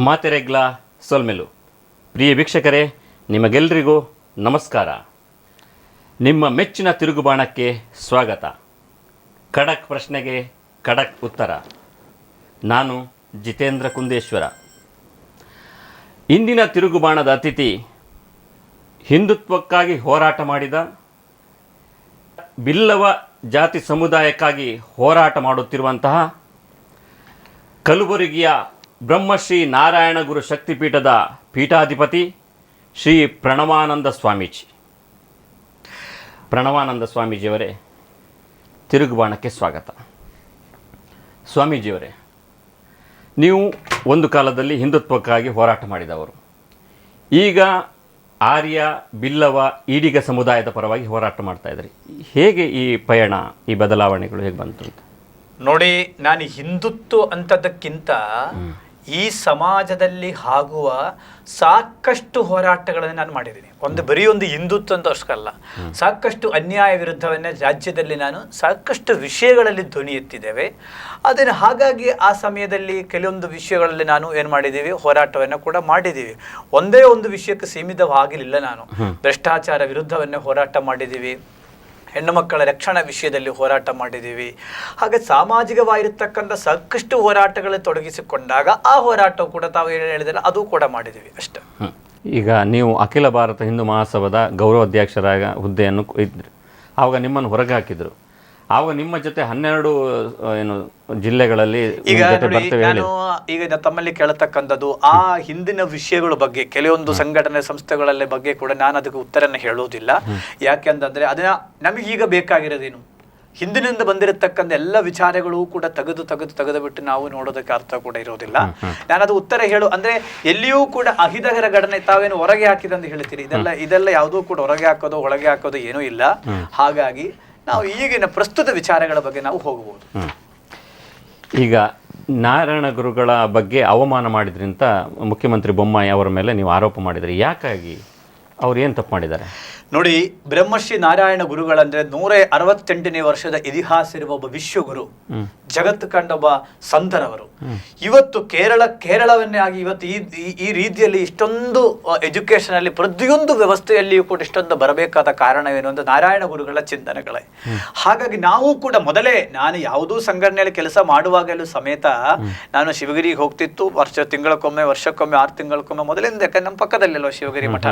ಮಾತೆರೆಗ್ಲ ಸೊಲ್ಮೆಲು. ಪ್ರಿಯ ವೀಕ್ಷಕರೇ, ನಿಮಗೆಲ್ಲರಿಗೂ ನಮಸ್ಕಾರ. ನಿಮ್ಮ ಮೆಚ್ಚಿನ ತಿರುಗುಬಾಣಕ್ಕೆ ಸ್ವಾಗತ. ಖಡಕ್ ಪ್ರಶ್ನೆಗೆ ಖಡಕ್ ಉತ್ತರ. ನಾನು ಜಿತೇಂದ್ರ ಕುಂದೇಶ್ವರ. ಇಂದಿನ ತಿರುಗುಬಾಣದ ಅತಿಥಿ ಹಿಂದುತ್ವಕ್ಕಾಗಿ ಹೋರಾಟ ಮಾಡಿದ, ಬಿಲ್ಲವ ಜಾತಿ ಸಮುದಾಯಕ್ಕಾಗಿ ಹೋರಾಟ ಮಾಡುತ್ತಿರುವಂತಹ ಕಲಬುರಗಿಯ ಬ್ರಹ್ಮಶ್ರೀ ನಾರಾಯಣ ಗುರು ಶಕ್ತಿಪೀಠದ ಪೀಠಾಧಿಪತಿ ಶ್ರೀ ಪ್ರಣವಾನಂದ ಸ್ವಾಮೀಜಿ. ಪ್ರಣವಾನಂದ ಸ್ವಾಮೀಜಿಯವರೇ, ತಿರುಗುಬಾಣಕ್ಕೆ ಸ್ವಾಗತ. ಸ್ವಾಮೀಜಿಯವರೇ, ನೀವು ಒಂದು ಕಾಲದಲ್ಲಿ ಹಿಂದುತ್ವಕ್ಕಾಗಿ ಹೋರಾಟ ಮಾಡಿದವರು. ಈಗ ಆರ್ಯ, ಬಿಲ್ಲವ, ಈಡಿಗ ಸಮುದಾಯದ ಪರವಾಗಿ ಹೋರಾಟ ಮಾಡ್ತಾ ಇದ್ರಿ. ಹೇಗೆ ಈ ಪಯಣ, ಈ ಬದಲಾವಣೆಗಳು ಹೇಗೆ ಬಂತು ಅಂತ? ನೋಡಿ, ನಾನು ಹಿಂದುತ್ವ ಅಂತದಕ್ಕಿಂತ ಈ ಸಮಾಜದಲ್ಲಿ ಆಗುವ ಸಾಕಷ್ಟು ಹೋರಾಟಗಳನ್ನು ನಾನು ಮಾಡಿದ್ದೀನಿ. ಬರೀ ಒಂದು ಹಿಂದುತ್ವ ಅಂತ ಅಷ್ಟಲ್ಲ, ಸಾಕಷ್ಟು ಅನ್ಯಾಯ ವಿರುದ್ಧವನ್ನೇ ರಾಜ್ಯದಲ್ಲಿ ನಾನು ಸಾಕಷ್ಟು ವಿಷಯಗಳಲ್ಲಿ ಧ್ವನಿ ಎತ್ತಿದ್ದೇವೆ. ಅದನ್ನು ಹಾಗಾಗಿ ಆ ಸಮಯದಲ್ಲಿ ಕೆಲವೊಂದು ವಿಷಯಗಳಲ್ಲಿ ನಾನು ಏನು ಮಾಡಿದ್ದೀವಿ, ಹೋರಾಟವನ್ನು ಕೂಡ ಮಾಡಿದ್ದೀವಿ. ಒಂದೇ ಒಂದು ವಿಷಯಕ್ಕೆ ಸೀಮಿತವಾಗಿರಲಿಲ್ಲ. ನಾನು ಭ್ರಷ್ಟಾಚಾರ ವಿರುದ್ಧವನ್ನೇ ಹೋರಾಟ ಮಾಡಿದ್ದೀವಿ, ಹೆಣ್ಣು ಮಕ್ಕಳ ರಕ್ಷಣಾ ವಿಷಯದಲ್ಲಿ ಹೋರಾಟ ಮಾಡಿದ್ದೀವಿ. ಹಾಗೆ ಸಾಮಾಜಿಕವಾಗಿರ್ತಕ್ಕಂಥ ಸಾಕಷ್ಟು ಹೋರಾಟಗಳಲ್ಲಿ ತೊಡಗಿಸಿಕೊಂಡಾಗ ಆ ಹೋರಾಟ ಕೂಡ ತಾವು ಏನು ಹೇಳಿದರೆ ಅದು ಕೂಡ ಮಾಡಿದ್ದೀವಿ ಅಷ್ಟೇ. ಈಗ ನೀವು ಅಖಿಲ ಭಾರತ ಹಿಂದೂ ಮಹಾಸಭಾದ ಗೌರವಾಧ್ಯಕ್ಷರಾಗ ಹುದ್ದೆಯನ್ನು ಇದ್ದರು. ಆವಾಗ ನಿಮ್ಮನ್ನು ಹೊರಗೆ ಹಾಕಿದರು. ಆವಾಗ ನಿಮ್ಮ ಜೊತೆ 12 ಜಿಲ್ಲೆಗಳಲ್ಲಿ ಈಗ ತಮ್ಮಲ್ಲಿ ಕೇಳತಕ್ಕಂಥದ್ದು ಆ ಹಿಂದಿನ ವಿಷಯಗಳ ಬಗ್ಗೆ, ಕೆಲವೊಂದು ಸಂಘಟನೆ ಸಂಸ್ಥೆಗಳಲ್ಲಿ ಬಗ್ಗೆ ಕೂಡ ನಾನು ಅದಕ್ಕೆ ಉತ್ತರನ ಹೇಳೋದಿಲ್ಲ. ಯಾಕೆಂತಂದ್ರೆ ಅದನ್ನ ನಮಗೀಗ ಬೇಕಾಗಿರೋದೇನು, ಹಿಂದಿನಿಂದ ಬಂದಿರತಕ್ಕಂಥ ಎಲ್ಲ ವಿಚಾರಗಳು ಕೂಡ ತೆಗೆದು ಬಿಟ್ಟು ನಾವು ನೋಡೋದಕ್ಕೆ ಅರ್ಥ ಕೂಡ ಇರೋದಿಲ್ಲ. ನಾನದು ಉತ್ತರ ಹೇಳು ಅಂದ್ರೆ ಎಲ್ಲಿಯೂ ಕೂಡ ಅಹಿತಕರ ಘಟನೆ ತಾವೇನು ಹೊರಗೆ ಹಾಕಿದಂತ ಹೇಳ್ತೀರಿ, ಇದೆಲ್ಲ ಯಾವುದೂ ಕೂಡ ಹೊರಗೆ ಹಾಕೋದು ಒಳಗೆ ಹಾಕೋದು ಏನೂ ಇಲ್ಲ. ಹಾಗಾಗಿ ನಾವು ಈಗಿನ ಪ್ರಸ್ತುತ ವಿಚಾರಗಳ ಬಗ್ಗೆ ನಾವು ಹೋಗಬಹುದು. ಈಗ ನಾರಾಯಣ ಗುರುಗಳ ಬಗ್ಗೆ ಅವಮಾನ ಮಾಡಿದ್ರಿಂತ ಮುಖ್ಯಮಂತ್ರಿ ಬೊಮ್ಮಾಯಿ ಅವರ ಮೇಲೆ ನೀವು ಆರೋಪ ಮಾಡಿದ್ರಿ. ಯಾಕಾಗಿ? ಅವ್ರು ಏನು ತಪ್ಪು ಮಾಡಿದ್ದಾರೆ? ನೋಡಿ, ಬ್ರಹ್ಮಶ್ರೀ ನಾರಾಯಣ ಗುರುಗಳಂದ್ರೆ 168ನೇ ವರ್ಷದ ಇತಿಹಾಸ ಇರುವ ಒಬ್ಬ ವಿಶ್ವಗುರು, ಜಗತ್ತು ಕಂಡೊಬ್ಬ ಸಂತರವರು. ಇವತ್ತು ಕೇರಳವನ್ನೇ ಆಗಿ ಇವತ್ತು ಈ ರೀತಿಯಲ್ಲಿ ಇಷ್ಟೊಂದು ಎಜುಕೇಶನ್ ಅಲ್ಲಿ ಪ್ರತಿಯೊಂದು ವ್ಯವಸ್ಥೆಯಲ್ಲಿಯೂ ಕೂಡ ಇಷ್ಟೊಂದು ಬರಬೇಕಾದ ಕಾರಣವೇನು ಅಂತ ನಾರಾಯಣ ಗುರುಗಳ ಚಿಂತನೆಗಳೇ. ಹಾಗಾಗಿ ನಾವು ಕೂಡ ಮೊದಲೇ ನಾನು ಯಾವುದೂ ಸಂಘಟನೆಯಲ್ಲಿ ಕೆಲಸ ಮಾಡುವಾಗಲೂ ಸಮೇತ ನಾನು ಶಿವಗಿರಿಗೆ ಹೋಗ್ತಿತ್ತು. ತಿಂಗಳಕ್ಕೊಮ್ಮೆ, ವರ್ಷಕ್ಕೊಮ್ಮೆ, 6 ತಿಂಗಳಕ್ಕೊಮ್ಮೆ ಮೊದಲಿಂದ. ಯಾಕಂದ್ರೆ ನಮ್ಮ ಪಕ್ಕದಲ್ಲಿಲ್ವ ಶಿವಗಿರಿ ಮಠ,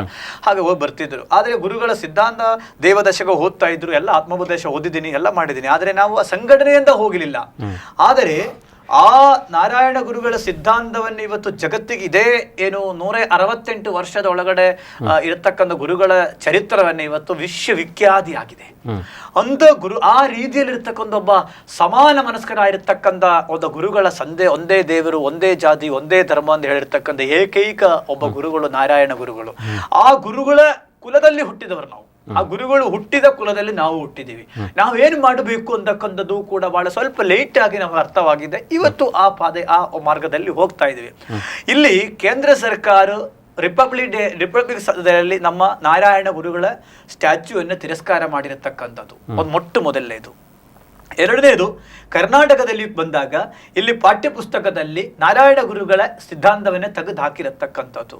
ಹಾಗೆ ಹೋಗಿ ಬರ್ತಿದ್ರು. ಆದರೆ ಗುರುಗಳ ಸಿದ್ಧಾಂತ ದೇವದಶಕ ಓದ್ತಾ ಇದ್ರು, ಎಲ್ಲ ಆತ್ಮೋಪದೇಶ ಓದಿದ್ದೀನಿ, ಎಲ್ಲ ಮಾಡಿದ್ದೀನಿ. ಆದರೆ ನಾವು ಆ ಸಂಘಟನೆಯಿಂದ ಹೋಗಲಿಲ್ಲ. ಆದರೆ ಆ ನಾರಾಯಣ ಗುರುಗಳ ಸಿದ್ಧಾಂತವನ್ನು ಇವತ್ತು ಜಗತ್ತಿಗೆ ಇದೇ 168 ವರ್ಷದ ಒಳಗಡೆ ಇರತಕ್ಕಂಥ ಗುರುಗಳ ಚರಿತ್ರವನ್ನ ಇವತ್ತು ವಿಶ್ವವಿಖ್ಯಾತಿಯಾಗಿದೆ. ಅಂತ ಗುರು ಆ ರೀತಿಯಲ್ಲಿ ಇರ್ತಕ್ಕಂಥ ಒಬ್ಬ ಸಮಾನ ಮನಸ್ಕರಾಗಿರ್ತಕ್ಕಂಥ ಒಬ್ಬ ಗುರುಗಳ ಒಂದೇ ದೇವರು, ಒಂದೇ ಜಾತಿ, ಒಂದೇ ಧರ್ಮ ಅಂತ ಹೇಳಿರ್ತಕ್ಕಂಥ ಏಕೈಕ ಒಬ್ಬ ಗುರುಗಳು ನಾರಾಯಣ ಗುರುಗಳು. ಆ ಗುರುಗಳ ಕುಲದಲ್ಲಿ ಹುಟ್ಟಿದವರು ನಾವು. ಆ ಗುರುಗಳು ಹುಟ್ಟಿದ ಕುಲದಲ್ಲಿ ನಾವು ಹುಟ್ಟಿದ್ದೀವಿ. ನಾವೇನು ಮಾಡಬೇಕು ಅಂತಕ್ಕಂಥದ್ದು ಕೂಡ ಬಹಳ ಸ್ವಲ್ಪ ಲೇಟ್ ಆಗಿ ನಮಗೆ ಅರ್ಥವಾಗಿದೆ. ಇವತ್ತು ಆ ಮಾರ್ಗದಲ್ಲಿ ಹೋಗ್ತಾ ಇದ್ದೀವಿ. ಇಲ್ಲಿ ಕೇಂದ್ರ ಸರ್ಕಾರ ರಿಪಬ್ಲಿಕ್ ನಮ್ಮ ನಾರಾಯಣ ಗುರುಗಳ ಸ್ಟ್ಯಾಚ್ಯೂವನ್ನು ತಿರಸ್ಕಾರ ಮಾಡಿರತಕ್ಕಂಥದ್ದು ಒಂದು ಮೊದಲನೇದು. ಎರಡನೇದು, ಕರ್ನಾಟಕದಲ್ಲಿ ಬಂದಾಗ ಇಲ್ಲಿ ಪಾಠ್ಯ ಪುಸ್ತಕದಲ್ಲಿ ನಾರಾಯಣ ಗುರುಗಳ ಸಿದ್ಧಾಂತವನ್ನೇ ತೆಗೆದು ಹಾಕಿರತಕ್ಕಂಥದ್ದು.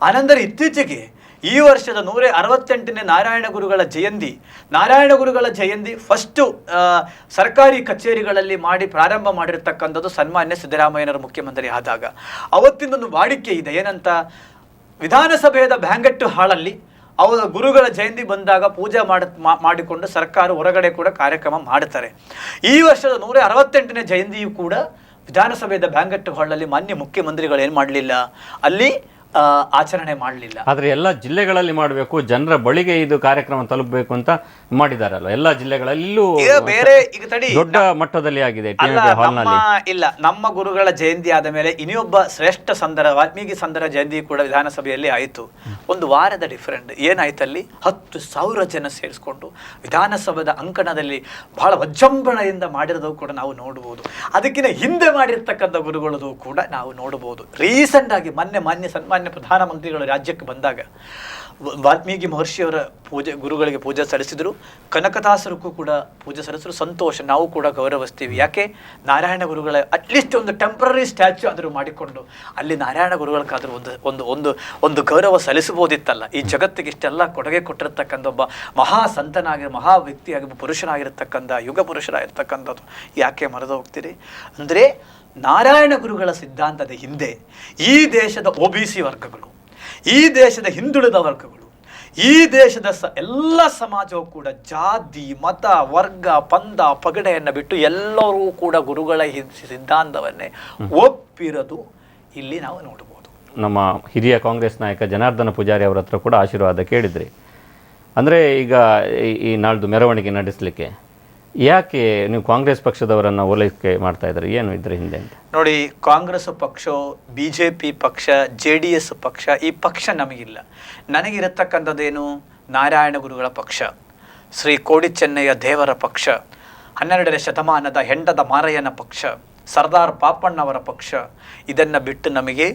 ಅನಂತರ ಇತ್ತೀಚೆಗೆ ಈ ವರ್ಷದ 168ನೇ ನಾರಾಯಣ ಗುರುಗಳ ಜಯಂತಿ ಫಸ್ಟು ಸರ್ಕಾರಿ ಕಚೇರಿಗಳಲ್ಲಿ ಮಾಡಿ ಪ್ರಾರಂಭ ಮಾಡಿರ್ತಕ್ಕಂಥದ್ದು ಸನ್ಮಾನ್ಯ ಸಿದ್ದರಾಮಯ್ಯನವರು ಮುಖ್ಯಮಂತ್ರಿ ಆದಾಗ. ಅವತ್ತಿನೊಂದು ವಾಡಿಕೆ ಇದೆ, ಏನಂತ, ವಿಧಾನಸಭೆಯ ಬ್ಯಾಂಕೆಟ್ ಹಾಳಲ್ಲಿ ಅವರ ಗುರುಗಳ ಜಯಂತಿ ಬಂದಾಗ ಪೂಜೆ ಮಾಡಿಕೊಂಡು ಸರ್ಕಾರ ಹೊರಗಡೆ ಕೂಡ ಕಾರ್ಯಕ್ರಮ ಮಾಡುತ್ತಾರೆ. ಈ ವರ್ಷದ 168ನೇ ಜಯಂತಿಯು ಕೂಡ ವಿಧಾನಸಭೆಯ ಬ್ಯಾಂಕೆಟ್ ಹಾಳಲ್ಲಿ ಮಾನ್ಯ ಮುಖ್ಯಮಂತ್ರಿಗಳು ಏನು ಮಾಡಲಿಲ್ಲ, ಅಲ್ಲಿ ಆಚರಣೆ ಮಾಡಲಿಲ್ಲ. ಆದ್ರೆ ಎಲ್ಲ ಜಿಲ್ಲೆಗಳಲ್ಲಿ ಮಾಡಬೇಕು, ಜನರ ಬಳಿಗೆ ಇದು ಕಾರ್ಯಕ್ರಮ ತಲುಪಬೇಕು ಅಂತ ಮಾಡಿದಾರಲ್ಲ ಎಲ್ಲ ಜಿಲ್ಲೆಗಳಲ್ಲೂ. ಬೇರೆ ಈಗ ತಡಿ, ದೊಡ್ಡ ಮಟ್ಟದಲ್ಲಿ ಆಗಿದೆ. ಇಲ್ಲ, ನಮ್ಮ ಗುರುಗಳ ಜಯಂತಿ ಆದ ಮೇಲೆ ಇನ್ನೊಬ್ಬ ಶ್ರೇಷ್ಠ ವಾಲ್ಮೀಕಿ ಸಂದರ ಜಯಂತಿ ಕೂಡ ವಿಧಾನಸಭೆಯಲ್ಲಿ ಆಯಿತು. ಒಂದು ವಾರದ ಡಿಫರೆಂಟ್ ಏನಾಯ್ತಲ್ಲಿ, 10,000 ಜನ ಸೇರಿಸ್ಕೊಂಡು ವಿಧಾನಸಭೆದ ಅಂಕಣದಲ್ಲಿ ಬಹಳ ವಿಜೃಂಭಣೆಯಿಂದ ಮಾಡಿರೋದು ಕೂಡ ನಾವು ನೋಡಬಹುದು. ಅದಕ್ಕಿಂತ ಹಿಂದೆ ಮಾಡಿರ್ತಕ್ಕಂಥ ಗುರುಗಳದು ಕೂಡ ನಾವು ನೋಡಬಹುದು. ರೀಸೆಂಟ್ ಆಗಿ ಮಾನ್ಯ ಸನ್ಮಾನ್ಯ ಪ್ರಧಾನಮಂತ್ರಿಗಳು ರಾಜ್ಯಕ್ಕೆ ಬಂದಾಗ ವಾಲ್ಮೀಕಿ ಮಹರ್ಷಿಯವರ ಗುರುಗಳಿಗೆ ಪೂಜೆ ಸಲ್ಲಿಸಿದರು. ಕನಕದಾಸರಿಗೂ ಕೂಡ ಪೂಜೆ ಸಲ್ಲಿಸಿದ್ರು. ಸಂತೋಷ, ನಾವು ಕೂಡ ಗೌರವಿಸ್ತೀವಿ. ಯಾಕೆ ನಾರಾಯಣ ಗುರುಗಳ ಅಟ್ಲೀಸ್ಟ್ ಒಂದು ಟೆಂಪ್ರರಿ ಸ್ಟ್ಯಾಚ್ಯೂ ಆದರೂ ಮಾಡಿಕೊಂಡು ಅಲ್ಲಿ ನಾರಾಯಣ ಗುರುಗಳಿಗಾದರೂ ಒಂದು ಒಂದು ಒಂದು ಒಂದು ಗೌರವ ಸಲ್ಲಿಸಬಹುದಿತ್ತಲ್ಲ. ಈ ಜಗತ್ತಿಗೆ ಇಷ್ಟೆಲ್ಲ ಕೊಡುಗೆ ಕೊಟ್ಟಿರ್ತಕ್ಕಂಥ ಒಬ್ಬ ಮಹಾ ಮಹಾ ವ್ಯಕ್ತಿಯಾಗಿ ಪುರುಷನಾಗಿರ್ತಕ್ಕಂಥ ಯುಗ ಪುರುಷರಾಗಿರ್ತಕ್ಕಂಥದ್ದು ಯಾಕೆ ಮರೆದು ಹೋಗ್ತೀರಿ? ಅಂದರೆ ನಾರಾಯಣ ಗುರುಗಳ ಸಿದ್ಧಾಂತದ ಹಿಂದೆ ಈ ದೇಶದ OBC ವರ್ಗಗಳು, ಈ ದೇಶದ ಹಿಂದುಳಿದ ವರ್ಗಗಳು, ಈ ದೇಶದ ಎಲ್ಲ ಸಮಾಜವೂ ಕೂಡ ಜಾತಿ ಮತ ವರ್ಗ ಪಂಥ ಪಗಡೆಯನ್ನು ಬಿಟ್ಟು ಎಲ್ಲರೂ ಕೂಡ ಗುರುಗಳ ಸಿದ್ಧಾಂತವನ್ನೇ ಒಪ್ಪಿರೋದು ಇಲ್ಲಿ ನಾವು ನೋಡಬಹುದು. ನಮ್ಮ ಹಿರಿಯ ಕಾಂಗ್ರೆಸ್ ನಾಯಕ ಜನಾರ್ದನ ಪೂಜಾರಿ ಅವರ ಹತ್ರ ಕೂಡ ಆಶೀರ್ವಾದ ಕೇಳಿದ್ರಿ. ಅಂದರೆ ಈಗ ಈ ನಾಳ್ದು ಮೆರವಣಿಗೆ ನಡೆಸಲಿಕ್ಕೆ ಯಾಕೆ ನೀವು ಕಾಂಗ್ರೆಸ್ ಪಕ್ಷದವರನ್ನು ಓಲೈಕೆ ಮಾಡ್ತಾ ಇದ್ದಾರೆ? ಏನು ಇದ್ರ ಹಿಂದೆ ಅಂತ ನೋಡಿ, ಕಾಂಗ್ರೆಸ್ ಪಕ್ಷ, BJP ಪಕ್ಷ, JDS ಪಕ್ಷ, ಈ ಪಕ್ಷ ನಮಗಿಲ್ಲ. ನನಗಿರತಕ್ಕಂಥದ್ದೇನು? ನಾರಾಯಣ ಗುರುಗಳ ಪಕ್ಷ, ಶ್ರೀ ಕೋಡಿ ಚೆನ್ನಯ್ಯ ದೇವರ ಪಕ್ಷ, 12ನೇ ಶತಮಾನದ ಹೆಂಡದ ಮಾರಯ್ಯನ ಪಕ್ಷ, ಸರ್ದಾರ್ ಪಾಪಣ್ಣವರ ಪಕ್ಷ. ಇದನ್ನು ಬಿಟ್ಟು ನಮಗೆ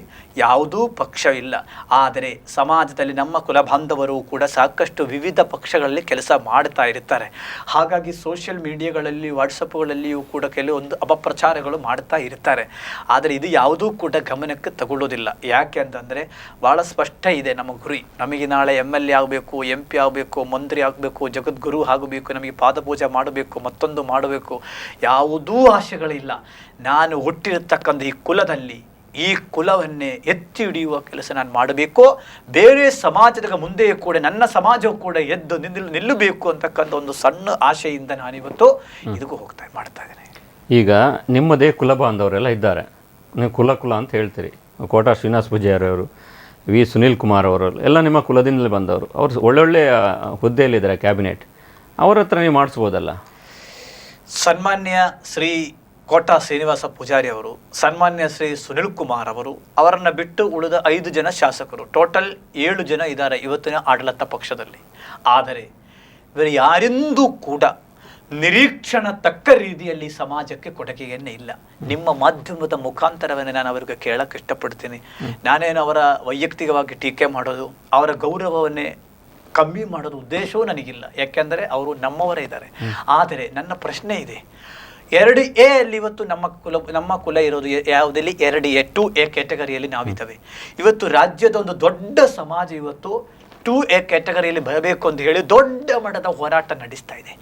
ಯಾವುದೂ ಪಕ್ಷ ಇಲ್ಲ. ಆದರೆ ಸಮಾಜದಲ್ಲಿ ನಮ್ಮ ಕುಲಬಾಂಧವರು ಕೂಡ ಸಾಕಷ್ಟು ವಿವಿಧ ಪಕ್ಷಗಳಲ್ಲಿ ಕೆಲಸ ಮಾಡ್ತಾ ಇರ್ತಾರೆ. ಹಾಗಾಗಿ ಸೋಷಿಯಲ್ ಮೀಡಿಯಾಗಳಲ್ಲಿ ವಾಟ್ಸಪ್ಗಳಲ್ಲಿಯೂ ಕೂಡ ಕೆಲವೊಂದು ಅಪಪ್ರಚಾರಗಳು ಮಾಡ್ತಾ ಇರ್ತಾರೆ. ಆದರೆ ಇದು ಯಾವುದೂ ಕೂಡ ಗಮನಕ್ಕೆ ತಗೊಳ್ಳೋದಿಲ್ಲ. ಯಾಕೆ ಅಂತಂದರೆ ಭಾಳ ಸ್ಪಷ್ಟ ಇದೆ ನಮ್ಮ ಗುರಿ. ನಮಗೆ ನಾಳೆ MLA ಆಗಬೇಕು, MP ಆಗಬೇಕು, ಮಂತ್ರಿ ಆಗಬೇಕು, ಜಗದ್ಗುರು ಆಗಬೇಕು, ನಮಗೆ ಪಾದಪೂಜೆ ಮಾಡಬೇಕು, ಮತ್ತೊಂದು ಮಾಡಬೇಕು, ಯಾವುದೂ ಆಶೆಗಳಿಲ್ಲ. ನಾನು ಹುಟ್ಟಿರತಕ್ಕಂಥ ಈ ಕುಲದಲ್ಲಿ ಈ ಕುಲವನ್ನೇ ಎತ್ತಿ ಹಿಡಿಯುವ ಕೆಲಸ ನಾನು ಮಾಡಬೇಕು. ಬೇರೆ ಸಮಾಜದ ಮುಂದೆಯೂ ಕೂಡ ನನ್ನ ಸಮಾಜವು ಕೂಡ ಎದ್ದು ನಿಲ್ಲಬೇಕು ಅಂತಕ್ಕಂಥ ಒಂದು ಸಣ್ಣ ಆಶೆಯಿಂದ ನಾನಿವತ್ತು ಇದಕ್ಕೂ ಮಾಡ್ತಾ ಇದ್ದೇನೆ. ಈಗ ನಿಮ್ಮದೇ ಕುಲ ಬಾಂಧವರೆಲ್ಲ ಇದ್ದಾರೆ, ನೀವು ಕುಲ ಅಂತ ಹೇಳ್ತೀರಿ. ಕೋಟಾ ಶ್ರೀನಿವಾಸ ಪೂಜಾರಿಯವರು, V ಸುನೀಲ್ ಕುಮಾರ್ ಅವರು ಎಲ್ಲ ನಿಮ್ಮ ಕುಲದಿಂದಲೇ ಬಂದವರು. ಅವರು ಒಳ್ಳೊಳ್ಳೆ ಹುದ್ದೆಯಲ್ಲಿದ್ದಾರೆ, ಕ್ಯಾಬಿನೆಟ್. ಅವರ ಹತ್ರ ನೀವು ಮಾಡಿಸ್ಬೋದಲ್ಲ? ಸನ್ಮಾನ್ಯ ಶ್ರೀ ಕೋಟಾ ಶ್ರೀನಿವಾಸ ಪೂಜಾರಿ ಅವರು, ಸನ್ಮಾನ್ಯ ಶ್ರೀ ಸುನಿಲ್ ಕುಮಾರ್ ಅವರು, ಅವರನ್ನು ಬಿಟ್ಟು ಉಳಿದ 5 ಜನ ಶಾಸಕರು, ಟೋಟಲ್ 7 ಜನ ಇದ್ದಾರೆ ಇವತ್ತಿನ ಆಡಳಿತ ಪಕ್ಷದಲ್ಲಿ. ಆದರೆ ಇವರು ಯಾರಿಂದೂ ಕೂಡ ನಿರೀಕ್ಷಣ ತಕ್ಕ ರೀತಿಯಲ್ಲಿ ಸಮಾಜಕ್ಕೆ ಕೊಡುಗೆಯನ್ನೇ ಇಲ್ಲ. ನಿಮ್ಮ ಮಾಧ್ಯಮದ ಮುಖಾಂತರವನ್ನೇ ನಾನು ಅವರಿಗೆ ಕೇಳಕ್ಕೆ ಇಷ್ಟಪಡ್ತೀನಿ. ನಾನೇನು ಅವರ ವೈಯಕ್ತಿಕವಾಗಿ ಟೀಕೆ ಮಾಡೋದು, ಅವರ ಗೌರವವನ್ನೇ ಕಮ್ಮಿ ಮಾಡೋದು ಉದ್ದೇಶವೂ ನನಗಿಲ್ಲ. ಯಾಕೆಂದರೆ ಅವರು ನಮ್ಮವರೇ ಇದ್ದಾರೆ. ಆದರೆ ನನ್ನ ಪ್ರಶ್ನೆ ಇದೆ, 2A ಅಲ್ಲಿ ಇವತ್ತು ನಮ್ಮ ಕುಲ ಇರೋದು ಯಾವುದಲ್ಲಿ 2A 2A ಕ್ಯಾಟಗರಿಯಲ್ಲಿ ನಾವಿದ್ದೇವೆ. ಇವತ್ತು ರಾಜ್ಯದ ಒಂದು ದೊಡ್ಡ ಸಮಾಜ ಇವತ್ತು 2A ಕ್ಯಾಟಗರಿಯಲ್ಲಿ ಬರಬೇಕು ಅಂತ ಹೇಳಿ ದೊಡ್ಡ ಮಟ್ಟದ ಹೋರಾಟ ನಡೆಸ್ತಾ ಇದೆ.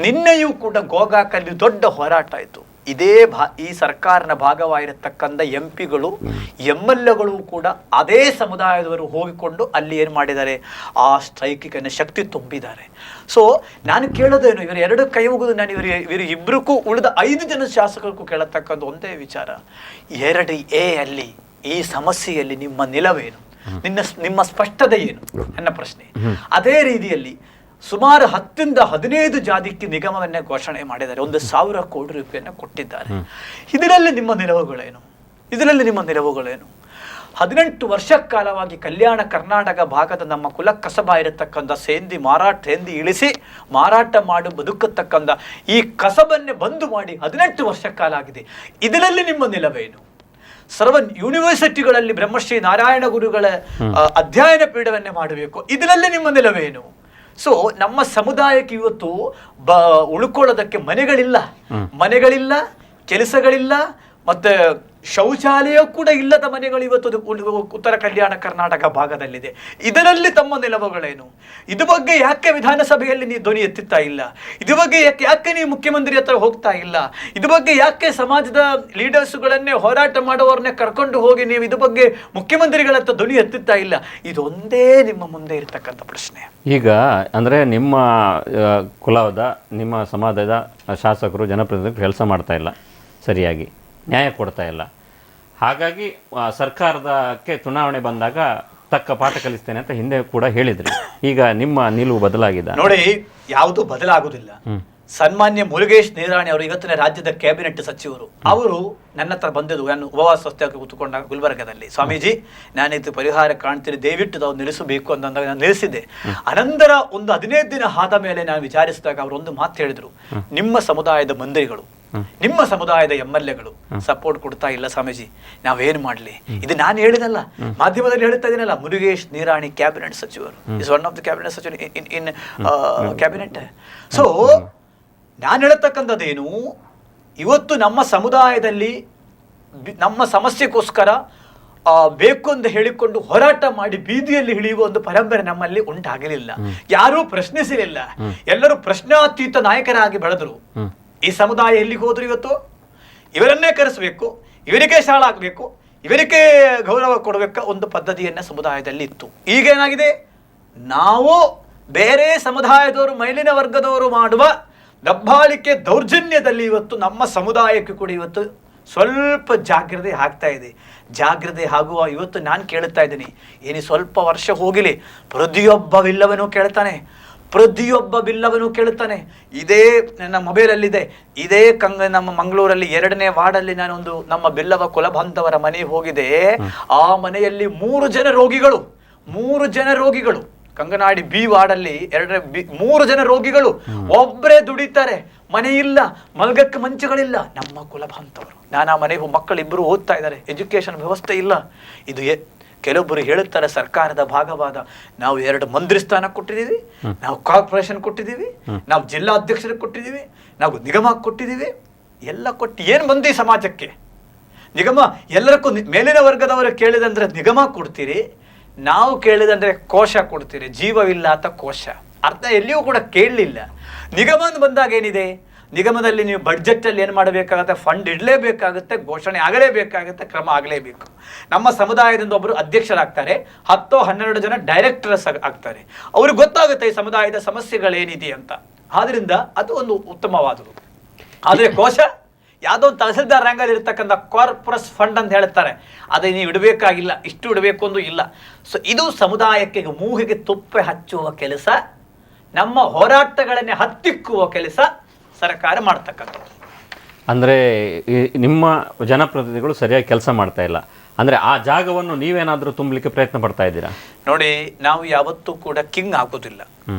ನಿನ್ನೆಯೂ ಕೂಡ ಗೋಕಾಕಲ್ಲಿ ದೊಡ್ಡ ಹೋರಾಟ ಆಯಿತು. ಈ ಸರ್ಕಾರನ ಭಾಗವಾಗಿರತಕ್ಕಂಥ MPಗಳು MLAಗಳು ಕೂಡ ಅದೇ ಸಮುದಾಯದವರು ಹೋಗಿಕೊಂಡು ಅಲ್ಲಿ ಏನು ಮಾಡಿದ್ದಾರೆ, ಆ ಸ್ಟ್ರೈಕಿಗೆ ಶಕ್ತಿ ತುಂಬಿದ್ದಾರೆ. ಸೊ ನಾನು ಕೇಳೋದೇನು, ಇವರು 2 ಕೈ ಮುಗಿದು ನಾನು ಇವರು ಇಬ್ಬರಿಗೂ ಉಳಿದ 5 ಜನ ಶಾಸಕರಿಗೂ ಕೇಳತಕ್ಕಂಥ ಒಂದೇ ವಿಚಾರ, 2A ಅಲ್ಲಿ ಈ ಸಮಸ್ಯೆಯಲ್ಲಿ ನಿಮ್ಮ ನಿಲುವೇನು, ನಿಮ್ಮ ಸ್ಪಷ್ಟತೆ ಏನು ನನ್ನ ಪ್ರಶ್ನೆ. ಅದೇ ರೀತಿಯಲ್ಲಿ ಸುಮಾರು 10ರಿಂದ 15 ಜಾತಿಗೆ ನಿಗಮವನ್ನೇ ಘೋಷಣೆ ಮಾಡಿದ್ದಾರೆ. 1,000 ಕೋಟಿ ರೂಪಾಯಿಯನ್ನು ಕೊಟ್ಟಿದ್ದಾರೆ. ಇದರಲ್ಲಿ ನಿಮ್ಮ ನಿಲುವುಗಳೇನು? 18 ವರ್ಷ ಕಾಲವಾಗಿ ಕಲ್ಯಾಣ ಕರ್ನಾಟಕ ಭಾಗದ ನಮ್ಮ ಕುಲ ಕಸಬ ಇರತಕ್ಕಂಥ ಸೇಂದಿ ಇಳಿಸಿ ಮಾರಾಟ ಮಾಡಿ ಬದುಕತಕ್ಕಂಥ ಈ ಕಸಬನ್ನೇ ಬಂದು ಮಾಡಿ 18 ವರ್ಷ ಕಾಲ ಆಗಿದೆ. ಇದರಲ್ಲಿ ನಿಮ್ಮ ನಿಲುವೇನು? ಸರ್ವ ಯೂನಿವರ್ಸಿಟಿಗಳಲ್ಲಿ ಬ್ರಹ್ಮಶ್ರೀ ನಾರಾಯಣ ಗುರುಗಳ ಅಧ್ಯಯನ ಪೀಠವನ್ನೇ ಮಾಡಬೇಕು. ಇದರಲ್ಲಿ ನಿಮ್ಮ ನಿಲುವೇನು? ಸೊ ನಮ್ಮ ಸಮುದಾಯಕ್ಕೆ ಇವತ್ತು ಉಳ್ಕೊಳ್ಳೋದಕ್ಕೆ ಮನೆಗಳಿಲ್ಲ, ಕೆಲಸಗಳಿಲ್ಲ, ಮತ್ತೆ ಶೌಚಾಲಯ ಕೂಡ ಇಲ್ಲದ ಮನೆಗಳು ಇವತ್ತು ಉತ್ತರ ಕಲ್ಯಾಣ ಕರ್ನಾಟಕ ಭಾಗದಲ್ಲಿದೆ. ಇದರಲ್ಲಿ ತಮ್ಮ ನಿಲುವುಗಳೇನು? ಇದ್ರ ಬಗ್ಗೆ ಯಾಕೆ ವಿಧಾನಸಭೆಯಲ್ಲಿ ನೀವು ಧ್ವನಿ ಎತ್ತುತ್ತಾ ಇಲ್ಲ? ಇದ್ರ ಬಗ್ಗೆ ಯಾಕೆ ನೀವು ಮುಖ್ಯಮಂತ್ರಿ ಹತ್ರ ಹೋಗ್ತಾ ಇಲ್ಲ? ಇದ್ರ ಬಗ್ಗೆ ಯಾಕೆ ಸಮಾಜದ ಲೀಡರ್ಸ್ಗಳನ್ನೇ ಹೋರಾಟ ಮಾಡುವವ್ರನ್ನೇ ಕರ್ಕೊಂಡು ಹೋಗಿ ನೀವು ಇದ್ರ ಬಗ್ಗೆ ಮುಖ್ಯಮಂತ್ರಿಗಳ ಹತ್ರ ಧ್ವನಿ ಎತ್ತುತ್ತಾ ಇಲ್ಲ? ಇದೊಂದೇ ನಿಮ್ಮ ಮುಂದೆ ಇರತಕ್ಕಂಥ ಪ್ರಶ್ನೆ. ಈಗ ಅಂದರೆ ನಿಮ್ಮ ಕುಲದ ನಿಮ್ಮ ಸಮಾಜದ ಶಾಸಕರು ಜನಪ್ರತಿನಿಧಿಗಳು ಕೆಲಸ ಮಾಡ್ತಾ ಇಲ್ಲ, ಸರಿಯಾಗಿ ನ್ಯಾಯ ಕೊಡ್ತಾ ಇಲ್ಲ. ಹಾಗಾಗಿ ಸರ್ಕಾರದಕ್ಕೆ ಚುನಾವಣೆ ಬಂದಾಗ ತಕ್ಕ ಪಾಠ ಕಲಿಸ್ತೇನೆ ಅಂತ ಹಿಂದೆ ಕೂಡ ಹೇಳಿದ್ರಿ. ಈಗ ನಿಮ್ಮ ನಿಲುವು ಬದಲಾಗಿದೆ ನೋಡಿ. ಯಾವುದು ಬದಲಾಗುವುದಿಲ್ಲ. ಸನ್ಮಾನ್ಯ ಮುರುಗೇಶ್ ನಿರಾಣಿ ಅವರು ಇವತ್ತಿನ ರಾಜ್ಯದ ಕ್ಯಾಬಿನೆಟ್ ಸಚಿವರು, ಅವರು ನನ್ನ ಹತ್ರ ಬಂದಿದ್ದು, ನಾನು ಉಪವಾಸ ಸತ್ಯಾಗಿ ಕೂತ್ಕೊಂಡಾಗ ಗುಲ್ಬರ್ಗದಲ್ಲಿ, ಸ್ವಾಮೀಜಿ ನಾನಿದು ಪರಿಹಾರ ಕಾಣ್ತೀನಿ, ದಯವಿಟ್ಟು ನಾವು ನಿಲ್ಲಿಸಬೇಕು ಅಂತಂದಾಗ ನಾನು ನಿಲ್ಲಿಸಿದ್ದೆ. ಅನಂತರ ಒಂದು 15 ದಿನ ಆದ ಮೇಲೆ ನಾನು ವಿಚಾರಿಸಿದಾಗ ಅವರು ಒಂದು ಮಾತು ಹೇಳಿದರು, ನಿಮ್ಮ ಸಮುದಾಯದ ಮಂತ್ರಿಗಳು ನಿಮ್ಮ ಸಮುದಾಯದ MLAಗಳು ಸಪೋರ್ಟ್ ಕೊಡ್ತಾ ಇಲ್ಲ ಸ್ವಾಮೀಜಿ, ನಾವೇನ್ ಮಾಡ್ಲಿ? ಇದು ನಾನು ಹೇಳಿದಲ್ಲ, ಮಾಧ್ಯಮದಲ್ಲಿ ಹೇಳ್ತಾ ಇದೀನಲ್ಲ. ಮುರುಗೇಶ್ ನಿರಾಣಿ ಕ್ಯಾಬಿನೆಟ್ ಸಚಿವರು, is one of the cabinet ಸಚಿವರು ಇನ್ ಕ್ಯಾಬಿನೆಟ್. ಸೊ ನಾನು ಹೇಳ್ತಕ್ಕಂಥದ್ದೇನು, ಇವತ್ತು ನಮ್ಮ ಸಮುದಾಯದಲ್ಲಿ ನಮ್ಮ ಸಮಸ್ಯೆಗೋಸ್ಕರ ಬೇಕು ಅಂತ ಹೇಳಿಕೊಂಡು ಹೋರಾಟ ಮಾಡಿ ಬೀದಿಯಲ್ಲಿ ಇಳಿಯುವ ಒಂದು ಪರಂಪರೆ ನಮ್ಮಲ್ಲಿ ಉಂಟಾಗಲಿಲ್ಲ. ಯಾರೂ ಪ್ರಶ್ನಿಸಲಿಲ್ಲ. ಎಲ್ಲರೂ ಪ್ರಶ್ನಾತೀತ ನಾಯಕರಾಗಿ ಬೆಳೆದರು. ಈ ಸಮುದಾಯ ಎಲ್ಲಿಗೆ ಹೋದ್ರು ಇವತ್ತು? ಇವರನ್ನೇ ಕರೆಸಬೇಕು, ಇವರಿಗೆ ಶಾಲಾ ಆಗಬೇಕು, ಇವರಿಗೆ ಗೌರವ ಕೊಡಬೇಕು ಒಂದು ಪದ್ಧತಿಯನ್ನ ಸಮುದಾಯದಲ್ಲಿ ಇತ್ತು. ಈಗೇನಾಗಿದೆ, ನಾವು ಬೇರೆ ಸಮುದಾಯದವರು, ಮೇಲಿನ ವರ್ಗದವರು ಮಾಡುವ ದಬ್ಬಾಳಿಕೆ ದೌರ್ಜನ್ಯದಲ್ಲಿ ಇವತ್ತು ನಮ್ಮ ಸಮುದಾಯಕ್ಕೆ ಕೂಡ ಇವತ್ತು ಸ್ವಲ್ಪ ಜಾಗ್ರತೆ ಆಗ್ತಾ ಇದೆ. ಜಾಗ್ರತೆ ಆಗುವ ಇವತ್ತು ನಾನು ಕೇಳ್ತಾ ಇದ್ದೀನಿ, ಏನು ಸ್ವಲ್ಪ ವರ್ಷ ಹೋಗಿಲಿ, ಪ್ರತಿಯೊಬ್ಬ ಬಿಲ್ಲವನು ಕೇಳ್ತಾನೆ. ಇದೇ ನನ್ನ ಮೊಬೈಲಲ್ಲಿದೆ, ಇದೇ ನಮ್ಮ ಮಂಗಳೂರಲ್ಲಿ 2ನೇ ವಾರ್ಡಲ್ಲಿ ನಾನೊಂದು ನಮ್ಮ ಬೆಲ್ಲವ ಕುಲಬಾಂಧವರ ಮನೆ ಹೋಗಿದೆ. ಆ ಮನೆಯಲ್ಲಿ 3 ಜನ ರೋಗಿಗಳು ಕಂಗನಾಡಿ B ವಾರ್ಡಲ್ಲಿ 3 ಜನ ರೋಗಿಗಳು, ಒಬ್ಬರೇ ದುಡಿತಾರೆ, ಮನೆ ಇಲ್ಲ, ಮಲ್ಗಕ್ಕೆ ಮಂಚಗಳಿಲ್ಲ. ನಮ್ಮ ಕುಲಬಾಂಧವರು, ನಾನು ಆ ಮನೆಗೂ ಮಕ್ಕಳಿಬ್ಬರು ಓದ್ತಾ ಇದ್ದಾರೆ, ಎಜುಕೇಶನ್ ವ್ಯವಸ್ಥೆ ಇಲ್ಲ. ಇದು ಕೆಲವೊಬ್ಬರು ಹೇಳುತ್ತಾರೆ ಸರ್ಕಾರದ ಭಾಗವಾದ ನಾವು 2 ಮಂತ್ರಿ ಸ್ಥಾನ ಕೊಟ್ಟಿದ್ದೀವಿ, ನಾವು ಕಾರ್ಪೊರೇಷನ್ ಕೊಟ್ಟಿದ್ದೀವಿ, ನಾವು ಜಿಲ್ಲಾ ಅಧ್ಯಕ್ಷರಿಗೆ ಕೊಟ್ಟಿದ್ದೀವಿ, ನಾವು ನಿಗಮ ಕೊಟ್ಟಿದ್ದೀವಿ. ಎಲ್ಲ ಕೊಟ್ಟು ಏನು ಬಂದಿ ಸಮಾಜಕ್ಕೆ? ನಿಗಮ ಎಲ್ಲರಕ್ಕೂ ಮೇಲಿನ ವರ್ಗದವರು ಕೇಳಿದಂದ್ರೆ ನಿಗಮ ಕೊಡ್ತೀರಿ, ನಾವು ಕೇಳಿದಂದ್ರೆ ಕೋಶ ಕೊಡ್ತೀರಿ. ಜೀವವಿಲ್ಲ ಅಂತ ಕೋಶ ಅರ್ಥ ಎಲ್ಲಿಯೂ ಕೂಡ ಕೇಳಲಿಲ್ಲ. ನಿಗಮ ಅಂತ ಬಂದಾಗ ಏನಿದೆ, ನಿಗಮದಲ್ಲಿ ನೀವು ಬಡ್ಜೆಟಲ್ಲಿ ಏನು ಮಾಡಬೇಕಾಗತ್ತೆ, ಫಂಡ್ ಇಡಲೇಬೇಕಾಗುತ್ತೆ, ಘೋಷಣೆ ಆಗಲೇಬೇಕಾಗುತ್ತೆ, ಕ್ರಮ ಆಗಲೇಬೇಕು. ನಮ್ಮ ಸಮುದಾಯದಿಂದ ಒಬ್ಬರು ಅಧ್ಯಕ್ಷರಾಗ್ತಾರೆ, 10-12 ಜನ ಡೈರೆಕ್ಟರ್ಸ್ ಆಗ್ತಾರೆ. ಅವ್ರಿಗೆ ಗೊತ್ತಾಗುತ್ತೆ ಈ ಸಮುದಾಯದ ಸಮಸ್ಯೆಗಳೇನಿದೆ ಅಂತ. ಆದ್ರಿಂದ ಅದು ಒಂದು ಉತ್ತಮವಾದದ್ದು. ಆದರೆ ಕೋಶ ಯಾವುದೋ ಒಂದು ತಹಸೀಲ್ದಾರ್ ರ್ಯಾಂಕಲ್ಲಿ ಇರ್ತಕ್ಕಂಥ ಕಾರ್ಪೊರೇಟ್ ಫಂಡ್ ಅಂತ ಹೇಳ್ತಾರೆ, ಅದೇ ನೀವು ಇಡಬೇಕಾಗಿಲ್ಲ, ಇಷ್ಟು ಇಡಬೇಕು ಅಂದು ಇಲ್ಲ. ಸೊ ಇದು ಸಮುದಾಯಕ್ಕೆ ಮೂಗಿಗೆ ತುಪ್ಪ ಹಚ್ಚುವ ಕೆಲಸ, ನಮ್ಮ ಹೋರಾಟಗಳನ್ನೇ ಹತ್ತಿಕ್ಕುವ ಕೆಲಸ ಸರ್ಕಾರ ಮಾಡ್ತಕ್ಕಂಥದ್ದು. ಅಂದರೆ ನಿಮ್ಮ ಜನಪ್ರತಿನಿಧಿಗಳು ಸರಿಯಾಗಿ ಕೆಲಸ ಮಾಡ್ತಾ ಇಲ್ಲ ಅಂದರೆ ಆ ಜಾಗವನ್ನು ನೀವೇನಾದರೂ ತುಂಬಲಿಕ್ಕೆ ಪ್ರಯತ್ನ ಪಡ್ತಾ ಇದ್ದೀರಾ? ನೋಡಿ, ನಾವು ಯಾವತ್ತೂ ಕೂಡ ಕಿಂಗ್ ಆಗೋದಿಲ್ಲ.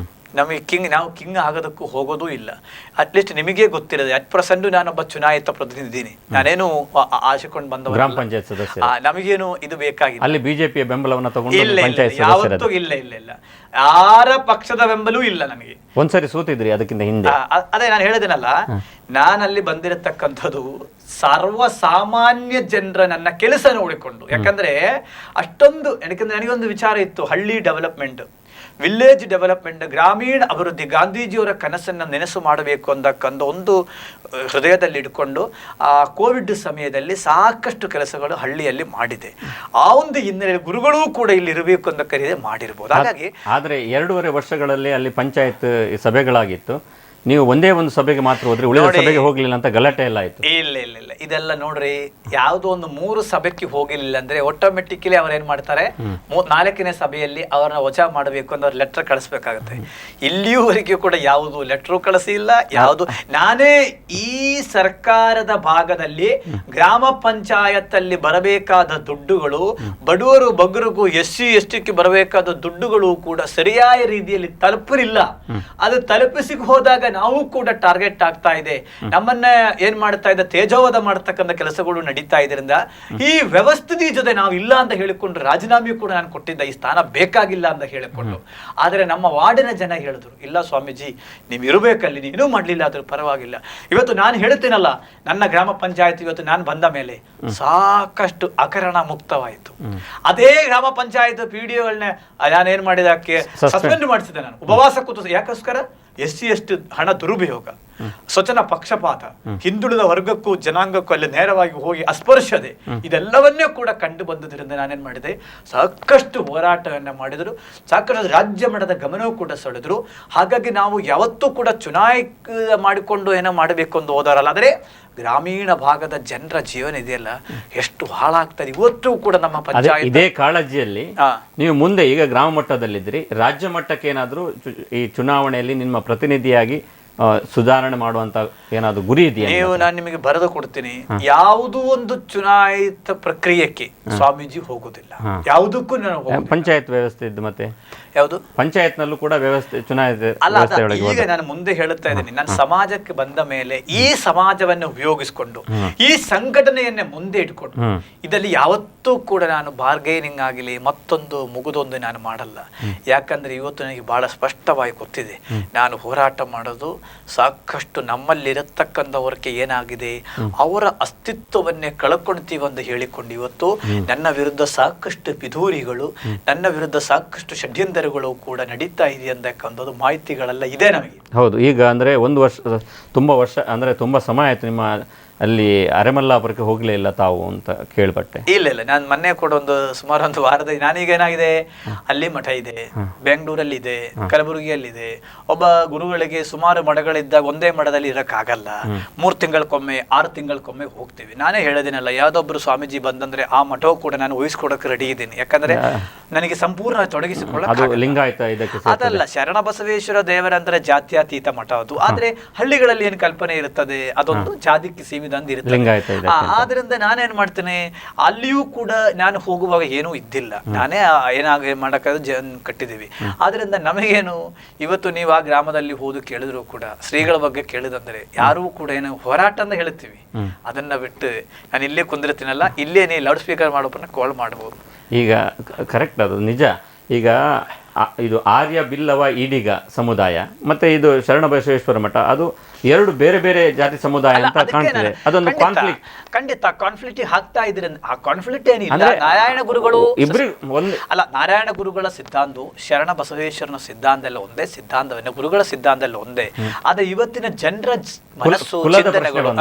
ನಮಗೆ ನಾವು ಕಿಂಗ್ ಆಗೋದಕ್ಕೂ ಹೋಗೋದೂ ಇಲ್ಲ. ಅಟ್ಲೀಸ್ಟ್ ನಿಮಗೆ ಗೊತ್ತಿರೋದು, ಅಟ್ ಪ್ರೆಸೆಂಟ್ ನಾನೊಬ್ಬ ಚುನಾಯಿತ ಪ್ರತಿನಿಧಿನಿ, ನಾನೇನು ಆಶಿಕೊಂಡು ಬಂದವ, ಗ್ರಾಮ ಪಂಚಾಯತ್ ಸದಸ್ಯ, ನಮಗೇನು ಇದು ಬೇಕಾಗಿಲ್ಲ. ಅಲ್ಲಿ ಬಿಜೆಪಿಯ ಬೆಂಬಲವನ್ನು ತಗೊಂಡು ಯಾವತ್ತೂ ಇಲ್ಲ. ಯಾರ ಪಕ್ಷದ ಬೆಂಬಲೂ ಇಲ್ಲ ನನಗೆ. ಒಂದ್ಸರಿ ಸೋತಿದ್ರಿ ಅದಕ್ಕಿಂತ ಹಿಂದೆ. ಅದೇ ನಾನು ಹೇಳಿದೆನಲ್ಲ, ನಾನಲ್ಲಿ ಬಂದಿರತಕ್ಕಂಥದ್ದು ಸರ್ವಸಾಮಾನ್ಯ ಜನರ ನನ್ನ ಕೆಲಸ ನೋಡಿಕೊಂಡು. ಯಾಕಂದ್ರೆ ನನಗೊಂದು ವಿಚಾರ ಇತ್ತು, ಹಳ್ಳಿ ಡೆವಲಪ್ಮೆಂಟ್, ವಿಲೇಜ್ ಡೆವಲಪ್ಮೆಂಟ್, ಗ್ರಾಮೀಣ ಅಭಿವೃದ್ಧಿ, ಗಾಂಧೀಜಿಯವರ ಕನಸನ್ನು ನೆನಸು ಮಾಡಬೇಕು ಅಂದಕ್ಕಂದು ಒಂದು ಹೃದಯದಲ್ಲಿ ಇಟ್ಕೊಂಡು ಆ ಕೋವಿಡ್ ಸಮಯದಲ್ಲಿ ಸಾಕಷ್ಟು ಕೆಲಸಗಳು ಹಳ್ಳಿಯಲ್ಲಿ ಮಾಡಿದೆ. ಆ ಒಂದು ಹಿನ್ನೆಲೆಯಲ್ಲಿ ಗುರುಗಳೂ ಕೂಡ ಇಲ್ಲಿ ಇರಬೇಕು ಅಂತ ಕರೀದೆ ಮಾಡಿರ್ಬೋದು. ಹಾಗಾಗಿ ಆದರೆ 2.5 ವರ್ಷಗಳಲ್ಲಿ ಅಲ್ಲಿ ಪಂಚಾಯತ್ ಸಭೆಗಳಾಗಿತ್ತು, ನೀವು ಒಂದೇ ಒಂದು ಸಭೆಗೆ ಮಾತ್ರ ಹೋದ್ರಿ, ಉಳಿದ ಸಭೆಗೆ ಹೋಗ್ಲಿಲ್ಲ ಅಂತ ಗಲಾಟೆ ಎಲ್ಲ ಆಯ್ತು. ಇಲ್ಲ ಇದೆಲ್ಲ ನೋಡ್ರಿ, ಯಾವುದೋ ಒಂದು 3 ಸಭೆಗೆ ಹೋಗಿಲ್ಲ ಅಂದ್ರೆ ಆಟೋಮೆಟಿಕಲಿ ಅವ್ರು ಏನ್ ಮಾಡ್ತಾರೆ, 4ನೇ ಸಭೆಯಲ್ಲಿ ಅವ್ರನ್ನ ವಜಾ ಮಾಡಬೇಕು ಅಂತ ಅವ್ರ ಲೆಟರ್ ಕಳಿಸ್ಬೇಕಾಗತ್ತೆ. ಇಲ್ಲಿಯವರೆಗೂ ಕೂಡ ಯಾವುದು ಲೆಟರ್ ಕಳಿಸಿಲ್ಲ. ಯಾವುದು ನಾನೇ ಈ ಸರ್ಕಾರದ ಭಾಗದಲ್ಲಿ ಗ್ರಾಮ ಪಂಚಾಯತ್ ಅಲ್ಲಿ ಬರಬೇಕಾದ ದುಡ್ಡುಗಳು, ಬಡವರು ಬಗ್ಗರಿಗೂ SC ST ಬರಬೇಕಾದ ದುಡ್ಡುಗಳು ಕೂಡ ಸರಿಯಾದ ರೀತಿಯಲ್ಲಿ ತಲುಪಲಿಲ್ಲ. ಅದು ತಲುಪಿಸಿ ಹೋದಾಗ ನಾವು ಕೂಡ ಟಾರ್ಗೆಟ್ ಆಗ್ತಾ ಇದೆ. ನಮ್ಮನ್ನ ಏನ್ ಮಾಡ್ತಾ ಇದೆ, ತೇಜೋವಧ ಮಾಡತಕ್ಕಂಥ ಕೆಲಸಗಳು ನಡೀತಾ ಇದರಿಂದ ಈ ವ್ಯವಸ್ಥಿತಿ ಜೊತೆ ನಾವು ಇಲ್ಲ ಅಂತ ಹೇಳಿಕೊಂಡು ರಾಜೀನಾಮೆ ಕೂಡ ನಾನು ಕೊಟ್ಟಿದ್ದ, ಈ ಸ್ಥಾನ ಬೇಕಾಗಿಲ್ಲ ಅಂತ ಹೇಳಿಕೊಂಡು. ಆದ್ರೆ ನಮ್ಮ ವಾರ್ಡಿನ ಜನ ಹೇಳಿದ್ರು, ಇಲ್ಲ ಸ್ವಾಮೀಜಿ ನೀವು ಇರಬೇಕಲ್ಲಿ, ನೀನು ಮಾಡ್ಲಿಲ್ಲ ಆದ್ರೂ ಪರವಾಗಿಲ್ಲ. ಇವತ್ತು ನಾನು ಹೇಳ್ತೀನಲ್ಲ, ನನ್ನ ಗ್ರಾಮ ಪಂಚಾಯತ್ ಇವತ್ತು ನಾನು ಬಂದ ಮೇಲೆ ಸಾಕಷ್ಟು ಹಗರಣ ಮುಕ್ತವಾಯಿತು. ಅದೇ ಗ್ರಾಮ ಪಂಚಾಯತ್ PDOಗಳನ್ನ ನಾನೇನ್ ಮಾಡಿದಕ್ಕೆ ಸಸ್ಪೆಂಡ್ ಮಾಡಿಸಿದೆ. ನಾನು ಉಪವಾಸ ಕೂತು, ಯಾಕೋಸ್ಕರ SC ST ಹಣ ದುರುಪಯೋಗ, ಸ್ವಚನ ಪಕ್ಷಪಾತ, ಹಿಂದುಳಿದ ವರ್ಗಕ್ಕೂ ಜನಾಂಗಕ್ಕೂ ಅಲ್ಲಿ ನೇರವಾಗಿ ಹೋಗಿ ಅಸ್ಪರ್ಶತೆ, ಇದೆಲ್ಲವನ್ನೇ ಕೂಡ ಕಂಡು ಬಂದುದರಿಂದ ನಾನೇನ್ ಮಾಡಿದೆ, ಸಾಕಷ್ಟು ಹೋರಾಟವನ್ನ ಮಾಡಿದರು, ಸಾಕಷ್ಟು ರಾಜ್ಯ ಮಟ್ಟದ ಗಮನವೂ ಕೂಡ ಸೆಳೆದ್ರು. ಹಾಗಾಗಿ ನಾವು ಯಾವತ್ತೂ ಕೂಡ ಚುನಾಯಿತ ಮಾಡಿಕೊಂಡು ಏನೋ ಮಾಡಬೇಕು ಅಂತ ಹೋದಾರಲ್ಲ, ಆದರೆ ಗ್ರಾಮೀಣ ಭಾಗದ ಜನರ ಜೀವನ ಇದೆಯಲ್ಲ ಎಷ್ಟು ಹಾಳಾಗ್ತದೆ ಇವತ್ತು ಕೂಡ ನಮ್ಮ ಪಂಚಾಯತ್. ಇದೇ ಕಾಳಜಿಯಲ್ಲಿ ನೀವು ಮುಂದೆ ಈಗ ಗ್ರಾಮ ಮಟ್ಟದಲ್ಲಿದ್ರಿ, ರಾಜ್ಯ ಮಟ್ಟಕ್ಕೆ ಏನಾದರೂ ಈ ಚುನಾವಣೆಯಲ್ಲಿ ನಿಮ್ಮ ಪ್ರತಿನಿಧಿಯಾಗಿ ಸುಧಾರಣೆ ಮಾಡುವಂತ ಏನಾದ್ರು ಗುರಿ ಇದೆಯಾ? ನೀವು ನಾನು ನಿಮಗೆ ಬರೆದು ಕೊಡ್ತೀನಿ. ಯಾವುದೂ ಒಂದು ಚುನಾಯಿತ ಪ್ರಕ್ರಿಯೆಗೆ ಸ್ವಾಮೀಜಿ ಹೋಗುದಿಲ್ಲ, ಯಾವುದಕ್ಕೂ ನಾನು ಹೋಗುದಿಲ್ಲ. ಪಂಚಾಯತ್ ವ್ಯವಸ್ಥೆ ಇದ್ದು ಮತ್ತೆ ಯಾವುದು ಪಂಚಾಯತ್ನಲ್ಲೂ ಕೂಡ ವ್ಯವಸ್ಥೆ ಚುನಾಯಿತ ಅಲ್ಲ. ಈಗ ನಾನು ಮುಂದೆ ಹೇಳುತ್ತಾ ಇದ್ದೀನಿ, ನಾನು ಸಮಾಜಕ್ಕೆ ಬಂದ ಮೇಲೆ ಈ ಸಮಾಜವನ್ನು ಉಪಯೋಗಿಸಿಕೊಂಡು ಈ ಸಂಘಟನೆಯನ್ನೇ ಮುಂದೆ ಇಟ್ಕೊಂಡು ಇದರಲ್ಲಿ ಯಾವತ್ತೂ ಕೂಡ ನಾನು ಬಾರ್ಗೇನಿಂಗ್ ಆಗಲಿ ಮತ್ತೊಂದು ಮುಗುದೊಂದು ನಾನು ಮಾಡಲ್ಲ. ಯಾಕಂದ್ರೆ ಇವತ್ತು ನನಗೆ ಬಹಳ ಸ್ಪಷ್ಟವಾಗಿ ಗೊತ್ತಿದೆ, ನಾನು ಹೋರಾಟ ಮಾಡೋದು ಸಾಕಷ್ಟು ನಮ್ಮಲ್ಲಿರತಕ್ಕಂಥವ್ರಿಗೆ ಏನಾಗಿದೆ ಅವರ ಅಸ್ತಿತ್ವವನ್ನೇ ಕಳ್ಕೊಳ್ತೀವಿ ಅಂತ ಹೇಳಿಕೊಂಡು ಇವತ್ತು ನನ್ನ ವಿರುದ್ಧ ಸಾಕಷ್ಟು ಪಿಧೂರಿಗಳು, ನನ್ನ ವಿರುದ್ಧ ಸಾಕಷ್ಟು ಷಡ್ಯಂತರಗಳು ಕೂಡ ನಡೀತಾ ಇದೆ ಅಂತಕ್ಕಂಥದ್ದು ಮಾಹಿತಿಗಳೆಲ್ಲ ಇದೆ ನಮಗೆ. ಹೌದು. ಈಗ ಅಂದ್ರೆ ಒಂದು ವರ್ಷ ತುಂಬಾ ಸಮಯ ಆಯ್ತು ನಿಮ್ಮ ಅಲ್ಲಿ ಅರೆಮಲ್ಲಾಪುರಕ್ಕೆ ಹೋಗ್ಲೇ ಇಲ್ಲ ತಾವು ಅಂತ ಕೇಳ್ಪಟ್ಟೆ. ಇಲ್ಲ, ನಾನು ಮೊನ್ನೆ ಕೂಡ ಸುಮಾರು ಒಂದು ವಾರದ ನಾನೀಗ ಏನಾಗಿದೆ, ಅಲ್ಲಿ ಮಠ ಇದೆ, ಬೆಂಗಳೂರಲ್ಲಿ ಇದೆ, ಕಲಬುರಗಿಯಲ್ಲಿದೆ. ಒಬ್ಬ ಗುರುಗಳಿಗೆ ಸುಮಾರು ಮಠಗಳಿದ್ದಾಗ ಒಂದೇ ಮಠದಲ್ಲಿ ಇರಕ್ಕಾಗಲ್ಲ. 3 ತಿಂಗಳಕ್ಕೊಮ್ಮೆ 6 ತಿಂಗಳಕ್ಕೊಮ್ಮೆ ಹೋಗ್ತೀವಿ. ನಾನೇ ಹೇಳೋದೇನಲ್ಲ, ಯಾವ್ದೊಬ್ರು ಸ್ವಾಮೀಜಿ ಬಂದಂದ್ರೆ ಆ ಮಠವು ಕೂಡ ನಾನು ವಹಿಸ್ಕೊಡಕ್ಕೆ ರೆಡಿ ಇದ್ದೀನಿ. ಯಾಕಂದ್ರೆ ನನಗೆ ಸಂಪೂರ್ಣ ತೊಡಗಿಸಿಕೊಳ್ಳ ಲಿಂಗಾಯತ ಇದಕ್ಕೆ ಅದಲ್ಲ. ಶರಣ ಬಸವೇಶ್ವರ ದೇವರಂದ್ರೆ ಜಾತ್ಯತೀತ ಮಠ ಅದು. ಆದ್ರೆ ಹಳ್ಳಿಗಳಲ್ಲಿ ಏನ್ ಕಲ್ಪನೆ ಇರುತ್ತದೆ, ಅದೊಂದು ಜಾತಿಗೆ ಸೀಮಿತ ಆದ್ರಿಂದ ನಾನೇನ್ ಮಾಡ್ತೇನೆ, ಅಲ್ಲಿಯೂ ಕೂಡ ನಾನು ಹೋಗುವಾಗ ಏನೂ ಇದ್ದಿಲ್ಲ, ನಾನೇ ಮಾಡಕ್ಕಾಗ ಕಟ್ಟಿದೀವಿ. ಆದ್ರಿಂದ ನಮಗೇನು ಇವತ್ತು ನೀವು ಆ ಗ್ರಾಮದಲ್ಲಿ ಹೋದು ಕೇಳಿದ್ರು ಕೂಡ ಶ್ರೀಗಳ ಬಗ್ಗೆ ಕೇಳಿದಂದ್ರೆ ಯಾರೂ ಕೂಡ ಏನು ಹೋರಾಟ ಅಂತ ಹೇಳ್ತೀವಿ, ಅದನ್ನ ಬಿಟ್ಟು ನಾನು ಇಲ್ಲೇ ಕುಂದಿರ್ತೀನಲ್ಲ, ಇಲ್ಲೇ ನೀ ಲೌಡ್ ಸ್ಪೀಕರ್ ಮಾಡೋಪನ್ನ ಕಾಲ್ ಮಾಡಬಹುದು. ಈಗ ಕರೆಕ್ಟ್, ಅದು ನಿಜ. ಈಗ ಇದು ಆರ್ಯ ಬಿಲ್ಲವ ಈಡಿಗ ಸಮುದಾಯ ಮತ್ತೆ ಇದು ಶರಣ ಬಸವೇಶ್ವರ ಮಠ, ಅದು ಎರಡು ಬೇರೆ ಬೇರೆ ಜಾತಿ ಸಮುದಾಯ ಅಂತ ಕಾಣ್ತದೆ. ಅದೊಂದು ಕಾನ್ಫ್ಲಿಕ್ಟ್, ಖಂಡಿತ ಕಾನ್ಫ್ಲಿಕ್ಟ್ ಹಾಕ್ತಾ ಇದ್ರೆ ಆ ಕಾನ್ಫ್ಲಿಕ್ಟ್ ಏನಿಲ್ಲ. ನಾರಾಯಣ ಗುರುಗಳು ಅಲ್ಲ, ನಾರಾಯಣ ಗುರುಗಳ ಸಿದ್ಧಾಂತ ಶರಣ ಬಸವೇಶ್ವರನ ಸಿದ್ಧಾಂತ ಎಲ್ಲ ಒಂದೇ, ಸಿದ್ಧಾಂತವನ್ನ ಗುರುಗಳ ಸಿದ್ಧಾಂತ ಎಲ್ಲ ಒಂದೇ. ಆದ್ರೆ ಇವತ್ತಿನ ಜನರ ಮನಸ್ಸು ಚಿಂತನೆಗಳು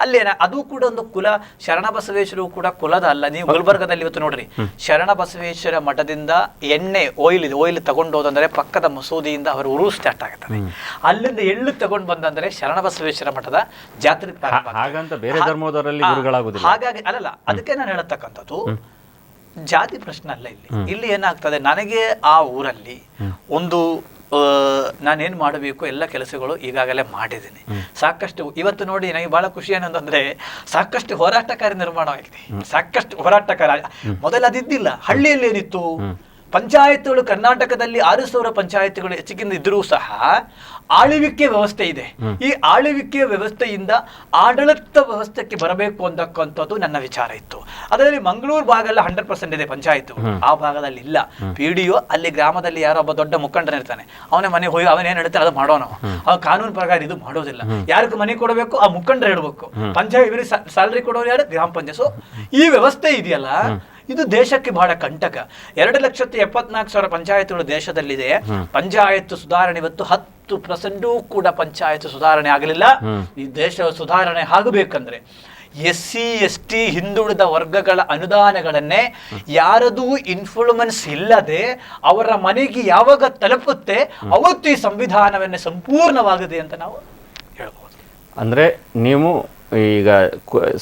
ಅಲ್ಲಿ ಅದು ಕೂಡ ಒಂದು ಕುಲ. ಶರಣ ಬಸವೇಶ್ವರರು ಕೂಡ ಕುಲದ ಅಲ್ಲ. ನೀವು ಗುಲ್ಬರ್ಗದಲ್ಲಿ ಇವತ್ತು ನೋಡ್ರಿ, ಶರಣ ಬಸವೇಶ್ವರ ಮಠದಿಂದ ಎಣ್ಣೆ ಓಯಿಲ್ ತಗೊಂಡೋದಂದ್ರೆ ಪಕ್ಕದ ಮಸೂದಿಯಿಂದ ಅವರು ಉರು ಸ್ಟಾರ್ಟ್ ಆಗುತ್ತದೆ. ಅಲ್ಲಿಂದ ಎಳ್ಳು ತಗೊಂಡ್ ಬಂದಂದ್ರೆ ಶರಣ ಬಸವೇಶ್ವರ ಮಠದ ಜಾತ್ರೆ. ಹಾಗಂತ ಬೇರೆ ಧರ್ಮದವರಲ್ಲಿ ಗುರುಗಳಾಗುದಿಲ್ಲ. ಹಾಗಾಗಿ ಅಲ್ಲಲ್ಲ, ಅದಕ್ಕೆ ನಾನು ಹೇಳತಕ್ಕಂಥದ್ದು ಜಾತಿ ಪ್ರಶ್ನೆ ಅಲ್ಲ. ಇಲ್ಲಿ ಏನಾಗ್ತದೆ, ನನಗೆ ಆ ಊರಲ್ಲಿ ಒಂದು ನಾನೇನ್ ಮಾಡಬೇಕು ಎಲ್ಲ ಕೆಲಸಗಳು ಈಗಾಗಲೇ ಮಾಡಿದ್ದೀನಿ ಸಾಕಷ್ಟು. ಇವತ್ತು ನೋಡಿ ನನಗೆ ಬಹಳ ಖುಷಿ ಏನಂತಂದ್ರೆ ಸಾಕಷ್ಟು ಹೋರಾಟಕಾರಿ ನಿರ್ಮಾಣವಾಗಿದೆ, ಸಾಕಷ್ಟು ಹೋರಾಟಕಾರ. ಮೊದಲು ಅದಿದ್ದಿಲ್ಲ. ಹಳ್ಳಿಯಲ್ಲಿ ಏನಿತ್ತು, ಪಂಚಾಯತ್ಗಳು ಕರ್ನಾಟಕದಲ್ಲಿ 6,000 ಪಂಚಾಯತ್ಗಳು ಹೆಚ್ಚಿಗಿಂದ ಇದ್ರೂ ಸಹ ಆಳ್ವಿಕೆ ವ್ಯವಸ್ಥೆ ಇದೆ. ಈ ಆಳ್ವಿಕೆಯ ವ್ಯವಸ್ಥೆಯಿಂದ ಆಡಳಿತ ವ್ಯವಸ್ಥೆಗೆ ಬರಬೇಕು ಅಂತಕ್ಕಂಥದ್ದು ನನ್ನ ವಿಚಾರ ಇತ್ತು. ಅದರಲ್ಲಿ ಮಂಗಳೂರು ಭಾಗ ಎಲ್ಲ 100% ಇದೆ ಪಂಚಾಯತ್, ಆ ಭಾಗದಲ್ಲಿ ಇಲ್ಲ. PDO ಅಲ್ಲಿ ಗ್ರಾಮದಲ್ಲಿ ಯಾರೋ ಒಬ್ಬ ದೊಡ್ಡ ಮುಖಂಡನಿರ್ತಾನೆ, ಅವನೇ ಮನೆ ಹೋಗಿ ಅವನೇನ್ ಹೇಳ್ತಾನೆ ಅದು ಮಾಡೋಣ. ಆ ಕಾನೂನು ಪ್ರಕಾರ ಇದು ಮಾಡೋದಿಲ್ಲ. ಯಾರಿಗೆ ಮನೆ ಕೊಡಬೇಕು ಆ ಮುಖಂಡರು ಹೇಳ್ಬೇಕು. ಪಂಚಾಯತ್ ಸ್ಯಾಲರಿ ಕೊಡೋರು ಯಾರು? ಗ್ರಾಮ ಪಂಚಾಯತ್. ಈ ವ್ಯವಸ್ಥೆ ಇದೆಯಲ್ಲ, ಇದು ದೇಶಕ್ಕೆ ಬಹಳ ಕಂಟಕ. 2,74,000 ಪಂಚಾಯತ್ಗಳು ದೇಶದಲ್ಲಿದೆ. ಪಂಚಾಯತ್ ಸುಧಾರಣೆ ಇವತ್ತು 10% ಕೂಡ ಪಂಚಾಯತ್ ಸುಧಾರಣೆ ಆಗಲಿಲ್ಲ. ಈ ದೇಶ ಸುಧಾರಣೆ ಆಗಬೇಕಂದ್ರೆ SC ST ಹಿಂದುಳಿದ ವರ್ಗಗಳ ಅನುದಾನಗಳನ್ನೇ ಯಾರದೂ ಇನ್ಫ್ಲೂಯೆನ್ಸ್ ಇಲ್ಲದೆ ಅವರ ಮನೆಗೆ ಯಾವಾಗ ತಲುಪುತ್ತೆ ಅವತ್ತು ಈ ಸಂವಿಧಾನವನ್ನೇ ಸಂಪೂರ್ಣವಾಗಿದೆ ಅಂತ ನಾವು ಹೇಳ್ಬೋದು. ಅಂದ್ರೆ ನೀವು ಈಗ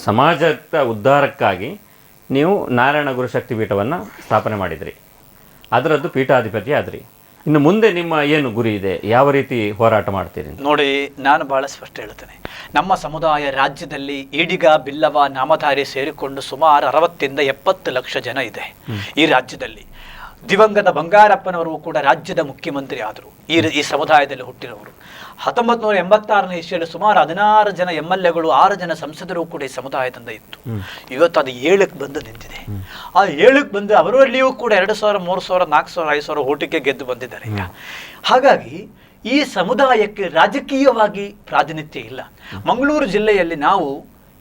ಸಮಾಜದ ಉದ್ಧಾರಕ್ಕಾಗಿ ನೀವು ನಾರಾಯಣ ಗುರು ಶಕ್ತಿ ಪೀಠವನ್ನು ಸ್ಥಾಪನೆ ಮಾಡಿದ್ರಿ, ಅದರದ್ದು ಪೀಠಾಧಿಪತಿ ಆದ್ರಿ. ಇನ್ನು ಮುಂದೆ ನಿಮ್ಮ ಏನು ಗುರಿ ಇದೆ, ಯಾವ ರೀತಿ ಹೋರಾಟ ಮಾಡ್ತೀರಿ? ನೋಡಿ, ನಾನು ಬಹಳ ಸ್ಪಷ್ಟ ಹೇಳ್ತೇನೆ. ನಮ್ಮ ಸಮುದಾಯ ರಾಜ್ಯದಲ್ಲಿ ಈಡಿಗ ಬಿಲ್ಲವ ನಾಮಧಾರಿ ಸೇರಿಕೊಂಡು ಸುಮಾರು 60-70 ಲಕ್ಷ ಜನ ಇದೆ ಈ ರಾಜ್ಯದಲ್ಲಿ. ದಿವಂಗತ ಬಂಗಾರಪ್ಪನವರು ಕೂಡ ರಾಜ್ಯದ ಮುಖ್ಯಮಂತ್ರಿ ಆದರು. ಈ ಸಮುದಾಯದಲ್ಲಿ ಹುಟ್ಟಿರೋರು. 1986ನೇ ಇಸ್ವಿಯಲ್ಲಿ ಸುಮಾರು 16 ಜನ MLAಗಳು, 6 ಜನ ಸಂಸದರು ಕೂಡ ಈ ಸಮುದಾಯದಿಂದ ಇತ್ತು. ಇವತ್ತು ಅದು 7ಕ್ಕೆ ಬಂದು ನಿಂತಿದೆ. ಆ 7ಕ್ಕೆ ಬಂದು ಅವರಲ್ಲಿಯೂ ಕೂಡ 2,000, 3,000, 4,000, 5,000 ಓಟಿಗೆ ಗೆದ್ದು ಬಂದಿದ್ದಾರೆ ಈಗ. ಹಾಗಾಗಿ ಈ ಸಮುದಾಯಕ್ಕೆ ರಾಜಕೀಯವಾಗಿ ಪ್ರಾತಿನಿಧ್ಯ ಇಲ್ಲ. ಮಂಗಳೂರು ಜಿಲ್ಲೆಯಲ್ಲಿ ನಾವು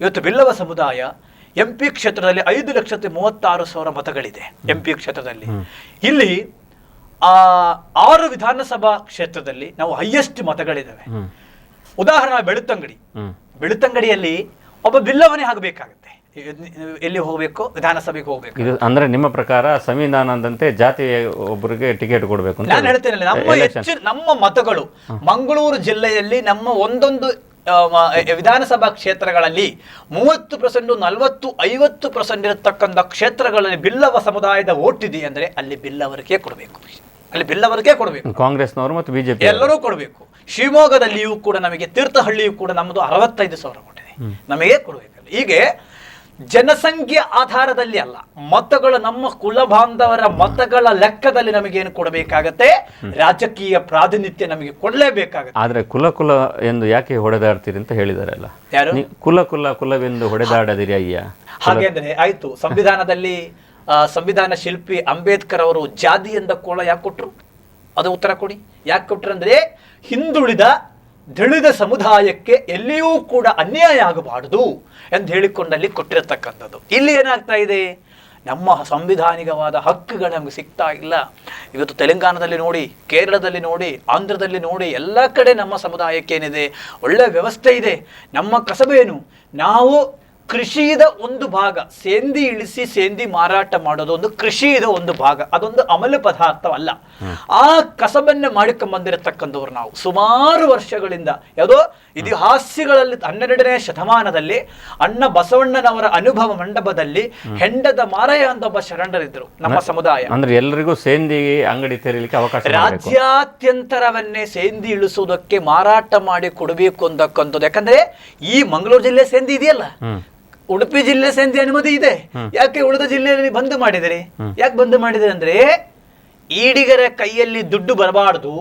ಇವತ್ತು ಬಿಲ್ಲವ ಸಮುದಾಯ MP ಕ್ಷೇತ್ರದಲ್ಲಿ 5,36,000 ಮತಗಳಿದೆ. MP ಕ್ಷೇತ್ರದಲ್ಲಿ ಇಲ್ಲಿ 6 ವಿಧಾನಸಭಾ ಕ್ಷೇತ್ರದಲ್ಲಿ ನಾವು ಹೈಯೆಸ್ಟ್ ಮತಗಳಿದ್ದಾವೆ. ಉದಾಹರಣೆ ಬೆಳುತ್ತಂಗಡಿಯಲ್ಲಿ ಒಬ್ಬ ಬಿಲ್ಲವನೇ ಆಗಬೇಕಾಗುತ್ತೆ. ಎಲ್ಲಿ ಹೋಗ್ಬೇಕು? ವಿಧಾನಸಭೆಗೆ ಹೋಗ್ಬೇಕು. ಇದು ಅಂದ್ರೆ ನಿಮ್ಮ ಪ್ರಕಾರ ಸಂವಿಧಾನದಂತೆ ಜಾತಿ ಒಬ್ಬರಿಗೆ ಟಿಕೆಟ್ ಕೊಡಬೇಕು? ನಾನು ಹೇಳ್ತೇನೆ, ನಮ್ಮ ಮತಗಳು ಮಂಗಳೂರು ಜಿಲ್ಲೆಯಲ್ಲಿ ನಮ್ಮ ಒಂದೊಂದು ವಿಧಾನಸಭಾ ಕ್ಷೇತ್ರಗಳಲ್ಲಿ 30%, 40%, 50% ಇರತಕ್ಕಂಥ ಕ್ಷೇತ್ರಗಳಲ್ಲಿ ಬಿಲ್ಲವ ಸಮುದಾಯದ ಓಟ್ ಇದೆ ಅಂದ್ರೆ ಅಲ್ಲಿ ಬಿಲ್ಲವರಿಗೆ ಕೊಡಬೇಕು. ಅಲ್ಲಿ ಬಿಲ್ಲವರಿಗೆ ಕೊಡಬೇಕು, ಕಾಂಗ್ರೆಸ್ನವರು ಮತ್ತು ಬಿಜೆಪಿ ಎಲ್ಲರೂ ಕೊಡಬೇಕು. ಶಿವಮೊಗ್ಗದಲ್ಲಿಯೂ ಕೂಡ ನಮಗೆ ತೀರ್ಥಹಳ್ಳಿಯೂ ಕೂಡ ನಮ್ಮದು 65,000 ಕೊಟ್ಟಿದೆ, ನಮಗೆ ಕೊಡಬೇಕಲ್ಲ. ಹೀಗೆ ಜನಸಂಖ್ಯೆ ಆಧಾರದಲ್ಲಿ ಅಲ್ಲ, ಮತಗಳು ನಮ್ಮ ಕುಲ ಬಾಂಧವರ ಮತಗಳ ಲೆಕ್ಕದಲ್ಲಿ ನಮಗೇನು ಕೊಡಬೇಕಾಗತ್ತೆ, ರಾಜಕೀಯ ಪ್ರಾತಿನಿಧ್ಯ ನಮಗೆ ಕೊಡಲೇಬೇಕಾಗತ್ತೆ. ಆದ್ರೆ ಕುಲ ಎಂದು ಯಾಕೆ ಹೊಡೆದಾಡ್ತೀರಿ ಅಂತ ಹೇಳಿದಾರಲ್ಲ, ಯಾರು ಕುಲವೆಂದು ಹೊಡೆದಾಡದಿರಿ ಅಯ್ಯ. ಹಾಗೆಂದ್ರೆ ಆಯ್ತು, ಸಂವಿಧಾನದಲ್ಲಿ ಸಂವಿಧಾನ ಶಿಲ್ಪಿ ಅಂಬೇಡ್ಕರ್ ಅವರು ಜಾತಿ ಎಂದ ಕೋಳ ಯಾಕೆ ಕೊಟ್ರು? ಅದು ಉತ್ತರ ಕೊಡಿ. ಯಾಕೆ ಕೊಟ್ರು ಅಂದ್ರೆ ಹಿಂದುಳಿದ ದಳಿದ ಸಮುದಾಯಕ್ಕೆ ಎಲ್ಲಿಯೂ ಕೂಡ ಅನ್ಯಾಯ ಆಗಬಾರದು ಎಂದು ಹೇಳಿಕೊಂಡಲ್ಲಿ ಕೊಟ್ಟಿರತಕ್ಕಂಥದ್ದು. ಇಲ್ಲಿ ಏನಾಗ್ತಾ ಇದೆ, ನಮ್ಮ ಸಂವಿಧಾನಿಕವಾದ ಹಕ್ಕುಗಳು ನಮಗೆ ಸಿಗ್ತಾ ಇಲ್ಲ. ಇವತ್ತು ತೆಲಂಗಾಣದಲ್ಲಿ ನೋಡಿ, ಕೇರಳದಲ್ಲಿ ನೋಡಿ, ಆಂಧ್ರದಲ್ಲಿ ನೋಡಿ, ಎಲ್ಲ ಕಡೆ ನಮ್ಮ ಸಮುದಾಯಕ್ಕೇನಿದೆ, ಒಳ್ಳೆ ವ್ಯವಸ್ಥೆ ಇದೆ. ನಮ್ಮ ಕಸಬೇನು, ನಾವು ಕೃಷಿದ ಒಂದು ಭಾಗ, ಸೇಂದಿ ಇಳಿಸಿ ಸೇಂದಿ ಮಾರಾಟ ಮಾಡೋದು ಒಂದು ಕೃಷಿದ ಒಂದು ಭಾಗ, ಅದೊಂದು ಅಮಲು ಪದಾರ್ಥವಲ್ಲ. ಆ ಕಸಬನ್ನೇ ಮಾಡಿಕೊಂಡ್ಬಂದಿರತಕ್ಕಂಥವ್ರು ನಾವು ಸುಮಾರು ವರ್ಷಗಳಿಂದ. ಯಾವುದೋ ಇತಿಹಾಸಗಳಲ್ಲಿ 12ನೇ ಶತಮಾನದಲ್ಲಿ ಅಣ್ಣ ಬಸವಣ್ಣನವರ ಅನುಭವ ಮಂಟಪದಲ್ಲಿ ಹೆಂಡದ ಮಾರಯ್ಯ ಅಂತ ಒಬ್ಬ ಶರಣರಿದ್ರು ನಮ್ಮ ಸಮುದಾಯ. ಅಂದ್ರೆ ಎಲ್ಲರಿಗೂ ಸೇಂದಿ ಅಂಗಡಿ ತೆರೀಲಿಕ್ಕೆ ಅವಕಾಶ, ರಾಜ್ಯಾದ್ಯಂತರವನ್ನೇ ಸೇಂದಿ ಇಳಿಸುವುದಕ್ಕೆ ಮಾರಾಟ ಮಾಡಿ ಕೊಡಬೇಕು ಅಂತಕ್ಕಂಥದ್ದು. ಯಾಕಂದ್ರೆ ಈ ಮಂಗಳೂರು ಜಿಲ್ಲೆ ಸೇಂದಿ ಇದೆಯಲ್ಲ, ಉಡುಪಿ ಜಿಲ್ಲೆ ಸೇಂದಿ ಅನುಮತಿ ಇದೆ, ಯಾಕೆ ಉಳಿದ ಜಿಲ್ಲೆಯಲ್ಲಿ ಬಂದ್ ಮಾಡಿದರೆ? ಯಾಕೆ ಬಂದ್ ಮಾಡಿದರೆ ಅಂದ್ರೆ ಈಡಿಗರ ಕೈಯಲ್ಲಿ ದುಡ್ಡು ಬರಬಾರದು,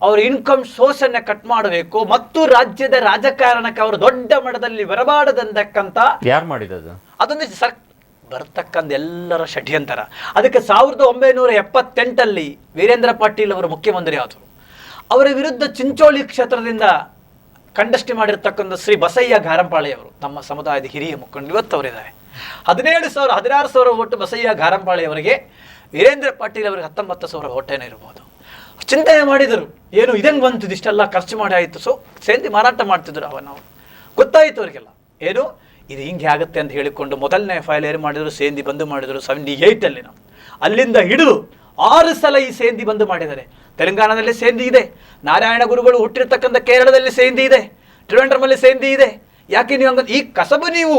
ಅವ್ರ ಇನ್ಕಮ್ ಸೋರ್ಸ್ ಅನ್ನ ಕಟ್ ಮಾಡಬೇಕು, ಮತ್ತು ರಾಜ್ಯದ ರಾಜಕಾರಣಕ್ಕೆ ಅವರು ದೊಡ್ಡ ಮಟ್ಟದಲ್ಲಿ ಬರಬಾರದಂತಕ್ಕಂತ. ಯಾರು ಮಾಡಿದದು? ಅದೊಂದು ಬರ್ತಕ್ಕಂಥ ಎಲ್ಲರ ಷಡ್ಯಂತರ. ಅದಕ್ಕೆ 1978 ವೀರೇಂದ್ರ ಪಾಟೀಲ್ ಅವರು ಮುಖ್ಯಮಂತ್ರಿ ಆದರು. ಅವರ ವಿರುದ್ಧ ಚಿಂಚೋಳಿ ಕ್ಷೇತ್ರದಿಂದ ಕಂಡಷ್ಟಿ ಮಾಡಿರ್ತಕ್ಕಂಥ ಶ್ರೀ ಬಸಯ್ಯ ಗಾರಂಪಾಳೆ ಅವರು ನಮ್ಮ ಸಮುದಾಯದ ಹಿರಿಯ ಮುಖಂಡರು, ಇವತ್ತು ಅವರಿದ್ದಾರೆ. 16,000 ಓಟು ಬಸಯ್ಯ ಗಾರಂಪಾಳೆ ಅವರಿಗೆ, ವೀರೇಂದ್ರ ಪಾಟೀಲ್ ಅವರಿಗೆ 19,000 ಓಟೇನೋ ಇರಬಹುದು. ಚಿಂತನೆ ಮಾಡಿದರು, ಏನು ಇದಂಗೆ ಬಂತು, ಇಷ್ಟೆಲ್ಲ ಖರ್ಚು ಮಾಡಿ ಆಯಿತು. ಸೊ ಸೇಂದಿ ಮಾರಾಟ ಮಾಡ್ತಿದ್ರು ನಾವು, ಗೊತ್ತಾಯಿತು ಅವರಿಗೆಲ್ಲ ಏನು ಇದು ಹಿಂಗೆ ಆಗುತ್ತೆ ಅಂತ ಹೇಳಿಕೊಂಡು ಮೊದಲನೇ ಫೈಲ್ ಏನು ಮಾಡಿದ್ರು, ಸೇಂದಿ ಬಂದ್ ಮಾಡಿದರು 78 ನಾವು. ಅಲ್ಲಿಂದ ಹಿಡಿದು 6 ಸಲ ಈ ಸೇಂದಿ ಬಂದ್ ಮಾಡಿದ್ದಾರೆ. ತೆಲಂಗಾಣದಲ್ಲಿ ಸೇಂದಿ ಇದೆ, ನಾರಾಯಣ ಗುರುಗಳು ಹುಟ್ಟಿರ್ತಕ್ಕಂಥ ಕೇರಳದಲ್ಲಿ ಸೇಂದಿ ಇದೆ, ಟ್ರಿವೆಂಡ್ರಮಲ್ಲಿ ಸೇಂದಿ ಇದೆ. ಯಾಕೆ ನೀವು ಹಂಗ ಈ ಕಸಬು ನೀವು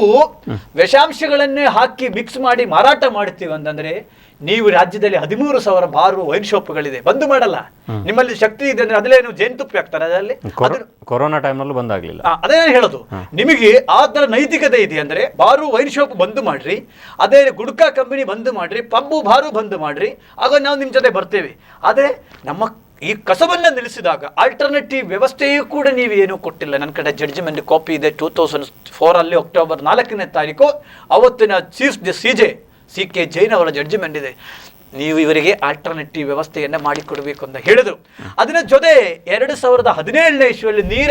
ವಿಷಾಂಶಗಳನ್ನೇ ಹಾಕಿ ಮಿಕ್ಸ್ ಮಾಡಿ ಮಾರಾಟ ಮಾಡ್ತೀವಿ ಅಂತಂದ್ರೆ, ನೀವು ರಾಜ್ಯದಲ್ಲಿ 13,000 ಬಾರು ವೈನ್ ಶಾಪ್ಗಳಿದೆ, ಬಂದ್ ಮಾಡಲ್ಲ. ನಿಮ್ಮಲ್ಲಿ ಶಕ್ತಿ ಇದೆ ಅಂದ್ರೆ ಅದಲ್ಲೇನು ಜೇನುತುಪ್ಪಿ ಹಾಕ್ತಾರೆ ಅದರಲ್ಲಿ. ಕೊರೋನಾ ಟೈಮ್ನಲ್ಲೂ ಬಂದಾಗ್ಲಿಲ್ಲ. ಅದೇ ಹೇಳೋದು, ನಿಮಗೆ ಆ ತರ ನೈತಿಕತೆ ಇದೆ ಅಂದ್ರೆ ಬಾರು ವೈನ್ ಶಾಪ್ ಬಂದ್ ಮಾಡ್ರಿ, ಅದೇ ಗುಡ್ಕಾ ಕಂಪನಿ ಬಂದ್ ಮಾಡ್ರಿ, ಪಬ್ಬು ಬಾರು ಬಂದ್ ಮಾಡ್ರಿ, ಆಗ ನಾವು ನಿಮ್ ಜೊತೆ ಬರ್ತೇವೆ. ಆದ್ರೆ ನಮ್ಮ ಈ ಕಸವನ್ನ ನಿಲ್ಲಿಸಿದಾಗ ಆಲ್ಟರ್ನೇಟಿವ್ ವ್ಯವಸ್ಥೆಯೂ ಕೂಡ ನೀವು ಏನೂ ಕೊಟ್ಟಿಲ್ಲ. ನನ್ನ ಕಡೆ ಜಡ್ಜ್ಮೆಂಟ್ ಕಾಪಿ ಇದೆ, 2004 ಅಕ್ಟೋಬರ್ 4ನೇ ತಾರೀಕು ಅವತ್ತಿನ ಚೀಫ್ CJ CK ಜೈನ್ ಅವರ ಜಡ್ಜ್ಮೆಂಟ್ ಇದೆ. ನೀವು ಇವರಿಗೆ ಆಲ್ಟರ್ನೇಟಿವ್ ವ್ಯವಸ್ಥೆಯನ್ನ ಮಾಡಿಕೊಡ್ಬೇಕು ಅಂತ ಹೇಳಿದ್ರು. ಅದನ್ನ ಜೊತೆ 2017ನೇ ಇಸ್ವಿಯಲ್ಲಿ ನೀರ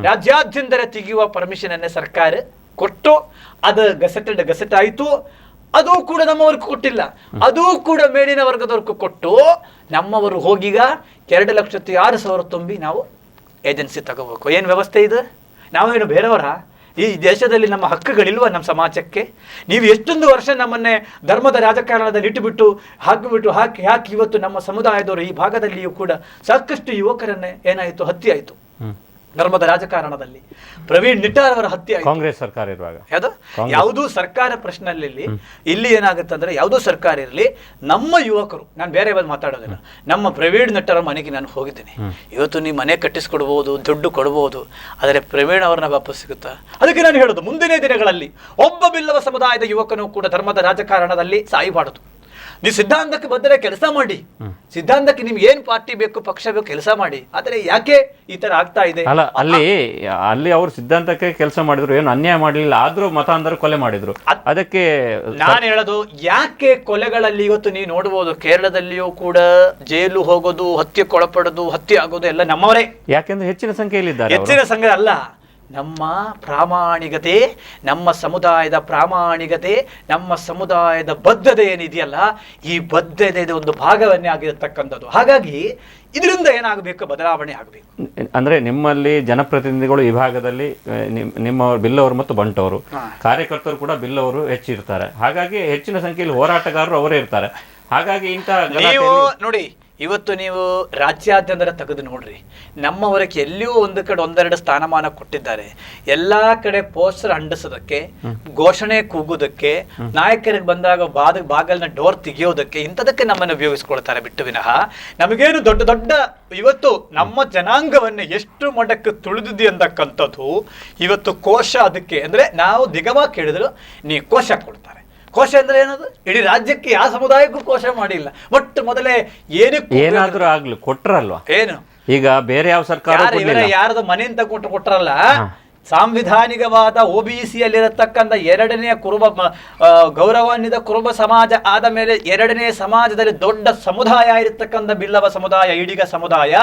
ರಾಜ್ಯಾದ್ಯಂತರ ತೆಗೆಯುವ ಪರ್ಮಿಷನ್ ಅನ್ನ ಸರ್ಕಾರ ಕೊಟ್ಟು ಅದು ಗೆಸೆಟ್ ಆಯಿತು. ಅದು ಕೂಡ ನಮ್ಮವರ್ಗೂ ಕೊಟ್ಟಿಲ್ಲ, ಅದೂ ಕೂಡ ಮೇಲಿನ ವರ್ಗದವರ್ಗೂ ಕೊಟ್ಟು ನಮ್ಮವರು ಹೋಗೀಗ 2,06,000 ತುಂಬಿ ನಾವು ಏಜೆನ್ಸಿ ತಗೋಬೇಕು. ಏನು ವ್ಯವಸ್ಥೆ ಇದು? ನಾವೇನು ಬೇರೆಯವರ? ಈ ದೇಶದಲ್ಲಿ ನಮ್ಮ ಹಕ್ಕುಗಳಿಲ್ವ ನಮ್ಮ ಸಮಾಜಕ್ಕೆ? ನೀವು ಎಷ್ಟೊಂದು ವರ್ಷ ನಮ್ಮನ್ನೇ ಧರ್ಮದ ರಾಜಕಾರಣದಲ್ಲಿ ಇಟ್ಟುಬಿಟ್ಟು ಹಾಕಿ ಇವತ್ತು ನಮ್ಮ ಸಮುದಾಯದವರು ಈ ಭಾಗದಲ್ಲಿಯೂ ಕೂಡ ಸಾಕಷ್ಟು ಯುವಕರನ್ನೇ ಏನಾಯಿತು, ಹತ್ಯೆ ಆಯಿತು ಧರ್ಮದ ರಾಜಕಾರಣದಲ್ಲಿ. ಪ್ರವೀಣ್ ನಿಟ್ಟಾರ್ ಅವರ ಹತ್ಯೆ ಆಯಿತು ಕಾಂಗ್ರೆಸ್ ಸರ್ಕಾರ ಇರುವಾಗ. ಯಾವುದೂ ಸರ್ಕಾರ ಪ್ರಶ್ನೆಯಲ್ಲಿ ಇಲ್ಲಿ ಏನಾಗುತ್ತೆ ಅಂದ್ರೆ, ಯಾವುದೋ ಸರ್ಕಾರ ಇರಲಿ, ನಮ್ಮ ಯುವಕರು, ನಾನು ಬೇರೆ ಬಂದು ಮಾತಾಡೋದಿಲ್ಲ, ನಮ್ಮ ಪ್ರವೀಣ್ ನಿಟ್ಟಾರ್ ಮನೆಗೆ ನಾನು ಹೋಗಿದ್ದೀನಿ. ಇವತ್ತು ನೀವು ಮನೆ ಕಟ್ಟಿಸ್ಕೊಡ್ಬೋದು, ದುಡ್ಡು ಕೊಡ್ಬೋದು, ಆದರೆ ಪ್ರವೀಣ್ ಅವ್ರನ್ನ ವಾಪಸ್ ಸಿಗುತ್ತಾ? ಅದಕ್ಕೆ ನಾನು ಹೇಳೋದು, ಮುಂದಿನ ದಿನಗಳಲ್ಲಿ ಒಬ್ಬ ಬಿಲ್ಲವ ಸಮುದಾಯದ ಯುವಕನು ಕೂಡ ಧರ್ಮದ ರಾಜಕಾರಣದಲ್ಲಿ ಸಾಯಬಾರದು. ನೀವು ಸಿದ್ಧಾಂತಕ್ಕೆ ಬಂದರೆ ಕೆಲಸ ಮಾಡಿ, ಸಿದ್ಧಾಂತಕ್ಕೆ ನಿಮ್ಗೆ ಏನ್ ಪಾರ್ಟಿ ಬೇಕು, ಪಕ್ಷ ಬೇಕು, ಕೆಲಸ ಮಾಡಿ. ಆದರೆ ಯಾಕೆ ಈ ತರ ಆಗ್ತಾ ಇದೆ? ಅಲ್ಲ, ಅಲ್ಲಿ ಅವರು ಸಿದ್ಧಾಂತಕ್ಕೆ ಕೆಲಸ ಮಾಡಿದ್ರು, ಏನು ಅನ್ಯಾಯ ಮಾಡಲಿಲ್ಲ, ಆದ್ರೂ ಮತಾಂತರ ಕೊಲೆ ಮಾಡಿದ್ರು. ಅದಕ್ಕೆ ನಾನು ಹೇಳೋದು, ಯಾಕೆ ಕೊಲೆಗಳಲ್ಲಿ ಇವತ್ತು ನೀವು ನೋಡಬಹುದು, ಕೇರಳದಲ್ಲಿಯೂ ಕೂಡ ಜೈಲು ಹೋಗೋದು, ಹತ್ಯೆಗೊಳಪಡೋದು, ಹತ್ಯೆ ಆಗೋದು ಎಲ್ಲ ನಮ್ಮವರೇ. ಯಾಕೆಂದ್ರೆ ಹೆಚ್ಚಿನ ಸಂಖ್ಯೆಯಲ್ಲಿ ಇದ್ದಾರೆ. ಹೆಚ್ಚಿನ ಸಂಖ್ಯೆ ಅಲ್ಲ, ನಮ್ಮ ಪ್ರಾಮಾಣಿಕತೆ, ನಮ್ಮ ಸಮುದಾಯದ ಪ್ರಾಮಾಣಿಕತೆ, ನಮ್ಮ ಸಮುದಾಯದ ಬದ್ಧತೆ ಏನಿದೆಯಲ್ಲ, ಈ ಬದ್ಧತೆ ಒಂದು ಭಾಗವನ್ನೇ ಆಗಿರತಕ್ಕಂಥದ್ದು. ಹಾಗಾಗಿ ಇದರಿಂದ ಏನಾಗಬೇಕು, ಬದಲಾವಣೆ ಆಗಬೇಕು. ಅಂದ್ರೆ ನಿಮ್ಮಲ್ಲಿ ಜನಪ್ರತಿನಿಧಿಗಳು ಈ ಭಾಗದಲ್ಲಿ ನಿಮ್ಮ ಬಿಲ್ಲವರು ಮತ್ತು ಬಂಟವರು, ಕಾರ್ಯಕರ್ತರು ಕೂಡ ಬಿಲ್ಲವರು ಹೆಚ್ಚಿರ್ತಾರೆ. ಹಾಗಾಗಿ ಹೆಚ್ಚಿನ ಸಂಖ್ಯೆಯಲ್ಲಿ ಹೋರಾಟಗಾರರು ಅವರೇ ಇರ್ತಾರೆ. ಹಾಗಾಗಿ ಇಂಥ ನೀವು ನೋಡಿ, ಇವತ್ತು ನೀವು ರಾಜ್ಯಾದ್ಯಂತರ ತೆಗೆದು ನೋಡ್ರಿ, ನಮ್ಮವರಕ್ಕೆ ಎಲ್ಲಿಯೂ ಒಂದು ಕಡೆ ಒಂದೆರಡು ಸ್ಥಾನಮಾನ ಕೊಟ್ಟಿದ್ದಾರೆ. ಎಲ್ಲ ಕಡೆ ಪೋಸ್ಟರ್ ಅಂಟಿಸೋದಕ್ಕೆ, ಘೋಷಣೆ ಕೂಗೋದಕ್ಕೆ, ನಾಯಕರಿಗೆ ಬಂದಾಗ ಬಾಗಲ್ನ ಡೋರ್ ತೆಗೆಯೋದಕ್ಕೆ, ಇಂಥದಕ್ಕೆ ನಮ್ಮನ್ನು ಉಪಯೋಗಿಸ್ಕೊಳ್ತಾರೆ ಬಿಟ್ಟು ವಿನಃ ನಮಗೇನು ದೊಡ್ಡ ದೊಡ್ಡ ಇವತ್ತು ನಮ್ಮ ಜನಾಂಗವನ್ನೇ ಎಷ್ಟು ಮಟ್ಟಕ್ಕೆ ತುಳಿದಿದೆ ಅಂತಕ್ಕಂಥದ್ದು ಇವತ್ತು ಕೋಶ. ಅದಕ್ಕೆ ಅಂದ್ರೆ ನಾವು ದಿಗಮ ಕೇಳಿದ್ರು ನೀ ಕೋಶ ಕೊಡ್ತಾರೆ. ಕೋಶ ಅಂದ್ರೆ ಏನದು? ಇಡೀ ರಾಜ್ಯಕ್ಕೆ ಯಾವ ಸಮುದಾಯಕ್ಕೂ ಕೋಶ ಮಾಡಿಲ್ಲ. ಬಟ್ ಮೊದಲೇ ಏನಾದ್ರೂ ಆಗ್ಲಿ ಕೊಟ್ರಲ್ವಾ? ಏನು ಈಗ ಬೇರೆ ಯಾವ ಸರ್ಕಾರ ಯಾರದ ಮನೆಯಿಂದ ಕೊಟ್ರಲ್ಲ, ಸಾಂವಿಧಾನಿಕವಾದ OBC ಯಲ್ಲಿರತಕ್ಕಂಥ ಎರಡನೆಯ ಕುರುಬ ಗೌರವಾನ್ವಿತ ಕುರುಬ ಸಮಾಜ ಆದ ಮೇಲೆ ಎರಡನೇ ಸಮಾಜದಲ್ಲಿ ದೊಡ್ಡ ಸಮುದಾಯ ಇರತಕ್ಕಂಥ ಬಿಲ್ಲವ ಸಮುದಾಯ, ಈಡಿಗ ಸಮುದಾಯ.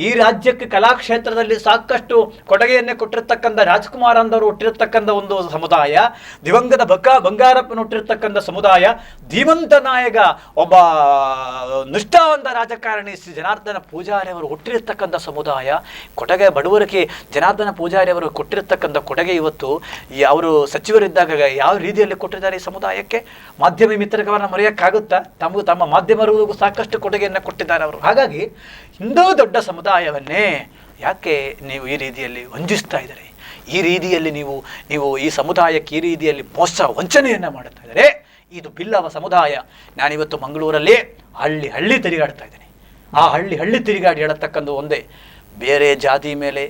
ಈ ರಾಜ್ಯಕ್ಕೆ ಕಲಾಕ್ಷೇತ್ರದಲ್ಲಿ ಸಾಕಷ್ಟು ಕೊಡುಗೆಯನ್ನೇ ಕೊಟ್ಟಿರ್ತಕ್ಕಂಥ ರಾಜ್ಕುಮಾರ್ ಅಂದವರು ಹುಟ್ಟಿರ್ತಕ್ಕಂಥ ಒಂದು ಸಮುದಾಯ, ದಿವಂಗತ ಬಂಗಾರಪ್ಪನ ಹುಟ್ಟಿರ್ತಕ್ಕಂಥ ಸಮುದಾಯ, ಧೀಮಂತ ನಾಯಕ ಒಬ್ಬ ನಿಷ್ಠಾವಂತ ರಾಜಕಾರಣಿ ಶ್ರೀ ಜನಾರ್ದನ ಪೂಜಾರಿ ಅವರು ಹುಟ್ಟಿರ್ತಕ್ಕಂಥ ಸಮುದಾಯ, ಕೊಡುಗೆ ಬಡವರಿಗೆ ಜನಾರ್ದನ ಪೂಜಾರಿ ಅವರು ಕೊಟ್ಟಿರ್ತಕ್ಕಂಥ ಕೊಡುಗೆ ಇವತ್ತು ಅವರು ಸಚಿವರಿದ್ದಾಗ ಯಾವ ರೀತಿಯಲ್ಲಿ ಕೊಟ್ಟಿದ್ದಾರೆ ಈ ಸಮುದಾಯಕ್ಕೆ. ಮಾಧ್ಯಮ ಮಿತ್ರರವರನ್ನ ಮರೆಯಕ್ಕಾಗುತ್ತಾ? ತಮ್ಮ ಮಾಧ್ಯಮರಿಗೂ ಸಾಕಷ್ಟು ಕೊಡುಗೆಯನ್ನು ಕೊಟ್ಟಿದ್ದಾರೆ ಅವರು. ಹಾಗಾಗಿ ಇಂದೂ ದೊಡ್ಡ ಸಮುದಾಯವನ್ನೇ ಯಾಕೆ ನೀವು ಈ ರೀತಿಯಲ್ಲಿ ವಂಚಿಸ್ತಾ ಇದ್ದಾರೆ? ಈ ರೀತಿಯಲ್ಲಿ ನೀವು ಈ ಸಮುದಾಯಕ್ಕೆ ಈ ರೀತಿಯಲ್ಲಿ ಮೋಸ ವಂಚನೆಯನ್ನ ಮಾಡುತ್ತಾ ಇದ್ದಾರೆ. ಇದು ಬಿಲ್ಲವ ಸಮುದಾಯ. ನಾನಿವತ್ತು ಮಂಗಳೂರಲ್ಲಿ ಹಳ್ಳಿ ತಿರುಗಾಡ್ತಾ ಇದ್ದೇನೆ. ಆ ಹಳ್ಳಿ ತಿರುಗಾಡಿ ಹೇಳತಕ್ಕಂಥ ಒಂದೇ, ಬೇರೆ ಜಾತಿ ಮೇಲೆ,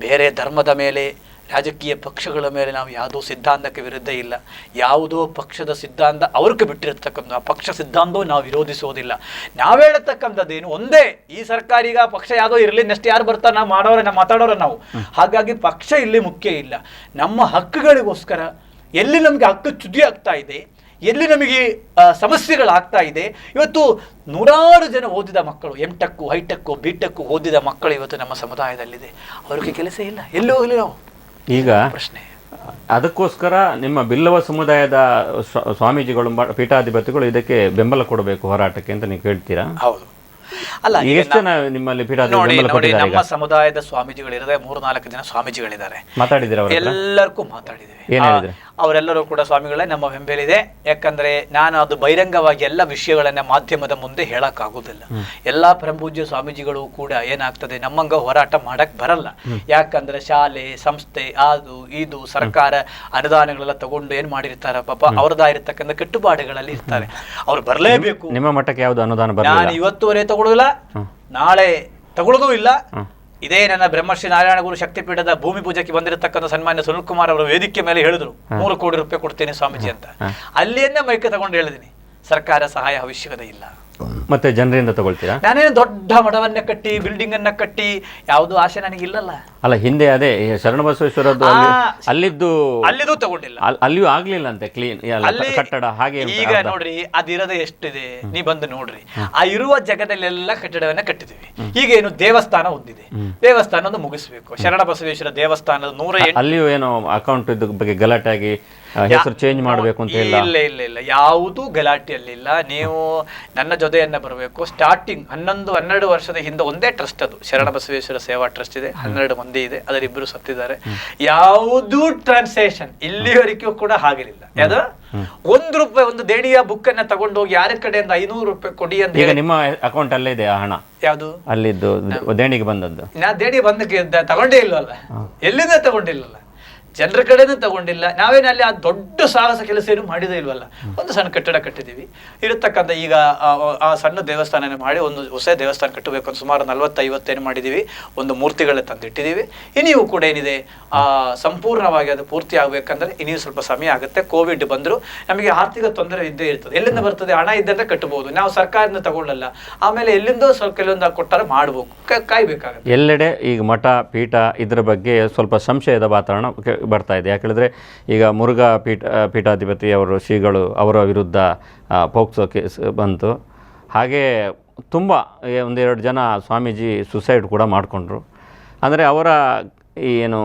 ಬೇರೆ ಧರ್ಮದ ಮೇಲೆ, ರಾಜಕೀಯ ಪಕ್ಷಗಳ ಮೇಲೆ ನಾವು ಯಾವುದೋ ಸಿದ್ಧಾಂತಕ್ಕೆ ವಿರುದ್ಧ ಇಲ್ಲ. ಯಾವುದೋ ಪಕ್ಷದ ಸಿದ್ಧಾಂತ ಅವ್ರಿಗೆ ಬಿಟ್ಟಿರ್ತಕ್ಕಂಥ ಪಕ್ಷ ಸಿದ್ಧಾಂತವೂ ನಾವು ವಿರೋಧಿಸೋದಿಲ್ಲ. ನಾವು ಹೇಳತಕ್ಕಂಥದ್ದೇನು ಒಂದೇ, ಈ ಸರ್ಕಾರ ಈಗ ಪಕ್ಷ ಯಾವುದೋ ಇರಲಿ, ನೆಕ್ಸ್ಟ್ ಯಾರು ಬರ್ತಾರೆ ನಾವು ಮಾತಾಡೋರ ನಾವು. ಹಾಗಾಗಿ ಪಕ್ಷ ಇಲ್ಲಿ ಮುಖ್ಯ ಇಲ್ಲ. ನಮ್ಮ ಹಕ್ಕುಗಳಿಗೋಸ್ಕರ ಎಲ್ಲಿ ನಮಗೆ ಹಕ್ಕು ಚ್ಯುತಿ ಆಗ್ತಾ ಇದೆ, ಎಲ್ಲಿ ನಮಗೆ ಸಮಸ್ಯೆಗಳಾಗ್ತಾ ಇದೆ, ಇವತ್ತು ನೂರಾರು ಜನ ಓದಿದ ಮಕ್ಕಳು, MTech, ಹೈಟೆಕ್, BTech ಓದಿದ ಮಕ್ಕಳು ಇವತ್ತು ನಮ್ಮ ಸಮುದಾಯದಲ್ಲಿದೆ. ಅವ್ರಿಗೆ ಕೆಲಸ ಇಲ್ಲ, ಎಲ್ಲಿ ಹೋಗಲಿ ನಾವು? ಈಗ ಪ್ರಶ್ನೆ. ಅದಕ್ಕೋಸ್ಕರ ನಿಮ್ಮ ಬಿಲ್ಲವ ಸಮುದಾಯದ ಸ್ವಾಮೀಜಿಗಳು, ಪೀಠಾಧಿಪತಿಗಳು ಇದಕ್ಕೆ ಬೆಂಬಲ ಕೊಡಬೇಕು ಹೋರಾಟಕ್ಕೆ ಅಂತ ನೀವು ಕೇಳ್ತೀರಾ? ಹೌದು. ಅಲ್ಲ, ನಿಮ್ಮಲ್ಲಿ ನಮ್ಮ ಸಮುದಾಯದ ಸ್ವಾಮೀಜಿಗಳಿರದೆ 3-4 ಜನ ಸ್ವಾಮೀಜಿಗಳಿದ್ದಾರೆ. ಮಾತಾಡಿದ್ದೀರಾ? ಎಲ್ಲರಿಗೂ ಮಾತಾಡಿದ್ದೀವಿ. ಅವರೆಲ್ಲರೂ ಕೂಡ ಸ್ವಾಮಿಗಳೇ ನಮ್ಮ ಬೆಂಬಲಿದೆ. ಯಾಕಂದ್ರೆ ನಾನು ಅದು ಬಹಿರಂಗವಾಗಿ ಎಲ್ಲ ವಿಷಯಗಳನ್ನ ಮಾಧ್ಯಮದ ಮುಂದೆ ಹೇಳಕ್ಕಾಗೋದಿಲ್ಲ. ಎಲ್ಲಾ ಪರಮಪೂಜ್ಯ ಸ್ವಾಮೀಜಿಗಳು ಕೂಡ ಏನಾಗ್ತದೆ, ನಮ್ಮಂಗ ಹೋರಾಟ ಮಾಡಕ್ ಬರಲ್ಲ. ಯಾಕಂದ್ರೆ ಶಾಲೆ, ಸಂಸ್ಥೆ, ಅದು ಇದು ಸರ್ಕಾರ ಅನುದಾನಗಳೆಲ್ಲ ತಗೊಂಡು ಏನ್ ಮಾಡಿರ್ತಾರ, ಪಾಪ ಅವ್ರದಾಗಿರ್ತಕ್ಕಂಥ ಕಟ್ಟುಪಾಡುಗಳಲ್ಲಿ ಇರ್ತಾರೆ. ಅವ್ರು ಬರಲೇಬೇಕು. ನಿಮ್ಮ ಮಟ್ಟಕ್ಕೆ ಯಾವ್ದು ಅನುದಾನ ಬರಲ್ಲ? ನಾನು ಇವತ್ತುವರೆ ತಗೊಳ್ಳೋದಿಲ್ಲ, ನಾಳೆ ತಗೊಳ್ಳೋದು ಇಲ್ಲ. ಇದೇ ನನ್ನ ಬ್ರಹ್ಮಶ್ರೀ ನಾರಾಯಣ ಗುರು ಶಕ್ತಿಪೀಠದ ಭೂಮಿ ಪೂಜೆಗೆ ಬಂದಿರತಕ್ಕಂಥ ಸನ್ಮಾನ್ಯ ಸುನಿಲ್ ಕುಮಾರ್ ಅವರು ವೇದಿಕೆ ಮೇಲೆ ಹೇಳಿದ್ರು 3 ಕೋಟಿ ರೂಪಾಯಿ ಕೊಡ್ತೇನೆ ಸ್ವಾಮೀಜಿ ಅಂತ. ಅಲ್ಲಿಯನ್ನೇ ಮೈಕ ತಗೊಂಡು ಹೇಳಿದೀನಿ, ಸರ್ಕಾರ ಸಹಾಯ ಅವಶ್ಯಕತೆ ಇಲ್ಲ. ಮತ್ತೆ ಜನರಿಂದ ತಗೊಳ್ತೀರಾ? ನಾನೇನು ದೊಡ್ಡ ಮಠವನ್ನ ಕಟ್ಟಿ ಬಿಲ್ಡಿಂಗ್ ಅನ್ನ ಕಟ್ಟಿ ಯಾವುದು ಆಸೆ ನನಗಿಲ್ಲಲ್ಲ. ಅಲ್ಲ, ಹಿಂದೆ ಅದೇ ಶರಣಬಸವೇಶ್ವರದ್ದು ಅಲ್ಲಿದು ತಗೊಂಡಿಲ್ಲ, ಅಲ್ಲಿಯೂ ಆಗ್ಲಿಲ್ಲ ಅಂತೆ ಕ್ಲೀನ್ ಕಟ್ಟಡ. ಹಾಗೆ ಈಗ ನೋಡ್ರಿ, ಅದಿರದೆ ಎಷ್ಟಿದೆ, ನೀ ಬಂದು ನೋಡ್ರಿ. ಆ ಇರುವ ಜಾಗದಲ್ಲೆಲ್ಲ ಕಟ್ಟಡವನ್ನ ಕಟ್ಟಿದೀವಿ. ಈಗೇನು ದೇವಸ್ಥಾನ ಹೊಂದಿದೆ, ದೇವಸ್ಥಾನ ಒಂದು ಮುಗಿಸ್ಬೇಕು. ಶರಣಬಸವೇಶ್ವರ ದೇವಸ್ಥಾನದ 108 ಅಲ್ಲಿಯೂ ಏನೋ ಅಕೌಂಟ್ ಬಗ್ಗೆ ಗಲಾಟೆ ಆಗಿ ಹೆಸರು ಚೇಂಜ್ ಮಾಡಬೇಕು ಅಂತ ಇಲ್ಲ ಇಲ್ಲ ಯಾವುದೂ ಗಲಾಟೆಯಲ್ಲಿಲ್ಲ. ನೀವು ನನ್ನ ಜೊತೆಯನ್ನ ಬರಬೇಕು. ಸ್ಟಾರ್ಟಿಂಗ್ 11-12 ವರ್ಷದ ಹಿಂದೆ ಒಂದೇ ಟ್ರಸ್ಟ್, ಅದು ಶರಣಬಸವೇಶ್ವರ ಸೇವಾ ಟ್ರಸ್ಟ್ ಇದೆ, 12 ಮಂದಿ ಇದೆ, ಅದರಿಬ್ಬರು ಸತ್ತಿದ್ದಾರೆ. ಯಾವುದೂ ಟ್ರಾನ್ಸಾಕ್ಷನ್ ಇಲ್ಲಿವರೆಗೂ ಕೂಡ ಆಗಿರಲಿಲ್ಲ. ಯಾವ್ದು ₹1 ಒಂದು ದೇಣಿಯ ಬುಕ್ ಅನ್ನ ತಗೊಂಡು ಹೋಗಿ ಯಾರ ಕಡೆಯಿಂದ ₹500 ಕೊಡಿ ಅಂತ. ಈಗ ನಿಮ್ಮ ಅಕೌಂಟ್ ಅಲ್ಲೇ ಇದೆ ಆ ಹಣ? ಯಾವುದು ಅಲ್ಲಿದ್ದು ದೇಣಿಗೆ ಬಂದದ್ದು? ನಾ ದೇಣಿಗೆ ಬಂದಕ್ಕೆ ತಗೊಂಡೇ ಇಲ್ವಲ್ಲ, ಎಲ್ಲಿಂದ ತಗೊಂಡಿಲ್ಲಲ್ಲ, ಜನರ ಕಡೆನೂ ತಗೊಂಡಿಲ್ಲ. ನಾವೇನು ಅಲ್ಲಿ ಆ ದೊಡ್ಡ ಸಾಹಸ ಕೆಲಸ ಏನು ಮಾಡಿದೇ ಇಲ್ವಲ್ಲ. ಒಂದು ಸಣ್ಣ ಕಟ್ಟಡ ಕಟ್ಟಿದ್ದೀವಿ. ಇರತಕ್ಕಂಥ ಈಗ ಆ ಸಣ್ಣ ದೇವಸ್ಥಾನ ಮಾಡಿ ಒಂದು ಹೊಸ ದೇವಸ್ಥಾನ ಕಟ್ಟಬೇಕು ಅಂತ ಸುಮಾರು 40-50 ಮಾಡಿದ್ದೀವಿ. ಒಂದು ಮೂರ್ತಿಗಳನ್ನ ತಂದಿಟ್ಟಿದ್ದೀವಿ. ಇನ್ನಿವು ಕೂಡ ಏನಿದೆ, ಸಂಪೂರ್ಣವಾಗಿ ಅದು ಪೂರ್ತಿ ಆಗಬೇಕಂದ್ರೆ ಇನ್ನೂ ಸ್ವಲ್ಪ ಸಮಯ ಆಗುತ್ತೆ. ಕೋವಿಡ್ ಬಂದರೂ ನಮಗೆ ಆರ್ಥಿಕ ತೊಂದರೆ ಇದ್ದೇ ಇರ್ತದೆ. ಎಲ್ಲಿಂದ ಬರ್ತದೆ? ಹಣ ಇದ್ದಂತ ಕಟ್ಟಬಹುದು, ನಾವು ಸರ್ಕಾರದಿಂದ ತಗೊಳ್ಳಲ್ಲ. ಆಮೇಲೆ ಎಲ್ಲಿಂದೋ ಸ್ವಲ್ಪ ಕೆಲವೊಂದು ಕೊಟ್ಟಾರೆ ಮಾಡಬೇಕು, ಕಾಯ್ಬೇಕಾಗುತ್ತೆ. ಎಲ್ಲೆಡೆ ಈಗ ಮಠ ಪೀಠ ಇದ್ರ ಬಗ್ಗೆ ಸ್ವಲ್ಪ ಸಂಶಯದ ವಾತಾವರಣ ಬರ್ತಾ ಇದೆ. ಯಾಕಂದರೆ ಈಗ ಮುರುಘಾ ಪೀಠಾಧಿಪತಿ ಅವರು ಶ್ರೀಗಳು ಅವರ ವಿರುದ್ಧ ಪೋಕ್ಸೋ ಕೇಸ್ ಬಂತು. ಹಾಗೆ ತುಂಬ 1-2 ಜನ ಸ್ವಾಮೀಜಿ ಸುಸೈಡ್ ಕೂಡ ಮಾಡಿಕೊಂಡ್ರು. ಅಂದರೆ ಅವರ ಏನು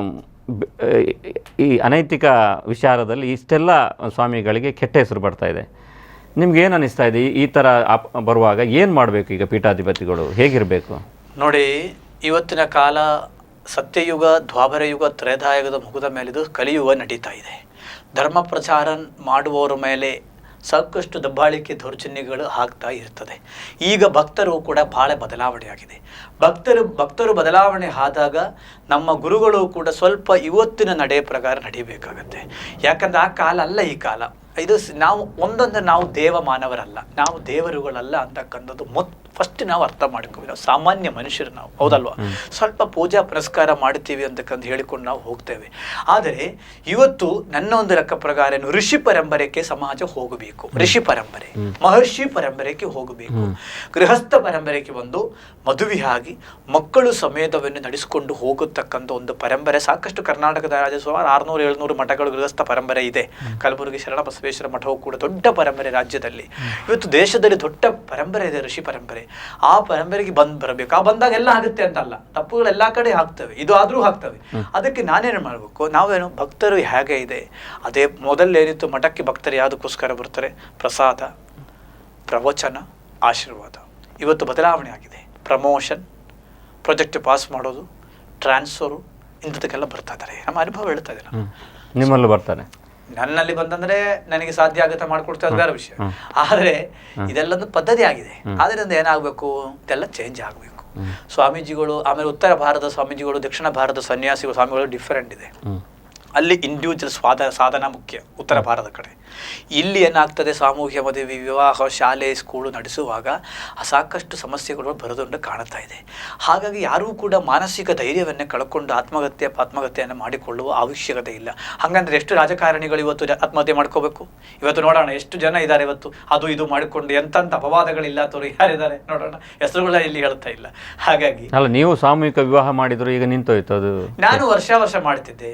ಈ ಅನೈತಿಕ ವಿಚಾರದಲ್ಲಿ ಇಷ್ಟೆಲ್ಲ ಸ್ವಾಮಿಗಳಿಗೆ ಕೆಟ್ಟ ಹೆಸರು ಬರ್ತಾ ಇದೆ. ನಿಮ್ಗೆ ಏನು ಅನ್ನಿಸ್ತಾ ಇದೆ? ಈ ಥರ ಬರುವಾಗ ಏನು ಮಾಡಬೇಕು? ಈಗ ಪೀಠಾಧಿಪತಿಗಳು ಹೇಗಿರಬೇಕು? ನೋಡಿ, ಇವತ್ತಿನ ಕಾಲ ಸತ್ಯಯುಗ, ದ್ವಾಪರ ಯುಗ, ತ್ರೇತಾಯುಗದ ಮುಗಿದ ಮೇಲಿದು ಕಲಿಯುಗ ನಡೀತಾ ಇದೆ. ಧರ್ಮ ಪ್ರಚಾರ ಮಾಡುವವರ ಮೇಲೆ ಸಾಕಷ್ಟು ದಬ್ಬಾಳಿಕೆ ದೌರ್ಜನ್ಯಗಳು ಆಗ್ತಾ ಇರ್ತದೆ. ಈಗ ಭಕ್ತರು ಕೂಡ ಬಹಳ ಬದಲಾವಣೆ ಆಗಿದೆ. ಭಕ್ತರು ಬದಲಾವಣೆ ಆದಾಗ ನಮ್ಮ ಗುರುಗಳು ಕೂಡ ಸ್ವಲ್ಪ ಇವತ್ತಿನ ನಡೆ ಪ್ರಕಾರ ನಡಿಬೇಕಾಗತ್ತೆ. ಯಾಕಂದ್ರೆ ಆ ಕಾಲ ಅಲ್ಲ ಈ ಕಾಲ. ಇದು ನಾವು ಒಂದೊಂದು ನಾವು ದೇವ ಮಾನವರಲ್ಲ, ನಾವು ದೇವರುಗಳಲ್ಲ ಅಂತಕ್ಕಂಥದ್ದು ಫಸ್ಟ್ ನಾವು ಅರ್ಥ ಮಾಡ್ಕೋಬೇಕು. ನಾವು ಸಾಮಾನ್ಯ ಮನುಷ್ಯರು ನಾವು, ಹೌದಲ್ವಾ? ಸ್ವಲ್ಪ ಪೂಜಾ ಪುರಸ್ಕಾರ ಮಾಡ್ತೀವಿ ಅಂತಕ್ಕಂಥ ಹೇಳಿಕೊಂಡು ನಾವು ಹೋಗ್ತೇವೆ. ಆದರೆ ಇವತ್ತು ನನ್ನ ಒಂದು ಲೆಕ್ಕ ಪ್ರಕಾರ ಋಷಿ ಪರಂಪರೆಗೆ ಸಮಾಜ ಹೋಗಬೇಕು. ಋಷಿ ಪರಂಪರೆ, ಮಹರ್ಷಿ ಪರಂಪರೆಗೆ ಹೋಗಬೇಕು. ಗೃಹಸ್ಥ ಪರಂಪರೆಗೆ ಒಂದು ಮದುವೆಯಾಗಿ ಮಕ್ಕಳು ಸಮೇತವನ್ನು ನಡೆಸಿಕೊಂಡು ಹೋಗತಕ್ಕಂಥ ಒಂದು ಪರಂಪರೆ ಸಾಕಷ್ಟು ಕರ್ನಾಟಕದ ರಾಜ್ಯ ಸುಮಾರು 600-700 ಮಠಗಳು ಗೃಹಸ್ಥ ಪರಂಪರೆ ಇದೆ. ಕಲಬುರಗಿ ಶರಣ ಬಸವೇಶ್ವರ ಮಠವು ಕೂಡ ದೊಡ್ಡ ಪರಂಪರೆ ರಾಜ್ಯದಲ್ಲಿ. ಇವತ್ತು ದೇಶದಲ್ಲಿ ದೊಡ್ಡ ಪರಂಪರೆ ಇದೆ, ಋಷಿ ಪರಂಪರೆ. ಆ ಪರಂಪರೆಗೆ ಬರಬೇಕು. ಆ ಬಂದಾಗ ಎಲ್ಲ ಆಗುತ್ತೆ ಅಂತಲ್ಲ, ತಪ್ಪುಗಳು ಎಲ್ಲಾ ಕಡೆ ಆಗ್ತವೆ, ಇದು ಆದ್ರೂ ಆಗ್ತವೆ. ಅದಕ್ಕೆ ನಾನೇನು ಮಾಡ್ಬೇಕು, ನಾವೇನು ಭಕ್ತರು ಹೇಗೆ ಇದೆ ಅದೇ ಮೊದಲೇನಿತ್ತು, ಮಠಕ್ಕೆ ಭಕ್ತರು ಯಾವುದಕ್ಕೋಸ್ಕರ ಬರ್ತಾರೆ? ಪ್ರಸಾದ, ಪ್ರವಚನ, ಆಶೀರ್ವಾದ. ಇವತ್ತು ಬದಲಾವಣೆ ಆಗಿದೆ. ಪ್ರಮೋಷನ್, ಪ್ರಾಜೆಕ್ಟ್ ಪಾಸ್ ಮಾಡೋದು, ಟ್ರಾನ್ಸ್ಫರು, ಇಂಥದಕ್ಕೆಲ್ಲ ಬರ್ತಾ ಇದ್ದಾರೆ. ನಮ್ಮ ಅನುಭವ ಹೇಳ್ತಾ ಇದ್ದಾರೆ. ನಿಮ್ಮಲ್ಲೂ ಬರ್ತಾರೆ? ನನ್ನಲ್ಲಿ ಬಂದಂದ್ರೆ ನನಗೆ ಸಾಧ್ಯ ಆಗುತ್ತೆ ಮಾಡ್ಕೊಡ್ತಾ ಇರೋದು ಬೇರೆ ವಿಷಯ. ಆದ್ರೆ ಇದೆಲ್ಲೊಂದು ಪದ್ಧತಿ ಆಗಿದೆ. ಆದ್ರಿಂದ ಏನಾಗಬೇಕು, ಇದೆಲ್ಲ ಚೇಂಜ್ ಆಗಬೇಕು. ಸ್ವಾಮೀಜಿಗಳು, ಆಮೇಲೆ ಉತ್ತರ ಭಾರತದ ಸ್ವಾಮೀಜಿಗಳು, ದಕ್ಷಿಣ ಭಾರತದ ಸನ್ಯಾಸಿಗಳು, ಸ್ವಾಮಿಗಳು ಡಿಫರೆಂಟ್ ಇದೆ. ಅಲ್ಲಿ ಇಂಡಿವಿಜುವಲ್ ಸಾಧನ ಮುಖ್ಯ ಉತ್ತರ ಭಾರತದ ಕಡೆ. ಇಲ್ಲಿ ಏನಾಗ್ತದೆ, ಸಾಮೂಹ್ಯ ಮದುವೆ, ವಿವಾಹ, ಶಾಲೆ, ಸ್ಕೂಲು ನಡೆಸುವಾಗ ಸಾಕಷ್ಟು ಸಮಸ್ಯೆಗಳು ಬರೋದುಂಟು ಕಾಣ್ತಾ ಇದೆ. ಹಾಗಾಗಿ ಯಾರೂ ಕೂಡ ಮಾನಸಿಕ ಧೈರ್ಯವನ್ನೇ ಕಳ್ಕೊಂಡು ಆತ್ಮಹತ್ಯೆಯನ್ನು ಮಾಡಿಕೊಳ್ಳುವ ಅವಶ್ಯಕತೆ ಇಲ್ಲ. ಹಾಗಂದ್ರೆ ಎಷ್ಟು ರಾಜಕಾರಣಿಗಳು ಇವತ್ತು ಆತ್ಮಹತ್ಯೆ ಮಾಡ್ಕೋಬೇಕು? ಇವತ್ತು ನೋಡೋಣ ಎಷ್ಟು ಜನ ಇದ್ದಾರೆ ಇವತ್ತು ಅದು ಇದು ಮಾಡಿಕೊಂಡು. ಎಂತಂತ ಅಪವಾದಗಳಿಲ್ಲತ್ತವರು ಯಾರಿದ್ದಾರೆ ನೋಡೋಣ, ಹೆಸರುಗಳ ಇಲ್ಲಿ ಹೇಳ್ತಾ ಇಲ್ಲ. ಹಾಗಾಗಿ ಅಲ್ಲ, ನೀವು ಸಾಮೂಹಿಕ ವಿವಾಹ ಮಾಡಿದ್ರು, ಈಗ ನಿಂತೋಯ್ತು ಅದು. ನಾನು ವರ್ಷ ಮಾಡ್ತಿದ್ದೆ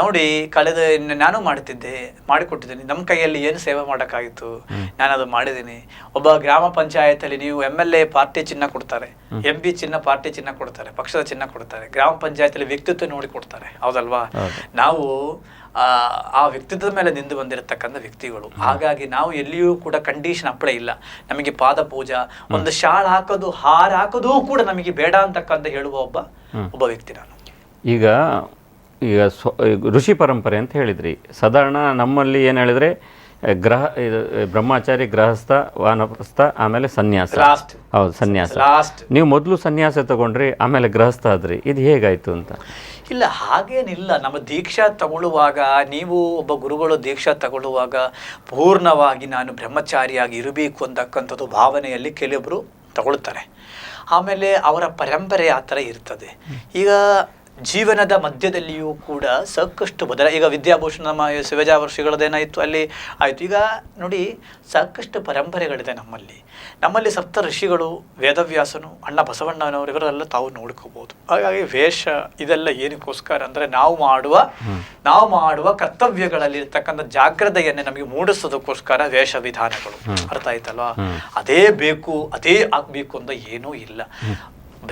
ನೋಡಿ, ಕಳೆದ ನಾನು ಮಾಡ್ತಿದ್ದೆ, ಮಾಡಿಕೊಟ್ಟಿದ್ದೀನಿ. ನಮ್ಮ ಕೈಯಲ್ಲಿ ಏನು ಸೇವೆ ಮಾಡೋಕ್ಕಾಗಿತ್ತು, ನಾನು ಅದು ಮಾಡಿದ್ದೀನಿ. ಒಬ್ಬ ಗ್ರಾಮ ಪಂಚಾಯತಲ್ಲಿ ನೀವು MLA ಪಾರ್ಟಿ ಚಿನ್ನ ಕೊಡ್ತಾರೆ, MP ಚಿನ್ನ ಪಾರ್ಟಿ ಚಿನ್ನ ಕೊಡ್ತಾರೆ, ಪಕ್ಷದ ಚಿನ್ನ ಕೊಡ್ತಾರೆ. ಗ್ರಾಮ ಪಂಚಾಯತಲ್ಲಿ ವ್ಯಕ್ತಿತ್ವ ನೋಡಿ ಕೊಡ್ತಾರೆ, ಹೌದಲ್ವಾ? ನಾವು ಆ ವ್ಯಕ್ತಿತ್ವದ ಮೇಲೆ ನಿಂತು ಬಂದಿರತಕ್ಕಂಥ ವ್ಯಕ್ತಿಗಳು. ಹಾಗಾಗಿ ನಾವು ಎಲ್ಲಿಯೂ ಕೂಡ ಕಂಡೀಷನ್ ಅಪ್ಲೈ ಇಲ್ಲ. ನಮಗೆ ಪಾದ ಪೂಜಾ, ಒಂದು ಶಾಲ್ ಹಾಕೋದು, ಹಾರ ಹಾಕೋದು ಕೂಡ ನಮಗೆ ಬೇಡ ಅಂತಕ್ಕಂಥ ಹೇಳುವ ಒಬ್ಬ ವ್ಯಕ್ತಿ ನಾನು. ಈಗ ಋಷಿ ಪರಂಪರೆ ಅಂತ ಹೇಳಿದ್ರಿ. ಸಾಧಾರಣ ನಮ್ಮಲ್ಲಿ ಏನು ಹೇಳಿದ್ರೆ ಬ್ರಹ್ಮಚಾರಿ, ಗೃಹಸ್ಥ, ವಾನಪ್ರಸ್ಥ, ಆಮೇಲೆ ಸನ್ಯಾಸ. ಹೌದು, ಸನ್ಯಾಸ. ನೀವು ಮೊದಲು ಸನ್ಯಾಸ ತಗೊಂಡ್ರಿ, ಆಮೇಲೆ ಗೃಹಸ್ಥ ಆದ್ರಿ. ಇದು ಹೇಗಾಯ್ತು ಅಂತ? ಇಲ್ಲ, ಹಾಗೇನಿಲ್ಲ. ನಮ್ಮ ದೀಕ್ಷಾ ತಗೊಳ್ಳುವಾಗ, ನೀವು ಒಬ್ಬ ಗುರುಗಳು ದೀಕ್ಷಾ ತಗೊಳ್ಳುವಾಗ ಪೂರ್ಣವಾಗಿ ನಾನು ಬ್ರಹ್ಮಚಾರಿಯಾಗಿ ಇರಬೇಕು ಅಂತಕ್ಕಂಥದ್ದು ಭಾವನೆಯಲ್ಲಿ ಕೆಲವೊಬ್ಬರು ತಗೊಳ್ತಾರೆ. ಆಮೇಲೆ ಅವರ ಪರಂಪರೆ ಆ ಥರ ಇರ್ತದೆ. ಈಗ ಜೀವನದ ಮಧ್ಯದಲ್ಲಿಯೂ ಕೂಡ ಸಾಕಷ್ಟು ಈಗ ವಿದ್ಯಾಭೂಷಣ ನಮ್ಮ ಶಿವಜಾ ವರ್ಷಗಳದ್ದೇನಾಯಿತು ಅಲ್ಲಿ ಆಯಿತು. ಈಗ ನೋಡಿ, ಸಾಕಷ್ಟು ಪರಂಪರೆಗಳಿದೆ ನಮ್ಮಲ್ಲಿ ಸಪ್ತ ಋಷಿಗಳು, ವೇದವ್ಯಾಸನು, ಅಣ್ಣ ಬಸವಣ್ಣನವರು, ಇವರೆಲ್ಲ ತಾವು ನೋಡ್ಕೋಬಹುದು. ಹಾಗಾಗಿ ವೇಷ ಇದೆಲ್ಲ ಏನಕ್ಕೋಸ್ಕರ ಅಂದರೆ ನಾವು ಮಾಡುವ ಕರ್ತವ್ಯಗಳಲ್ಲಿ ಇರ್ತಕ್ಕಂಥ ಜಾಗ್ರತೆಯನ್ನೇ ನಮಗೆ ಮೂಡಿಸೋದಕ್ಕೋಸ್ಕರ ವೇಷ ವಿಧಾನಗಳು. ಅರ್ಥ ಆಯ್ತಲ್ವಾ? ಅದೇ ಬೇಕು, ಅದೇ ಆಗಬೇಕು ಅಂತ ಏನೂ ಇಲ್ಲ.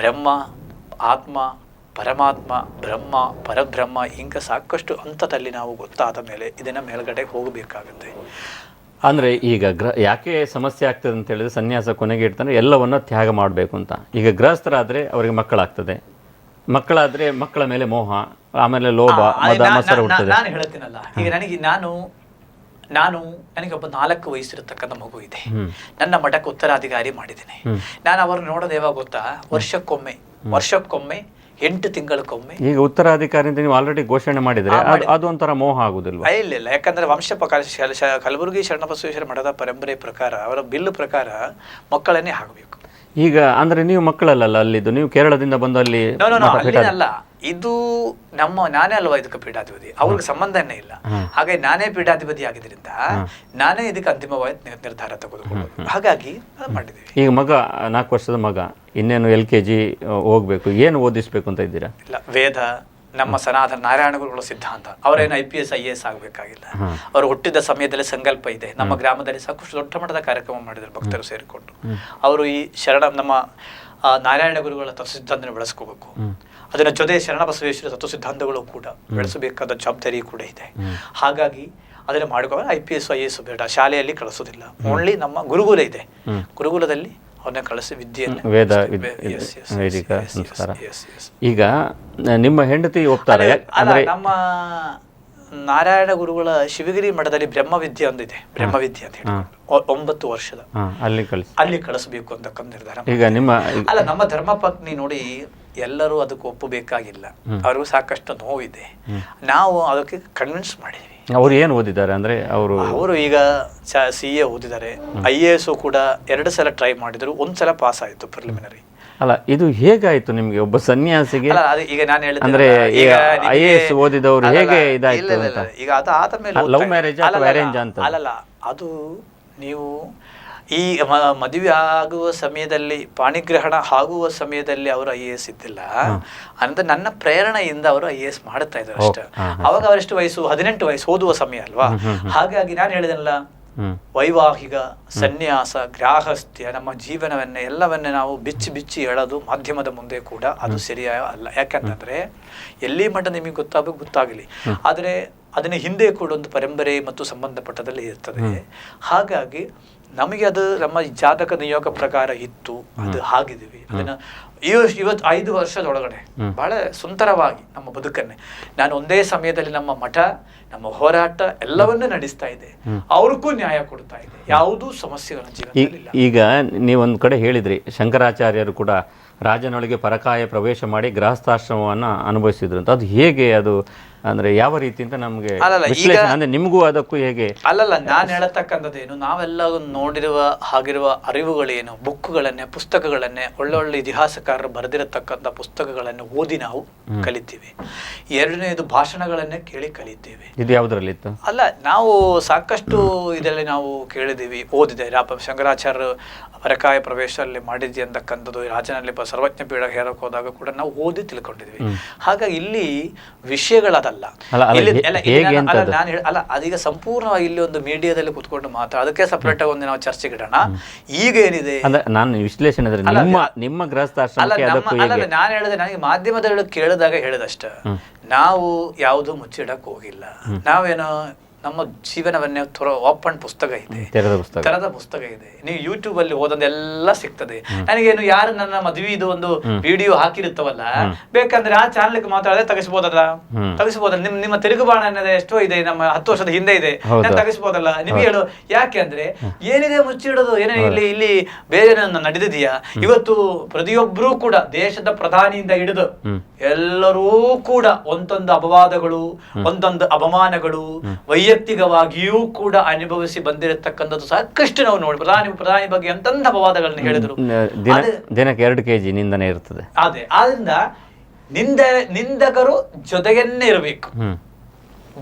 ಬ್ರಹ್ಮ, ಆತ್ಮ, ಪರಮಾತ್ಮ, ಬ್ರಹ್ಮ, ಪರಬ್ರಹ್ಮ, ಹಿಂಗೆ ಸಾಕಷ್ಟು ಹಂತದಲ್ಲಿ ನಾವು ಗೊತ್ತಾದ ಮೇಲೆ ಇದನ್ನ ಮೇಲ್ಗಡೆ ಹೋಗಬೇಕಾಗುತ್ತೆ. ಅಂದರೆ ಈಗ ಯಾಕೆ ಸಮಸ್ಯೆ ಆಗ್ತದೆ ಅಂತ ಹೇಳಿದ್ರೆ, ಸನ್ಯಾಸ ಕೊನೆಗೆ ಇಡ್ತಾನೆ ಎಲ್ಲವನ್ನ ತ್ಯಾಗ ಮಾಡಬೇಕು ಅಂತ. ಈಗ ಗೃಹಸ್ಥರಾದರೆ ಅವರಿಗೆ ಮಕ್ಕಳಾಗ್ತದೆ, ಮಕ್ಕಳಾದರೆ ಮಕ್ಕಳ ಮೇಲೆ ಮೋಹ, ಆಮೇಲೆ ಲೋಭ, ಮದ, ಮತ್ಸರ ಹುಟ್ಟುತ್ತದೆ. ನಾನು ಹೇಳ್ತೀನಲ್ಲ, ಈಗ ನನಗೆ ಒಬ್ಬ 4 ವಯಸ್ಸಿರತಕ್ಕಂಥ ಮಗು ಇದೆ. ನನ್ನ ಮಠಕ್ಕೆ ಉತ್ತರಾಧಿಕಾರಿ ಮಾಡಿದ್ದೀನಿ. ನಾನು ಅವ್ರನ್ನ ನೋಡೋದು ಯಾವಾಗ ಗೊತ್ತಾ? ವರ್ಷಕ್ಕೊಮ್ಮೆ 8 ತಿಂಗಳಕ್ಕೊಮ್ಮೆ. ಈಗ ಉತ್ತರಾಧಿಕಾರಿಯಿಂದ ನೀವು ಆಲ್ರೆಡಿ ಘೋಷಣೆ ಮಾಡಿದ್ರೆ ಅದು ಒಂಥರ ಮೋಹ ಆಗುದಿಲ್ವಾ? ಇಲ್ಲ, ಯಾಕಂದ್ರೆ ಕಲಬುರಗಿ ಶರಣ ಬಸವೇಶ್ವರ ಮಠದ ಪರಂಪರೆ ಪ್ರಕಾರ, ಅವರ ಬಿಲ್ ಪ್ರಕಾರ ಮಕ್ಕಳನ್ನೇ ಆಗಬೇಕು. ಈಗ ಅಂದ್ರೆ ನೀವು ಮಕ್ಕಳಲ್ಲ ಅಲ್ಲಿದ್ದು, ನೀವು ಕೇರಳದಿಂದ ಬಂದು ಅಲ್ಲಿ ಅಲ್ಲ, ಇದು ನಾನೇ ಅಲ್ವಾ ಇದಕ್ಕೆ ಪೀಠಾಧಿಪತಿ, ಅವ್ರಿಗೆ ಸಂಬಂಧನೇ ಇಲ್ಲ. ಹಾಗಾಗಿ ನಾನೇ ಪೀಠಾಧಿಪತಿ ಆಗಿದ್ರಿಂದ ನಾನೇ ಇದಕ್ಕೆ ಅಂತಿಮವಾದ ನಿರ್ಧಾರ ತೆಗೆದುಕೊಳ್ಳೋದು. ಹಾಗಾಗಿ ಮಾಡಿದ್ದೀವಿ. ಈಗ ಮಗ 4 ವರ್ಷದ ಮಗ, ಇನ್ನೇನು LKG ಹೋಗ್ಬೇಕು, ಏನು ಓದಿಸ್ಬೇಕು ಅಂತ ಇದ್ದೀರಾ? ಇಲ್ಲ, ವೇದ, ನಮ್ಮ ಸನಾತನ ನಾರಾಯಣ ಗುರುಗಳ ಸಿದ್ಧಾಂತ. ಅವರೇನು IPS IAS ಆಗಬೇಕಾಗಿಲ್ಲ. ಅವರು ಹುಟ್ಟಿದ ಸಮಯದಲ್ಲಿ ಸಂಕಲ್ಪ ಇದೆ. ನಮ್ಮ ಗ್ರಾಮದಲ್ಲಿ ಸಾಕಷ್ಟು ದೊಡ್ಡ ಮಟ್ಟದ ಕಾರ್ಯಕ್ರಮ ಮಾಡಿದ್ರು ಭಕ್ತರು ಸೇರಿಕೊಂಡು. ಅವರು ಈ ನಮ್ಮ ನಾರಾಯಣ ಗುರುಗಳ ತತ್ವಸಿದ್ಧಾಂತ ಬೆಳೆಸ್ಕೋಬೇಕು. ಅದರ ಜೊತೆ ಶರಣ ಬಸವೇಶ್ವರ ತತ್ವ ಸಿದ್ಧಾಂತಗಳು ಕೂಡ ಬೆಳೆಸಬೇಕಾದ ಜವಾಬ್ದಾರಿ ಕೂಡ ಇದೆ. ಹಾಗಾಗಿ ಅದನ್ನು ಮಾಡ್ಕೋಬೇಕು. IPS IAS ಬೇಡ, ಶಾಲೆಯಲ್ಲಿ ಕಳಿಸೋದಿಲ್ಲ. ಓನ್ಲಿ ನಮ್ಮ ಗುರುಕುಲ ಇದೆ, ಗುರುಕುಲದಲ್ಲಿ ಅವ್ರನ್ನ ಕಳಿಸಿ ವಿದ್ಯೆಯನ್ನು, ವೇದಿಕ ಸಂಸ್ಕಾರ. ಈಗ ನಿಮ್ಮ ಹೆಂಡತಿ ಒಪ್ತಾರೆ? ಅಂದ್ರೆ ನಾರಾಯಣ ಗುರುಗಳ ಶಿವಗಿರಿ ಮಠದಲ್ಲಿ ಬ್ರಹ್ಮವಿದ್ಯೆ ಒಂದಿದೆ, ಬ್ರಹ್ಮವಿದ್ಯೆ ಅಂತ ಹೇಳಿ 9 ವರ್ಷದ ಅಲ್ಲಿ ಕಳಿಸಬೇಕು ಅಂತಕ್ಕಂಥ ನಿರ್ಧಾರ. ಈಗ ನಿಮ್ಮ ಅಲ್ಲ, ನಮ್ಮ ಧರ್ಮಪತ್ನಿ ನೋಡಿ, ಎಲ್ಲರೂ ಅದಕ್ಕೆ ಒಪ್ಪಬೇಕಾಗಿಲ್ಲ, ಅವ್ರಿಗೂ ಸಾಕಷ್ಟು ನೋವಿದೆ. ನಾವು ಅದಕ್ಕೆ ಕನ್ವಿನ್ಸ್ ಮಾಡಿದ್ವಿ. ಅವ್ರು ಏನು ಓದಿದ್ದಾರೆ ಅಂದ್ರೆ ಅವರು ಈಗ CA ಓದಿದ್ದಾರೆ, IAS ಕೂಡ 2 ಸಲ ಟ್ರೈ ಮಾಡಿದ್ರು, 1 ಸಲ ಪಾಸ್ ಆಯ್ತು ಪ್ರಿಲಿಮಿನರಿ. ಅಲ್ಲ, ಇದು ಹೇಗಾಯ್ತು ನಿಮ್ಗೆ ಒಬ್ಬ ಸನ್ಯಾಸಿಗೆ? ಈಗ ನಾನು ಹೇಳಿದ್ರೆ ಅಂದ್ರೆ ಈಗ IAS ಓದಿದವರು ಹೇಗೆ ಇದಾಯ್ತು ಅಂತ? ಈಗ ಅದು ಆದ ಮೇಲೆ ಲವ್ ಮ್ಯಾರೇಜ್ ಅಥವಾ ಅರೇಂಜ್ ಅಂತ? ಅಲ್ಲಲ್ಲ, ಅದು ನೀವು ಈ ಮದುವೆ ಆಗುವ ಸಮಯದಲ್ಲಿ, ಪಾಣಿಗ್ರಹಣ ಆಗುವ ಸಮಯದಲ್ಲಿ ಅವರು IAS ಇದ್ದಿಲ್ಲ ಅಂದ್ರೆ ನನ್ನ ಪ್ರೇರಣೆಯಿಂದ ಅವರು IAS ಮಾಡ್ತಾ ಇದ್ರು ಅಷ್ಟೇ. ಅವಾಗ ಅವರೆಷ್ಟು ವಯಸ್ಸು? 18 ವಯಸ್ಸು, ಓದುವ ಸಮಯ ಅಲ್ವಾ. ಹಾಗಾಗಿ ನಾನು ಹೇಳಿದೆನಲ್ಲ, ವೈವಾಹಿಕ ಸನ್ಯಾಸ, ಗ್ರಾಹಸ್ಥ್ಯ, ನಮ್ಮ ಜೀವನವನ್ನೇ ಎಲ್ಲವನ್ನೇ ನಾವು ಬಿಚ್ಚಿ ಎಳೆದು ಮಾಧ್ಯಮದ ಮುಂದೆ ಕೂಡ ಅದು ಸರಿಯಾದ ಅಲ್ಲ. ಯಾಕಂತಂದ್ರೆ ಎಲ್ಲಿ ಮಟ್ಟ ನಿಮಗೆ ಗೊತ್ತಾಗಲಿ, ಆದರೆ ಅದನ್ನ ಹಿಂದೆ ಕೂಡ ಒಂದು ಪರಂಪರೆ ಮತ್ತು ಸಂಬಂಧಪಟ್ಟದಲ್ಲಿ ಇರ್ತದೆ. ಹಾಗಾಗಿ ನಮಗೆ ಅದು ನಮ್ಮ ಜಾತಕ ನಿಯೋಗ ಪ್ರಕಾರ ಇತ್ತು, ಅದು ಆಗಿದ್ದೀವಿ. ಅದನ್ನ ಇವತ್ತು 5 ವರ್ಷದೊಳಗಡೆ ಬಹಳ ಸುಂದರವಾಗಿ ನಮ್ಮ ಬದುಕನ್ನೇ ನಾನು ಒಂದೇ ಸಮಯದಲ್ಲಿ ನಮ್ಮ ಮಠ, ನಮ್ಮ ಹೋರಾಟ ಎಲ್ಲವನ್ನೂ ನಡೆಸ್ತಾ ಇದೆ, ಅವ್ರಿಗೂ ನ್ಯಾಯ ಕೊಡ್ತಾ ಇದೆ, ಯಾವುದೂ ಸಮಸ್ಯೆಗಳ ಜೀವನದಲ್ಲಿ ಇಲ್ಲ. ಈಗ ನೀವೊಂದು ಕಡೆ ಹೇಳಿದ್ರಿ, ಶಂಕರಾಚಾರ್ಯರು ಕೂಡ ರಾಜನೊಳಗೆ ಪರಕಾಯ ಪ್ರವೇಶ ಮಾಡಿ ಗೃಹಸ್ಥಾಶ್ರಮವನ್ನು ಅನುಭವಿಸಿದ್ರು ಅಂತ. ಅದು ಹೇಗೆ? ಅದು ಅಂದ್ರೆ ಯಾವ ರೀತಿ ಅಂತ ನಮ್ಗೆ ಅಂದ್ರೆ ನಿಮಗೂ ಅದಕ್ಕೂ ಹೇಗೆ? ಅಲ್ಲಲ್ಲ, ನಾನು ಹೇಳತಕ್ಕಂಥದ್ದೇನು, ನಾವೆಲ್ಲ ನೋಡಿರುವ ಆಗಿರುವ ಅರಿವುಗಳೇನು, ಬುಕ್ಗಳನ್ನೇ, ಪುಸ್ತಕಗಳನ್ನೇ, ಒಳ್ಳೊಳ್ಳೆ ಇತಿಹಾಸಕಾರರು ಬರೆದಿರತಕ್ಕಂಥ ಪುಸ್ತಕಗಳನ್ನು ಓದಿ ನಾವು ಕಲಿತೀವಿ. 2ನೇದು ಭಾಷಣಗಳನ್ನೇ ಕೇಳಿ ಕಲಿತೀವಿ. ಇದು ಯಾವುದರಲ್ಲಿತ್ತು? ಅಲ್ಲ, ನಾವು ಸಾಕಷ್ಟು ಇದರಲ್ಲಿ ನಾವು ಕೇಳಿದ್ದೀವಿ, ಓದಿದೆ. ಶಂಕರಾಚಾರ್ಯರು ಪರಕಾಯ ಪ್ರವೇಶದಲ್ಲಿ ಮಾಡಿದ್ವಿ ಅಂತಕ್ಕಂಥದ್ದು, ರಾಜನಲ್ಲಿ ಸರ್ವಜ್ಞ ಪೀಠ ಹೇರಕ್ಕೆ ಹೋದಾಗ ಕೂಡ ನಾವು ಓದಿ ತಿಳ್ಕೊಂಡಿದ್ವಿ. ಹಾಗಾಗಿ ಇಲ್ಲಿ ವಿಷಯಗಳದಲ್ಲ. ಅದೀಗ ಸಂಪೂರ್ಣವಾಗಿ ಇಲ್ಲಿ ಒಂದು ಮೀಡಿಯಾದಲ್ಲಿ ಕುತ್ಕೊಂಡು ಅದಕ್ಕೆ ಸಪರೇಟ್ ಆಗಿ ಒಂದು ನಾವು ಚರ್ಚೆಗಿಡೋಣ. ಈಗ ಏನಿದೆ ನಾನು ವಿಶ್ಲೇಷಣೆ ನಿಮ್ಮ ಗೃಹಸ್ಥಾಶ್ರಮಕ್ಕೆ ನಾನು ಹೇಳಿದೆ, ನನಗೆ ಮಾಧ್ಯಮದಲ್ಲಿ ಕೇಳಿದಾಗ ಹೇಳಿದಷ್ಟ, ನಾವು ಯಾವುದು ಮುಚ್ಚಿಡಕ್ ಹೋಗಿಲ್ಲ. ನಾವೇನೋ ನಮ್ಮ ಜೀವನವನ್ನೇ ಓಪನ್ ಪುಸ್ತಕ ಇದೆ, ತೆರೆದ ಪುಸ್ತಕ ಇದೆ. ನೀವು ಯೂಟ್ಯೂಬ್ ಅಲ್ಲಿ ಓದೋದೆಲ್ಲ ಸಿಗ್ತದೆ. ನನಗೇನು ಯಾರು ನನ್ನ ಮದುವೆದು ಒಂದು ವಿಡಿಯೋ ಹಾಕಿರುತ್ತವಲ್ಲ, ಬೇಕಂದ್ರೆ ಆ ಚಾನಲ್ಗೆ ಮಾತ್ರ ಅದೇ ತೆಗಿಸ್ಬೋದಲ್ಲ. ನಿಮ್ಮ ತಿರುಗುಬಾಣ ಅನ್ನೋದು ಎಷ್ಟೋ ಇದೆ, ನಮ್ಮ 10 ವರ್ಷದ ಹಿಂದೆ ಇದೆ, ನಾನು ತೆಗಿಸ್ಬೋದಲ್ಲ. ನಿಮ್ಗೆ ಹೇಳು, ಯಾಕೆ ಅಂದ್ರೆ ಏನಿದೆ ಮುಚ್ಚಿಡೋದು? ಏನೇ ಇಲ್ಲಿ ಬೇರೆ ನಡೆದಿದೆಯಾ? ಇವತ್ತು ಪ್ರತಿಯೊಬ್ಬರೂ ಕೂಡ ದೇಶದ ಪ್ರಧಾನಿಯಿಂದ ಹಿಡಿದು ಎಲ್ಲರೂ ಕೂಡ ಒಂದೊಂದು ಅಪವಾದಗಳು, ಒಂದೊಂದು ಅವಮಾನಗಳು, ವೈಯಕ್ತಿಕವಾಗಿಯೂ ಕೂಡ ಅನುಭವಿಸಿ ಬಂದಿರತಕ್ಕಂಥದ್ದು ಸಾಕಷ್ಟು ನಾವು ನೋಡಿ. ಪ್ರಧಾನಿ ಬಗ್ಗೆ ಎಂತೆಂಥ ಅಪವಾದಗಳನ್ನ ಹೇಳಿದ್ರು. ದಿನಕ್ಕೆ 2 kg ನಿಂದನೆ ಇರ್ತದೆ. ಅದೇ, ಆದ್ರಿಂದ ನಿಂದಕರು ಜೊತೆಗನ್ನೇ ಇರಬೇಕು,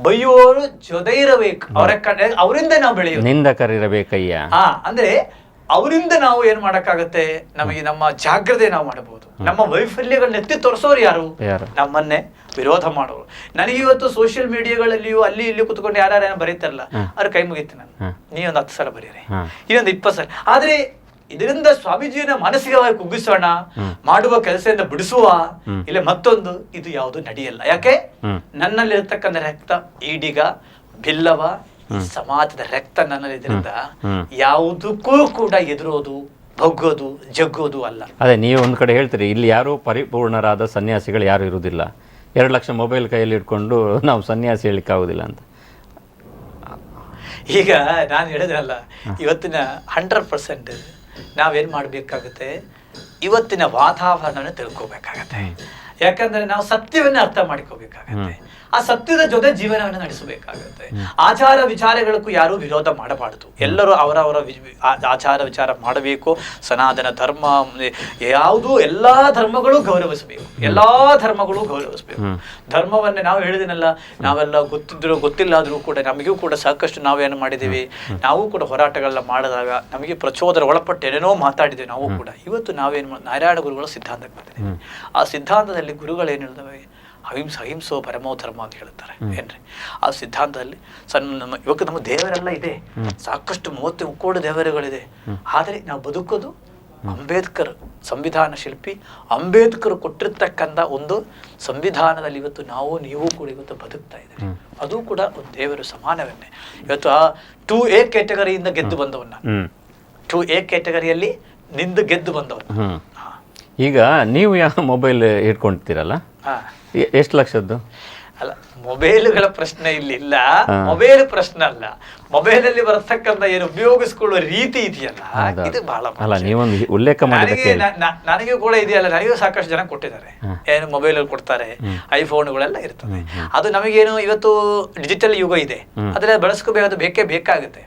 ಬೈಯುವವರು ಜೊತೆ ಇರಬೇಕು. ಅವರಿಂದ ನಾವು ಬೆಳೆಯೋದು. ನಿಂದಕರಿರಬೇಕಯ್ಯ. ಅಂದ್ರೆ ಅವರಿಂದ ನಾವು ಏನ್ ಮಾಡಕ್ಕಾಗತ್ತೆ? ನಮಗೆ ನಮ್ಮ ಜಾಗ್ರತೆ ನಾವು ಮಾಡಬಹುದು. ನಮ್ಮ ವೈಫಲ್ಯಗಳನ್ನ ಎತ್ತಿ ತೋರಿಸೋರು ಯಾರು? ನಮ್ಮನ್ನೇ ವಿರೋಧ ಮಾಡೋರು. ನನಗೆ ಇವತ್ತು ಸೋಷಿಯಲ್ ಮೀಡಿಯಾಗಳಲ್ಲಿಯೂ ಅಲ್ಲಿ ಇಲ್ಲಿ ಕುತ್ಕೊಂಡು ಯಾರ್ಯಾರೇನೋ ಬರೀತಾರಲ್ಲ, ಅವ್ರ ಕೈ ಮುಗಿತು. ನಾನು ನೀ ಒಂದು 10 ಸಲ ಬರೀರಿ, ಇನ್ನೊಂದು 20 ಸಲ. ಆದ್ರೆ ಇದರಿಂದ ಸ್ವಾಮೀಜಿಯನ್ನ ಮಾನಸಿಕವಾಗಿ ಕುಗ್ಗಿಸೋಣ, ಮಾಡುವ ಕೆಲಸದಿಂದ ಬಿಡಿಸುವ, ಇಲ್ಲ ಮತ್ತೊಂದು, ಇದು ಯಾವುದು ನಡೆಯಲ್ಲ. ಯಾಕೆ? ನನ್ನಲ್ಲಿರ್ತಕ್ಕಂಥ ರಕ್ತ ಈಡಿಗ ಬಿಲ್ಲವ ಸಮಾಜದ ರಕ್ತ ನನ್ನಲ್ಲಿದ್ರಿಂದ ಯಾವುದಕ್ಕೂ ಕೂಡ ಎದುರೋದು, ಬಗ್ಗೋದು, ಜಗ್ಗೋದು ಅಲ್ಲ. ಅದೇ ನೀವು ಒಂದು ಕಡೆ ಹೇಳ್ತೀರಿ, ಇಲ್ಲಿ ಯಾರು ಪರಿಪೂರ್ಣರಾದ ಸನ್ಯಾಸಿಗಳು ಯಾರು ಇರುವುದಿಲ್ಲ. 2 ಲಕ್ಷ ಮೊಬೈಲ್ ಕೈಯಲ್ಲಿ ಇಟ್ಕೊಂಡು ನಾವು ಸನ್ಯಾಸಿ ಹೇಳಿಕ್ಕಾಗೋದಿಲ್ಲ ಅಂತ. ಈಗ ನಾನು ಹೇಳಿದ್ರಲ್ಲ, ಇವತ್ತಿನ 100% ನಾವೇನ್ ಮಾಡ್ಬೇಕಾಗತ್ತೆ? ಇವತ್ತಿನ ವಾತಾವರಣವನ್ನು ತಿಳ್ಕೋಬೇಕಾಗತ್ತೆ. ಯಾಕಂದ್ರೆ ನಾವು ಸತ್ಯವನ್ನ ಅರ್ಥ ಮಾಡ್ಕೋಬೇಕಾಗತ್ತೆ. ಆ ಸತ್ಯದ ಜೊತೆ ಜೀವನವನ್ನು ನಡೆಸಬೇಕಾಗುತ್ತೆ. ಆಚಾರ ವಿಚಾರಗಳಿಗೂ ಯಾರು ವಿರೋಧ ಮಾಡಬಾರದು. ಎಲ್ಲರೂ ಅವರವರ ಆಚಾರ ವಿಚಾರ ಮಾಡಬೇಕು. ಸನಾತನ ಧರ್ಮ ಯಾವುದು, ಎಲ್ಲಾ ಧರ್ಮಗಳು ಗೌರವಿಸಬೇಕು, ಎಲ್ಲಾ ಧರ್ಮಗಳು ಗೌರವಿಸಬೇಕು. ಧರ್ಮವನ್ನೇ ನಾವು ಹೇಳಿದಿನಲ್ಲ, ನಾವೆಲ್ಲ ಗೊತ್ತಿಲ್ಲ ಆದ್ರೂ ಕೂಡ ನಮಗೂ ಕೂಡ ಸಾಕಷ್ಟು ನಾವೇನು ಮಾಡಿದ್ದೀವಿ, ನಾವು ಕೂಡ ಹೋರಾಟಗಳನ್ನ ಮಾಡಿದಾಗ ನಮಗೆ ಪ್ರಚೋದನೆ ಒಳಪಟ್ಟು ಏನೇನೋ ಮಾತಾಡಿದ್ದೀವಿ ನಾವು ಕೂಡ. ಇವತ್ತು ನಾವೇನು ನಾರಾಯಣ ಗುರುಗಳ ಸಿದ್ಧಾಂತಕ್ಕೆ ಬಂದಿದ್ದೀವಿ. ಆ ಸಿದ್ಧಾಂತದಲ್ಲಿ ಗುರುಗಳು ಏನು ಹೇಳಿದವೆ? ಅಹಿಂಸೋ ಪರಮೋ ಧರ್ಮ ಅಂತ ಹೇಳ್ತಾರೆ ಏನ್ರಿ. ಆ ಸಿದ್ಧಾಂತದಲ್ಲಿ ಇವಾಗ ನಮ್ಮ ದೇವರೆಲ್ಲ ಇದೆ, ಸಾಕಷ್ಟು 30 ಕೋಟಿ ದೇವರುಗಳಿದೆ. ಆದರೆ ನಾವು ಬದುಕೋದು ಅಂಬೇಡ್ಕರ್ ಸಂವಿಧಾನ ಶಿಲ್ಪಿ ಅಂಬೇಡ್ಕರ್ ಕೊಟ್ಟಿರ್ತಕ್ಕಂಥ ಒಂದು ಸಂವಿಧಾನದಲ್ಲಿ ಇವತ್ತು ನೀವು ಕೂಡ ಇವತ್ತು ಬದುಕ್ತಾ ಇದ್ದೀವಿ. ಅದು ಕೂಡ ಒಂದು ದೇವರು ಸಮಾನವನ್ನೇ. ಇವತ್ತು ಆ 2A ಕ್ಯಾಟಗರಿಯಿಂದ ಗೆದ್ದು ಬಂದವನ್ನ, 2A ಕ್ಯಾಟಗರಿಯಲ್ಲಿ ನಿಂದು ಗೆದ್ದು ಬಂದವನ್ನ. ಈಗ ನೀವು ಯಾವ ಮೊಬೈಲ್ ಇಟ್ಕೊಳ್ತೀರಲ್ಲ, ಎಷ್ಟು ಲಕ್ಷದ್ದು? ಅಲ್ಲ, ಮೊಬೈಲ್ಗಳ ಪ್ರಶ್ನೆ ಇಲ್ಲಿ ಇಲ್ಲ, ಮೊಬೈಲ್ ಪ್ರಶ್ನೆ ಅಲ್ಲ, ಮೊಬೈಲ್ ಅಲ್ಲಿ ಬರತಕ್ಕಂತ ಏನು ಉಪಯೋಗಿಸ್ಕೊಳ್ಳುವ ರೀತಿ ಇದೆಯಲ್ಲ, ಇದು ಬಹಳ ಅಲ್ಲ. ನೀವೊಂದು ಉಲ್ಲೇಖ ಮಾಡಿದಕ್ಕೆ ನನಗೂ ಕೂಡ ಇದೆಯಲ್ಲ, ನನಗೂ ಸಾಕಷ್ಟು ಜನ ಕೊಟ್ಟಿದ್ದಾರೆ. ಏನು ಮೊಬೈಲ್ ಕೊಡ್ತಾರೆ, ಐಫೋನ್ಗಳೆಲ್ಲ ಇರ್ತದೆ. ಅದು ನಮಗೇನು ಇವತ್ತು ಡಿಜಿಟಲ್ ಯುಗ ಇದೆ, ಅದ್ರ ಬಳಸ್ಕೋಬೇಕಾದ ಬೇಕಾಗುತ್ತೆ.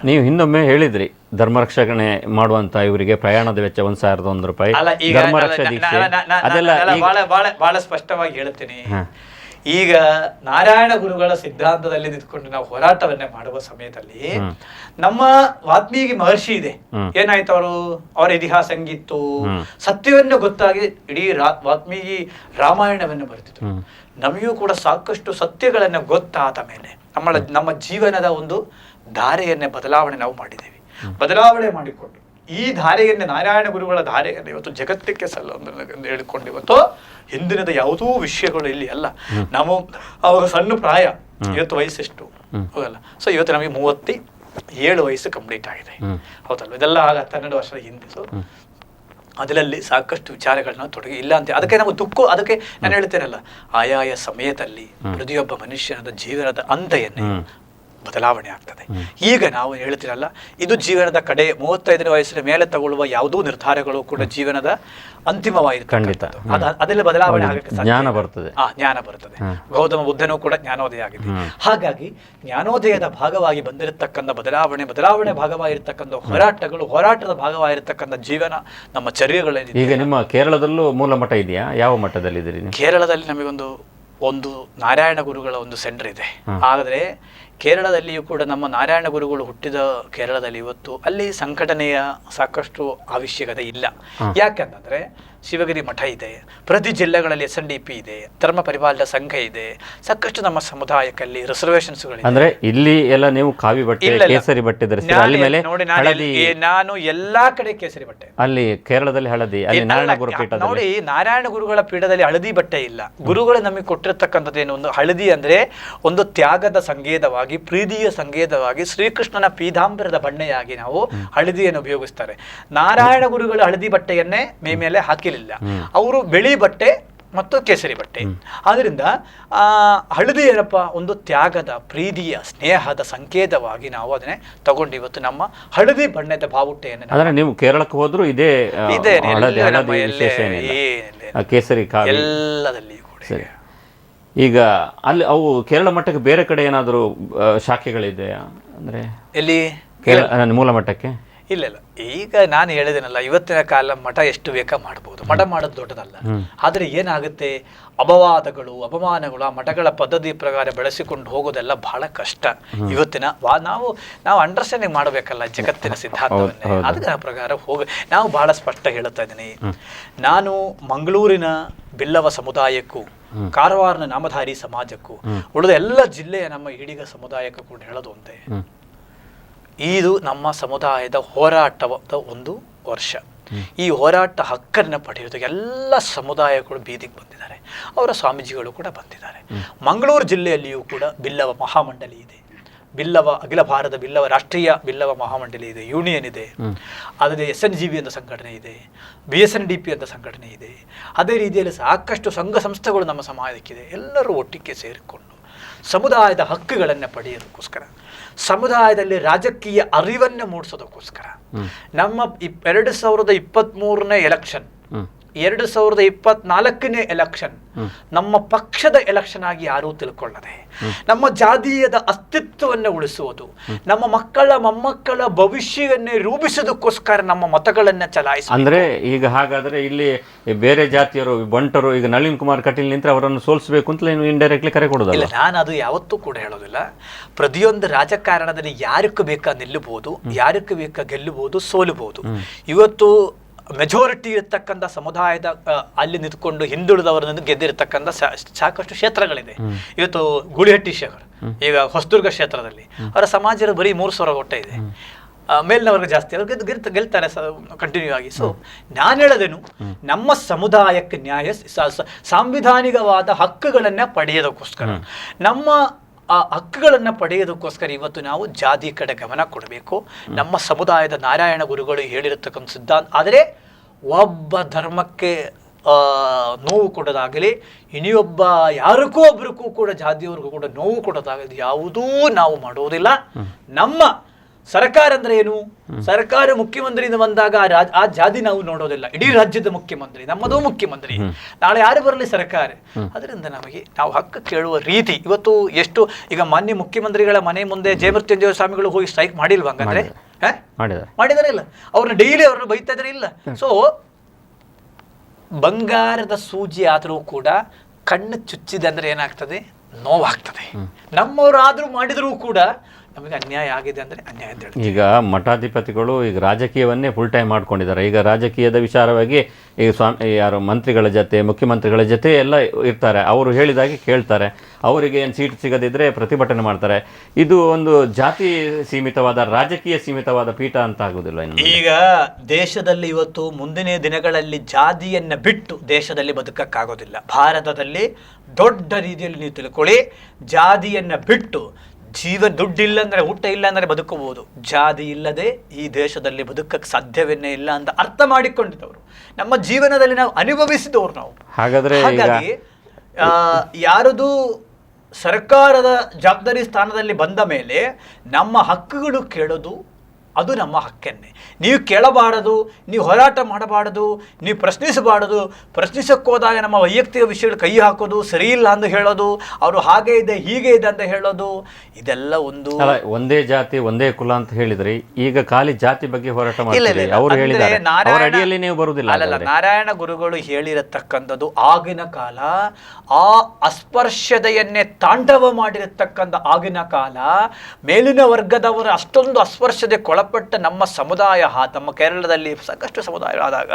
ನೀವು ಇನ್ನೊಮ್ಮೆ ಹೇಳಿದ್ರಿ ಧರ್ಮರಕ್ಷಣೆ ಮಾಡುವಂತ ಇವರಿಗೆ ಪ್ರಯಾಣದ ವೆಚ್ಚ 1,001 ರೂಪಾಯಿ, ಧರ್ಮರಕ್ಷಾ ದೀಕ್ಷೆ ಅದೆಲ್ಲ ಬಹಳ ಸ್ಪಷ್ಟವಾಗಿ ಹೇಳ್ತೀನಿ. ಈಗ ನಾರಾಯಣ ಗುರುಗಳ ಸಿದ್ಧಾಂತದಲ್ಲಿ ನಿಂತ್ಕೊಂಡು ನಾವು ಹೋರಾಟವನ್ನೇ ಮಾಡುವ ಸಮಯದಲ್ಲಿ ನಮ್ಮ ವಾಲ್ಮೀಕಿ ಮಹರ್ಷಿ ಇದೆ, ಏನಾಯ್ತು, ಅವರ ಇತಿಹಾಸ ಹೆಂಗಿತ್ತು, ಸತ್ಯವನ್ನು ಗೊತ್ತಾಗಿ ಇಡೀ ವಾಲ್ಮೀಕಿ ರಾಮಾಯಣವನ್ನು ಬರೆದಿತ್ತು. ನಮಗೂ ಕೂಡ ಸಾಕಷ್ಟು ಸತ್ಯಗಳನ್ನ ಗೊತ್ತಾದ ಮೇಲೆ ನಮ್ಮ ಜೀವನದ ಒಂದು ಧಾರೆಯನ್ನೇ ಬದಲಾವಣೆ ನಾವು ಮಾಡಿದ್ದೇವೆ. ಬದಲಾವಣೆ ಮಾಡಿಕೊಂಡು ಈ ಧಾರೆಯನ್ನೇ, ನಾರಾಯಣ ಗುರುಗಳ ಧಾರೆಯನ್ನು ಇವತ್ತು ಜಗತ್ತಿಗೆ ಎಂದು ಹೇಳಿಕೊಂಡು ಇವತ್ತು ಹಿಂದಿನದ ಯಾವುದೂ ವಿಷಯಗಳು ಇಲ್ಲಿ ಅಲ್ಲ. ನಾವು ಅವಾಗ ಸಣ್ಣ ಪ್ರಾಯ, ಇವತ್ತು ವಯಸ್ಸೆಷ್ಟು ಹೋಗಲ್ಲ. ಸೊ ಇವತ್ತು ನಮಗೆ 37 ವಯಸ್ಸು ಕಂಪ್ಲೀಟ್ ಆಗಿದೆ, ಹೌದಲ್ವ? ಇದೆಲ್ಲ ಆಗ 12 ವರ್ಷದ ಹಿಂದೆ. ಸೊ ಅದರಲ್ಲಿ ಸಾಕಷ್ಟು ವಿಚಾರಗಳನ್ನ ತೊಡಗಿ ಇಲ್ಲ ಅಂತ, ಅದಕ್ಕೆ ನಾವು ದುಃಖ, ಅದಕ್ಕೆ ನಾನು ಹೇಳ್ತೇನಲ್ಲ, ಆಯಾಯ ಸಮಯದಲ್ಲಿ ಪ್ರತಿಯೊಬ್ಬ ಮನುಷ್ಯನದ ಜೀವನದ ಅಂತೆಯನ್ನೇ ಬದಲಾವಣೆ ಆಗ್ತದೆ. ಈಗ ನಾವು ಹೇಳ್ತೀರಲ್ಲ, ಇದು ಜೀವನದ ಕಡೆ 35ನೇ ವಯಸ್ಸಿನ ಮೇಲೆ ತಗೊಳ್ಳುವ ಯಾವುದೋ ನಿರ್ಧಾರಗಳು ಕೂಡ ಜೀವನದ ಅಂತಿಮವಾಗಿರ್ತಕ್ಕಂಥದ್ದು. ಅದೆಲ್ಲ ಬದಲಾವಣೆ ಆಗಕ್ಕೆ ಜ್ಞಾನ ಬರ್ತದೆ. ಜ್ಞಾನ ಬರ್ತದೆ. ಗೌತಮ ಬುದ್ಧನೂ ಕೂಡ ಜ್ಞಾನೋದಯ ಆಗಿದೆ. ಹಾಗಾಗಿ ಜ್ಞಾನೋದಯದ ಭಾಗವಾಗಿ ಬಂದಿರತಕ್ಕಂಥ ಬದಲಾವಣೆ ಭಾಗವಾಗಿರ್ತಕ್ಕಂಥ ಹೋರಾಟದ ಭಾಗವಾಗಿರ್ತಕ್ಕಂಥ ಜೀವನ, ನಮ್ಮ ಚರ್ಯಗಳೇನಿದೆ. ಈಗ ನಿಮ್ಮ ಕೇರಳದಲ್ಲೂ ಮೂಲ ಮಠ ಇದೆಯಾ? ಯಾವ ಮಠದಲ್ಲಿದ್ದೀರಿ? ಕೇರಳದಲ್ಲಿ ನಮಗೊಂದು ನಾರಾಯಣ ಗುರುಗಳ ಒಂದು ಸೆಂಟರ್ ಇದೆ. ಆದರೆ ಕೇರಳದಲ್ಲಿಯೂ ಕೂಡ ನಮ್ಮ ನಾರಾಯಣ ಗುರುಗಳು ಹುಟ್ಟಿದ ಕೇರಳದಲ್ಲಿ ಇವತ್ತು ಅಲ್ಲಿ ಸಂಘಟನೆಯ ಸಾಕಷ್ಟು ಅವಶ್ಯಕತೆ ಇಲ್ಲ. ಯಾಕಂತಂದ್ರೆ ಶಿವಗಿರಿ ಮಠ ಇದೆ, ಪ್ರತಿ ಜಿಲ್ಲೆಗಳಲ್ಲಿ SNDP ಇದೆ, ಧರ್ಮ ಪರಿಪಾಲನಾ ಸಂಘ ಇದೆ, ಸಾಕಷ್ಟು ನಮ್ಮ ಸಮುದಾಯಕ್ಕಲ್ಲಿ ರಿಸರ್ವೇಶನ್ಸ್ಗಳಿದೆ. ಅಂದ್ರೆ ಇಲ್ಲಿ ಎಲ್ಲ ನೀವು ಕಾವಿ ಬಟ್ಟೆ, ಕೇಸರಿ ಬಟ್ಟೆ ಧರಿಸಿ, ಅಲ್ಲಿ ಮೇಲೆ ಹಳದಿ. ನಾನು ಎಲ್ಲಾ ಕಡೆ ಕೇಸರಿ ಬಟ್ಟೆ. ಅಲ್ಲಿ ಕೇರಳದಲ್ಲಿ ಹಳದಿ, ಅಲ್ಲಿ ನಾರಾಯಣ ಗುರು ಪೀಠ ನೋಡಿ, ನಾರಾಯಣ ಗುರುಗಳ ಪೀಠದಲ್ಲಿ ಹಳದಿ ಬಟ್ಟೆ ಇಲ್ಲ. ಗುರುಗಳು ನಮಗೆ ಕೊಟ್ಟಿರ್ತಕ್ಕಂಥದ್ದು ಏನು, ಒಂದು ಹಳದಿ ಅಂದ್ರೆ ಒಂದು ತ್ಯಾಗದ ಸಂಕೇತವಾಗಿ, ಪ್ರೀತಿಯ ಸಂಕೇತವಾಗಿ, ಶ್ರೀಕೃಷ್ಣನ ಪೀತಾಂಬರದ ಬಣ್ಣೆಯಾಗಿ ನಾವು ಹಳದಿಯನ್ನು ಉಪಯೋಗಿಸ್ತಾರೆ. ನಾರಾಯಣ ಗುರುಗಳು ಹಳದಿ ಬಟ್ಟೆಯನ್ನೇ ಮೇಲೆ ಹಾಕಿಲ್ಲ, ಅವರು ಬಿಳಿ ಬಟ್ಟೆ ಮತ್ತು ಕೇಸರಿ ಬಟ್ಟೆ. ಆದ್ರಿಂದ ಹಳದಿ ಏನಪ್ಪ, ಒಂದು ತ್ಯಾಗದ, ಪ್ರೀತಿಯ, ಸ್ನೇಹದ ಸಂಕೇತವಾಗಿ ನಾವು ಅದನ್ನೇ ತಗೊಂಡು ಇವತ್ತು ನಮ್ಮ ಹಳದಿ ಬಣ್ಣದ ಬಾವುಟೆಯನ್ನು. ಅಂದ್ರೆ ನೀವು ಕೇರಳಕ್ಕೆ ಹೋದ್ರು ಇದೇ ಕೇಸರಿ ಎಲ್ಲದಲ್ಲಿಯೂ ಕೂಡ. ಈಗ ಅಲ್ಲಿ ಅವು ಕೇರಳ ಮಠಕ್ಕೆ ಬೇರೆ ಕಡೆ ಏನಾದರೂ ಶಾಖೆಗಳಿದೆಯಾ? ಅಂದ್ರೆ ಎಲ್ಲಿ ಮೂಲ ಮಠಕ್ಕೆ? ಇಲ್ಲ. ಈಗ ನಾನು ಹೇಳಿದೆನಲ್ಲ, ಇವತ್ತಿನ ಕಾಲ ಮಠ ಎಷ್ಟು ಬೇಕಾ ಮಾಡ್ಬೋದು, ಮಠ ಮಾಡೋದು ದೊಡ್ಡದಲ್ಲ. ಆದರೆ ಏನಾಗುತ್ತೆ, ಅಪವಾದಗಳು, ಅಪಮಾನಗಳು ಆ ಮಠಗಳ ಪದ್ಧತಿ ಪ್ರಕಾರ ಬೆಳೆಸಿಕೊಂಡು ಹೋಗೋದೆಲ್ಲ ಬಹಳ ಕಷ್ಟ. ಇವತ್ತಿನ ನಾವು ಅಂಡರ್ಸ್ಟ್ಯಾಂಡಿಂಗ್ ಮಾಡಬೇಕಲ್ಲ ಜಗತ್ತಿನ ಸಿದ್ಧಾಂತವನ್ನೇ. ಅದರ ಪ್ರಕಾರ ನಾವು ಬಹಳ ಸ್ಪಷ್ಟ ಹೇಳುತ್ತಾ ಇದ್ದೀನಿ. ನಾನು ಮಂಗಳೂರಿನ ಬಿಲ್ಲವ ಸಮುದಾಯಕ್ಕೂ, ಕಾರವಾರನ ನಾಮಧಾರಿ ಸಮಾಜಕ್ಕೂ, ಉಳಿದ ಎಲ್ಲ ಜಿಲ್ಲೆಯ ನಮ್ಮ ಈಡಿಗ ಸಮುದಾಯಕ್ಕೂ ಕೂಡ ಹೇಳೋದು ಒಂದೇ, ಇದು ನಮ್ಮ ಸಮುದಾಯದ ಹೋರಾಟದ ಒಂದು ವರ್ಷ. ಈ ಹೋರಾಟ ಹಕ್ಕನ್ನು ಪಡೆಯೋದಕ್ಕೆ ಎಲ್ಲ ಸಮುದಾಯಗಳು ಬೀದಿಗೆ ಬಂದಿದ್ದಾರೆ, ಅವರ ಸ್ವಾಮೀಜಿಗಳು ಕೂಡ ಬಂದಿದ್ದಾರೆ. ಮಂಗಳೂರು ಜಿಲ್ಲೆಯಲ್ಲಿಯೂ ಕೂಡ ಬಿಲ್ಲವ ಮಹಾಮಂಡಲಿ ಇದೆ, ಅಖಿಲ ಭಾರತ ಬಿಲ್ಲವ ರಾಷ್ಟ್ರೀಯ ಬಿಲ್ಲವ ಮಹಾಮಂಡಲಿ ಇದೆ, ಯೂನಿಯನ್ ಇದೆ. ಅದೇ SNGB ಅಂತ ಸಂಘಟನೆ ಇದೆ, BSNDP ಅಂತ ಸಂಘಟನೆ ಇದೆ. ಅದೇ ರೀತಿಯಲ್ಲಿ ಸಾಕಷ್ಟು ಸಂಘ ಸಂಸ್ಥೆಗಳು ನಮ್ಮ ಸಮಾಜಕ್ಕಿದೆ. ಎಲ್ಲರೂ ಒಟ್ಟಿಗೆ ಸೇರಿಕೊಂಡು ಸಮುದಾಯದ ಹಕ್ಕುಗಳನ್ನು ಪಡೆಯೋದಕ್ಕೋಸ್ಕರ, ಸಮುದಾಯದಲ್ಲಿ ರಾಜಕೀಯ ಅರಿವನ್ನು ಮೂಡಿಸೋದಕ್ಕೋಸ್ಕರ ನಮ್ಮ 2023ನೇ ಎಲೆಕ್ಷನ್, 2024ನೇ ಎಲೆಕ್ಷನ್ ನಮ್ಮ ಪಕ್ಷದ ಎಲೆಕ್ಷನ್ ಆಗಿ ಯಾರೂ ತಿಳ್ಕೊಳ್ಳದೆ, ನಮ್ಮ ಜಾತೀಯದ ಅಸ್ತಿತ್ವವನ್ನು ಉಳಿಸುವುದು, ನಮ್ಮ ಮಕ್ಕಳ ಮೊಮ್ಮಕ್ಕಳ ಭವಿಷ್ಯವನ್ನೇ ರೂಪಿಸೋದಕ್ಕೋಸ್ಕರ ನಮ್ಮ ಮತಗಳನ್ನ ಚಲಾಯಿಸ. ಅಂದ್ರೆ ಈಗ ಹಾಗಾದ್ರೆ ಇಲ್ಲಿ ಬೇರೆ ಜಾತಿಯರು, ಬಂಟರು, ಈಗ ನಳಿನ್ ಕುಮಾರ್ ಕಟೀಲ್ ನಿಂತ್ರೆ ಅವರನ್ನು ಸೋಲಿಸಬೇಕು ಅಂತ ಇಂಡೈರೆಕ್ಟ್ಲಿ ಕರೆ ಕೊಡೋದಿಲ್ಲ. ನಾನು ಅದು ಯಾವತ್ತೂ ಕೂಡ ಹೇಳೋದಿಲ್ಲ. ಪ್ರತಿಯೊಂದು ರಾಜಕಾರಣದಲ್ಲಿ ಯಾರಕ್ಕೆ ಬೇಕಾ ನಿಲ್ಲಬಹುದು, ಯಾರಕ್ಕೆ ಬೇಕಾ ಗೆಲ್ಲಬಹುದು, ಸೋಲಬಹುದು. ಇವತ್ತು ಮೆಜಾರಿಟಿ ಇರತಕ್ಕಂಥ ಸಮುದಾಯದ ಅಲ್ಲಿ ನಿಂತ್ಕೊಂಡು ಹಿಂದುಳಿದವರನ್ನು ಗೆದ್ದಿರತಕ್ಕಂಥ ಸಾಕಷ್ಟು ಕ್ಷೇತ್ರಗಳಿದೆ. ಇವತ್ತು ಗುಳಿಹಟ್ಟಿ ಶೇಖರ್, ಈಗ ಹೊಸದುರ್ಗ ಕ್ಷೇತ್ರದಲ್ಲಿ ಅವರ ಸಮಾಜದ ಬರೀ 3,000 ಓಟ ಇದೆ, ಮೇಲಿನ ವರ್ಗ ಜಾಸ್ತಿ, ಅವ್ರು ಗೆಲ್ತಾರೆ ಕಂಟಿನ್ಯೂ ಆಗಿ. ಸೊ ನಾನು ಹೇಳೋದೇನು, ನಮ್ಮ ಸಮುದಾಯಕ್ಕೆ ನ್ಯಾಯ, ಸಾಂವಿಧಾನಿಕವಾದ ಹಕ್ಕುಗಳನ್ನ ಪಡೆಯೋದಕ್ಕೋಸ್ಕರ, ನಮ್ಮ ಆ ಹಕ್ಕುಗಳನ್ನು ಪಡೆಯೋದಕ್ಕೋಸ್ಕರ ಇವತ್ತು ನಾವು ಜಾತಿ ಕಡೆ ಗಮನ ಕೊಡಬೇಕು. ನಮ್ಮ ಸಮುದಾಯದ ನಾರಾಯಣ ಗುರುಗಳು ಹೇಳಿರತಕ್ಕಂಥ ಸಿದ್ಧಾಂತ, ಆದರೆ ಒಬ್ಬ ಧರ್ಮಕ್ಕೆ ನೋವು ಕೊಡೋದಾಗಲಿ, ಇನ್ನೊಬ್ಬ ಯಾರಿಗೂ ಒಬ್ಬರಿಗೂ ಕೂಡ ಜಾತಿಯವ್ರಿಗೂ ಕೂಡ ನೋವು ಕೊಡೋದಾಗಲಿ ಯಾವುದೂ ನಾವು ಮಾಡೋದಿಲ್ಲ. ನಮ್ಮ ಸರ್ಕಾರ ಅಂದ್ರೆ ಏನು? ಸರ್ಕಾರ ಮುಖ್ಯಮಂತ್ರಿಯಿಂದ ಬಂದಾಗ ಆ ಜಾತಿ ನಾವು ನೋಡೋದಿಲ್ಲ. ಇಡೀ ರಾಜ್ಯದ ಮುಖ್ಯಮಂತ್ರಿ, ನಮ್ಮದೂ ಮುಖ್ಯಮಂತ್ರಿ, ನಾಳೆ ಯಾರು ಬರಲಿ ಸರ್ಕಾರ. ಅದರಿಂದ ನಮಗೆ ನಾವು ಹಕ್ಕು ಕೇಳುವ ರೀತಿ ಇವತ್ತು ಎಷ್ಟು ಈಗ ಮಾನ್ಯ ಮುಖ್ಯಮಂತ್ರಿಗಳ ಮನೆ ಮುಂದೆ ಜಯಮೃತ್ಯುಂಜಯ ಸ್ವಾಮಿಗಳು ಹೋಗಿ ಸ್ಟ್ರೈಕ್ ಮಾಡಿಲ್ವಾ? ಹಂಗಂದ್ರೆ ಮಾಡಿದಾರೆ ಇಲ್ಲ, ಅವ್ರನ್ನ ಡೈಲಿ ಅವ್ರನ್ನ ಬೈತಾ ಇದ್ರೆ ಇಲ್ಲ. ಸೊ ಬಂಗಾರದ ಸೂಜಿ ಆದರೂ ಕೂಡ ಕಣ್ಣು ಚುಚ್ಚಿದೆ ಅಂದ್ರೆ ಏನಾಗ್ತದೆ? ನೋವಾಗ್ತದೆ. ನಮ್ಮವರಾದ್ರೂ ಮಾಡಿದರೂ ಕೂಡ ನಮಗೆ ಅನ್ಯಾಯ ಆಗಿದೆ ಅಂದರೆ ಅನ್ಯಾಯ ಅಂತ ಹೇಳಿ. ಈಗ ಮಠಾಧಿಪತಿಗಳು ಈಗ ರಾಜಕೀಯವನ್ನೇ ಫುಲ್ ಟೈಮ್ ಮಾಡ್ಕೊಂಡಿದ್ದಾರೆ. ಈಗ ರಾಜಕೀಯದ ವಿಚಾರವಾಗಿ ಈಗ ಯಾರು ಮಂತ್ರಿಗಳ ಜೊತೆ, ಮುಖ್ಯಮಂತ್ರಿಗಳ ಜೊತೆ ಎಲ್ಲ ಇರ್ತಾರೆ. ಅವರು ಹೇಳಿದಾಗೆ ಕೇಳ್ತಾರೆ. ಅವರಿಗೆ ಏನು ಸೀಟ್ ಸಿಗದಿದ್ದರೆ ಪ್ರತಿಭಟನೆ ಮಾಡ್ತಾರೆ. ಇದು ಒಂದು ಜಾತಿ ಸೀಮಿತವಾದ, ರಾಜಕೀಯ ಸೀಮಿತವಾದ ಪೀಠ ಅಂತ ಆಗುದಿಲ್ಲ. ಈಗ ದೇಶದಲ್ಲಿ ಇವತ್ತು ಮುಂದಿನ ದಿನಗಳಲ್ಲಿ ಜಾತಿಯನ್ನು ಬಿಟ್ಟು ದೇಶದಲ್ಲಿ ಬದುಕಕ್ಕಾಗೋದಿಲ್ಲ. ಭಾರತದಲ್ಲಿ ದೊಡ್ಡ ರೀತಿಯಲ್ಲಿ ನೀವು ತಿಳ್ಕೊಳ್ಳಿ, ಜಾತಿಯನ್ನು ಬಿಟ್ಟು ದುಡ್ಡಿಲ್ಲ ಅಂದರೆ, ಊಟ ಇಲ್ಲ ಅಂದರೆ ಬದುಕಬಹುದು. ಜಾತಿ ಇಲ್ಲದೆ ಈ ದೇಶದಲ್ಲಿ ಬದುಕಕ್ಕೆ ಸಾಧ್ಯವನ್ನೇ ಇಲ್ಲ ಅಂತ ಅರ್ಥ ಮಾಡಿಕೊಂಡಿದ್ದವರು, ನಮ್ಮ ಜೀವನದಲ್ಲಿ ನಾವು ಅನುಭವಿಸಿದವರು ನಾವು. ಹಾಗಾಗಿ ಯಾರದು ಸರ್ಕಾರದ ಜವಾಬ್ದಾರಿ ಸ್ಥಾನದಲ್ಲಿ ಬಂದ ಮೇಲೆ ನಮ್ಮ ಹಕ್ಕುಗಳು ಕೇಳೋದು ಅದು ನಮ್ಮ ಹಕ್ಕನ್ನೇ. ನೀವು ಕೇಳಬಾರದು, ನೀವು ಹೋರಾಟ ಮಾಡಬಾರದು, ನೀವು ಪ್ರಶ್ನಿಸಬಾರದು. ಪ್ರಶ್ನಿಸಕ್ಕೆ ಹೋದಾಗ ನಮ್ಮ ವೈಯಕ್ತಿಕ ವಿಷಯಗಳು ಕೈ ಹಾಕೋದು, ಸರಿ ಇಲ್ಲ ಅಂತ ಹೇಳೋದು, ಅವರು ಹಾಗೆ ಇದೆ ಹೀಗೆ ಇದೆ ಅಂತ ಹೇಳೋದು, ಇದೆಲ್ಲ ಒಂದೇ ಜಾತಿ ಒಂದೇ ಕುಲ ಅಂತ ಹೇಳಿದ್ರಿ. ಈಗ ಖಾಲಿ ಜಾತಿ ಬಗ್ಗೆ ಹೋರಾಟ ಮಾಡ್ತೀರಿ. ಅವರು ಹೇಳಿದ್ದಾರೆ ಅವರ ಅಡಿಯಲ್ಲಿ ನೀವು ಬರುವುದಿಲ್ಲ. ಅಲ್ಲ, ನಾರಾಯಣ ಗುರುಗಳು ಹೇಳಿರತಕ್ಕಂಥದ್ದು ಆಗಿನ ಕಾಲ, ಆ ಅಸ್ಪರ್ಶತೆಯನ್ನೇ ತಾಂಡವ ಮಾಡಿರತಕ್ಕಂಥ ಆಗಿನ ಕಾಲ, ಮೇಲಿನ ವರ್ಗದವರ ಅಷ್ಟೊಂದು ಅಸ್ಪರ್ಶತೆ ಒಳಪಟ್ಟ ನಮ್ಮ ಸಮುದಾಯ, ನಮ್ಮ ಕೇರಳದಲ್ಲಿ ಸಾಕಷ್ಟು ಸಮುದಾಯ ಆದಾಗ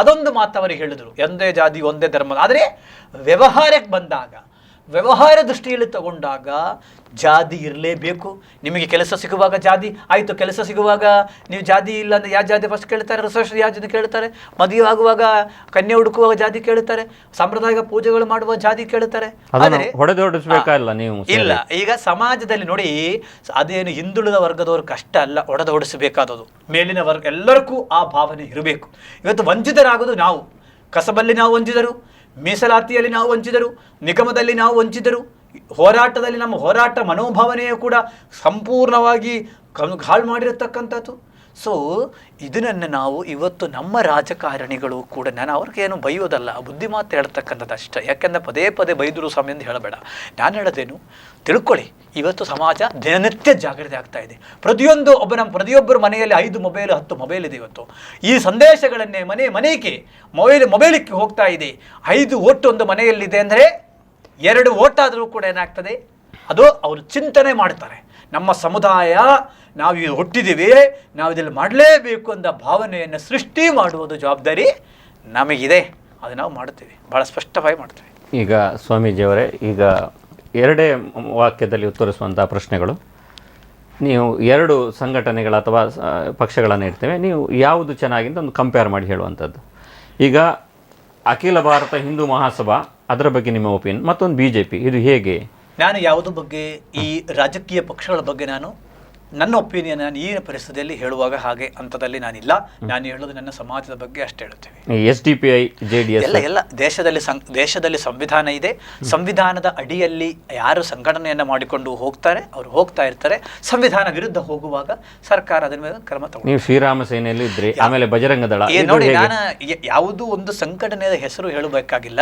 ಅದೊಂದು ಮಾತವರಿಗೆ ಹೇಳಿದ್ರು, ಒಂದೇ ಜಾತಿ ಒಂದೇ ಧರ್ಮ. ಆದರೆ ವ್ಯವಹಾರಕ್ಕೆ ಬಂದಾಗ, ವ್ಯವಹಾರ ದೃಷ್ಟಿಯಲ್ಲಿ ತಗೊಂಡಾಗ ಜಾತಿ ಇರಲೇಬೇಕು. ನಿಮಗೆ ಕೆಲಸ ಸಿಗುವಾಗ ಜಾತಿ ಆಯಿತು, ಕೆಲಸ ಸಿಗುವಾಗ ನೀವು ಜಾತಿ ಇಲ್ಲ ಅಂದರೆ ಯಾವ ಜಾತಿ ಫಸ್ಟ್ ಕೇಳ್ತಾರೆ, ರಿಸರ್ಚ್ ಯಾವ ಜಾತಿ ಕೇಳ್ತಾರೆ, ಮದುವೆ ಆಗುವಾಗ ಕನ್ಯೆ ಹುಡುಕುವಾಗ ಜಾತಿ ಕೇಳ್ತಾರೆ, ಸಾಂಪ್ರದಾಯಿಕ ಪೂಜೆಗಳು ಮಾಡುವ ಜಾತಿ ಕೇಳ್ತಾರೆ. ಇಲ್ಲ, ಈಗ ಸಮಾಜದಲ್ಲಿ ನೋಡಿ, ಅದೇನು ಹಿಂದುಳಿದ ವರ್ಗದವ್ರ ಕಷ್ಟ ಅಲ್ಲ ಹೊಡೆದೋಡಿಸಬೇಕಾದದು, ಮೇಲಿನ ವರ್ಗ ಎಲ್ಲರಿಗೂ ಆ ಭಾವನೆ ಇರಬೇಕು. ಇವತ್ತು ವಂಚಿತರಾಗೋದು ನಾವು, ಕಸಬಲ್ಲಿ ನಾವು ವಂಚಿತರು, ಮೀಸಲಾತಿಯಲ್ಲಿ ನಾವು ವಂಚಿತರು, ನಿಗಮದಲ್ಲಿ ನಾವು ವಂಚಿತರು, ಹೋರಾಟದಲ್ಲಿ ನಮ್ಮ ಹೋರಾಟ ಮನೋಭಾವನೆಯು ಕೂಡ ಸಂಪೂರ್ಣವಾಗಿ ಹಾಳು ಮಾಡಿರತಕ್ಕಂಥದ್ದು. ಸೊ ಇದನ್ನು ನಾವು ಇವತ್ತು ನಮ್ಮ ರಾಜಕಾರಣಿಗಳು ಕೂಡ, ನಾನು ಅವ್ರಿಗೇನು ಬೈಯೋದಲ್ಲ, ಬುದ್ಧಿ ಮಾತು ಹೇಳ್ತಕ್ಕಂಥದ್ದು ಅಷ್ಟೇ. ಯಾಕೆಂದರೆ ಪದೇ ಪದೇ ಬೈದರು ಸ್ವಾಮಿ ಅಂತ ಹೇಳಬೇಡ. ನಾನು ಹೇಳೋದೇನು ತಿಳ್ಕೊಳ್ಳಿ, ಇವತ್ತು ಸಮಾಜ ದಿನನಿತ್ಯ ಜಾಗೃತಿ ಆಗ್ತಾ ಇದೆ. ಪ್ರತಿಯೊಬ್ಬರ ಮನೆಯಲ್ಲಿ 5 ಮೊಬೈಲ್ 10 ಮೊಬೈಲ್ ಇದೆ. ಇವತ್ತು ಈ ಸಂದೇಶಗಳನ್ನೇ ಮನೆಗೆ ಮೊಬೈಲಿಗೆ ಹೋಗ್ತಾ ಇದೆ. 5 ಓಟ್ ಒಂದು ಮನೆಯಲ್ಲಿದೆ ಅಂದರೆ 2 ಓಟ್ ಆದರೂ ಕೂಡ ಏನಾಗ್ತದೆ, ಅದು ಅವರು ಚಿಂತನೆ ಮಾಡ್ತಾರೆ. ನಮ್ಮ ಸಮುದಾಯ, ನಾವು ಇದು ಹುಟ್ಟಿದ್ದೀವಿ, ನಾವು ಇದರಲ್ಲಿ ಮಾಡಲೇಬೇಕು ಅಂತ ಭಾವನೆಯನ್ನು ಸೃಷ್ಟಿ ಮಾಡುವುದು ಜವಾಬ್ದಾರಿ ನಮಗಿದೆ. ಅದು ನಾವು ಮಾಡ್ತೀವಿ, ಭಾಳ ಸ್ಪಷ್ಟವಾಗಿ ಮಾಡ್ತೀವಿ. ಈಗ ಸ್ವಾಮೀಜಿಯವರೇ, ಈಗ 2 ವಾಕ್ಯದಲ್ಲಿ ಉತ್ತರಿಸುವಂಥ ಪ್ರಶ್ನೆಗಳು. ನೀವು 2 ಸಂಘಟನೆಗಳ ಅಥವಾ ಪಕ್ಷಗಳನ್ನು ಇರ್ತೇವೆ, ನೀವು ಯಾವುದು ಚೆನ್ನಾಗಿಂತ ಒಂದು ಕಂಪೇರ್ ಮಾಡಿ ಹೇಳುವಂಥದ್ದು. ಈಗ ಅಖಿಲ ಭಾರತ ಹಿಂದೂ ಮಹಾಸಭಾ, ಅದರ ಬಗ್ಗೆ ನಿಮ್ಮ ಒಪಿನಿಯನ್, ಮತ್ತೊಂದು BJP, ಇದು ಹೇಗೆ? ನಾನು ಯಾವುದ್ರ ಬಗ್ಗೆ, ಈ ರಾಜಕೀಯ ಪಕ್ಷಗಳ ಬಗ್ಗೆ ನನ್ನ ಒಪಿನಿಯನ್ ನಾನು ಈ ಪರಿಸ್ಥಿತಿಯಲ್ಲಿ ಹೇಳುವಾಗ ಹಾಗೆ ಹಂತದಲ್ಲಿ ನಾನಿಲ್ಲ. ನಾನು ಹೇಳೋದು ನನ್ನ ಸಮಾಜದ ಬಗ್ಗೆ ಅಷ್ಟೇ ಹೇಳ್ತೇವೆ. SDPI JDS ಎಲ್ಲ ದೇಶದಲ್ಲಿ ಸಂವಿಧಾನ ಇದೆ. ಸಂವಿಧಾನದ ಅಡಿಯಲ್ಲಿ ಯಾರು ಸಂಘಟನೆಯನ್ನು ಮಾಡಿಕೊಂಡು ಹೋಗ್ತಾರೆ, ಅವರು ಹೋಗ್ತಾ ಇರ್ತಾರೆ. ಸಂವಿಧಾನ ವಿರುದ್ಧ ಹೋಗುವಾಗ ಸರ್ಕಾರ ಅದರ ಮೇಲೆ ಕ್ರಮ ತಗೊಂಡು. ನೀವು ಶ್ರೀರಾಮ ಸೇನೆಯಲ್ಲಿ ಇದ್ರಿ, ಆಮೇಲೆ ಬಜರಂಗ ದಳ. ನೋಡಿ, ನಾನು ಯಾವುದೂ ಒಂದು ಸಂಘಟನೆಯ ಹೆಸರು ಹೇಳಬೇಕಾಗಿಲ್ಲ.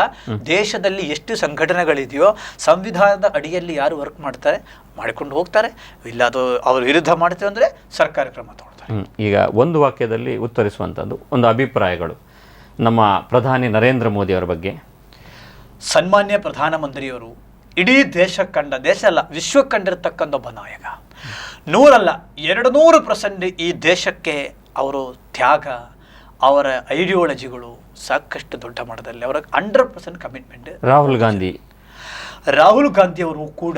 ದೇಶದಲ್ಲಿ ಎಷ್ಟು ಸಂಘಟನೆಗಳಿದೆಯೋ ಸಂವಿಧಾನದ ಅಡಿಯಲ್ಲಿ ಯಾರು ವರ್ಕ್ ಮಾಡ್ತಾರೆ ಮಾಡಿಕೊಂಡು ಹೋಗ್ತಾರೆ. ಇಲ್ಲ ಅದು ಅವರು ವಿರುದ್ಧ ಮಾಡ್ತೇವೆ ಅಂದರೆ ಸರ್ಕಾರ ಕ್ರಮ ತಗೊಳ್ತಾರೆ. ಈಗ ಒಂದು ವಾಕ್ಯದಲ್ಲಿ ಉತ್ತರಿಸುವಂಥದ್ದು, ಒಂದು ಅಭಿಪ್ರಾಯಗಳು ನಮ್ಮ ಪ್ರಧಾನಿ ನರೇಂದ್ರ ಮೋದಿ ಅವರ ಬಗ್ಗೆ. ಸನ್ಮಾನ್ಯ ಪ್ರಧಾನಮಂತ್ರಿಯವರು ಇಡೀ ದೇಶ ಅಲ್ಲ, ವಿಶ್ವ ಕಂಡಿರತಕ್ಕಂಥ ಒಬ್ಬ ನಾಯಕ. 100 ಅಲ್ಲ 200% ಈ ದೇಶಕ್ಕೆ ಅವರು ತ್ಯಾಗ, ಅವರ ಐಡಿಯಾಲಜಿಗಳು ಸಾಕಷ್ಟು ದೊಡ್ಡ ಮಟ್ಟದಲ್ಲಿ, ಅವರ 100% ಕಮಿಟ್ಮೆಂಟ್. ರಾಹುಲ್ ಗಾಂಧಿಯವರು ಕೂಡ,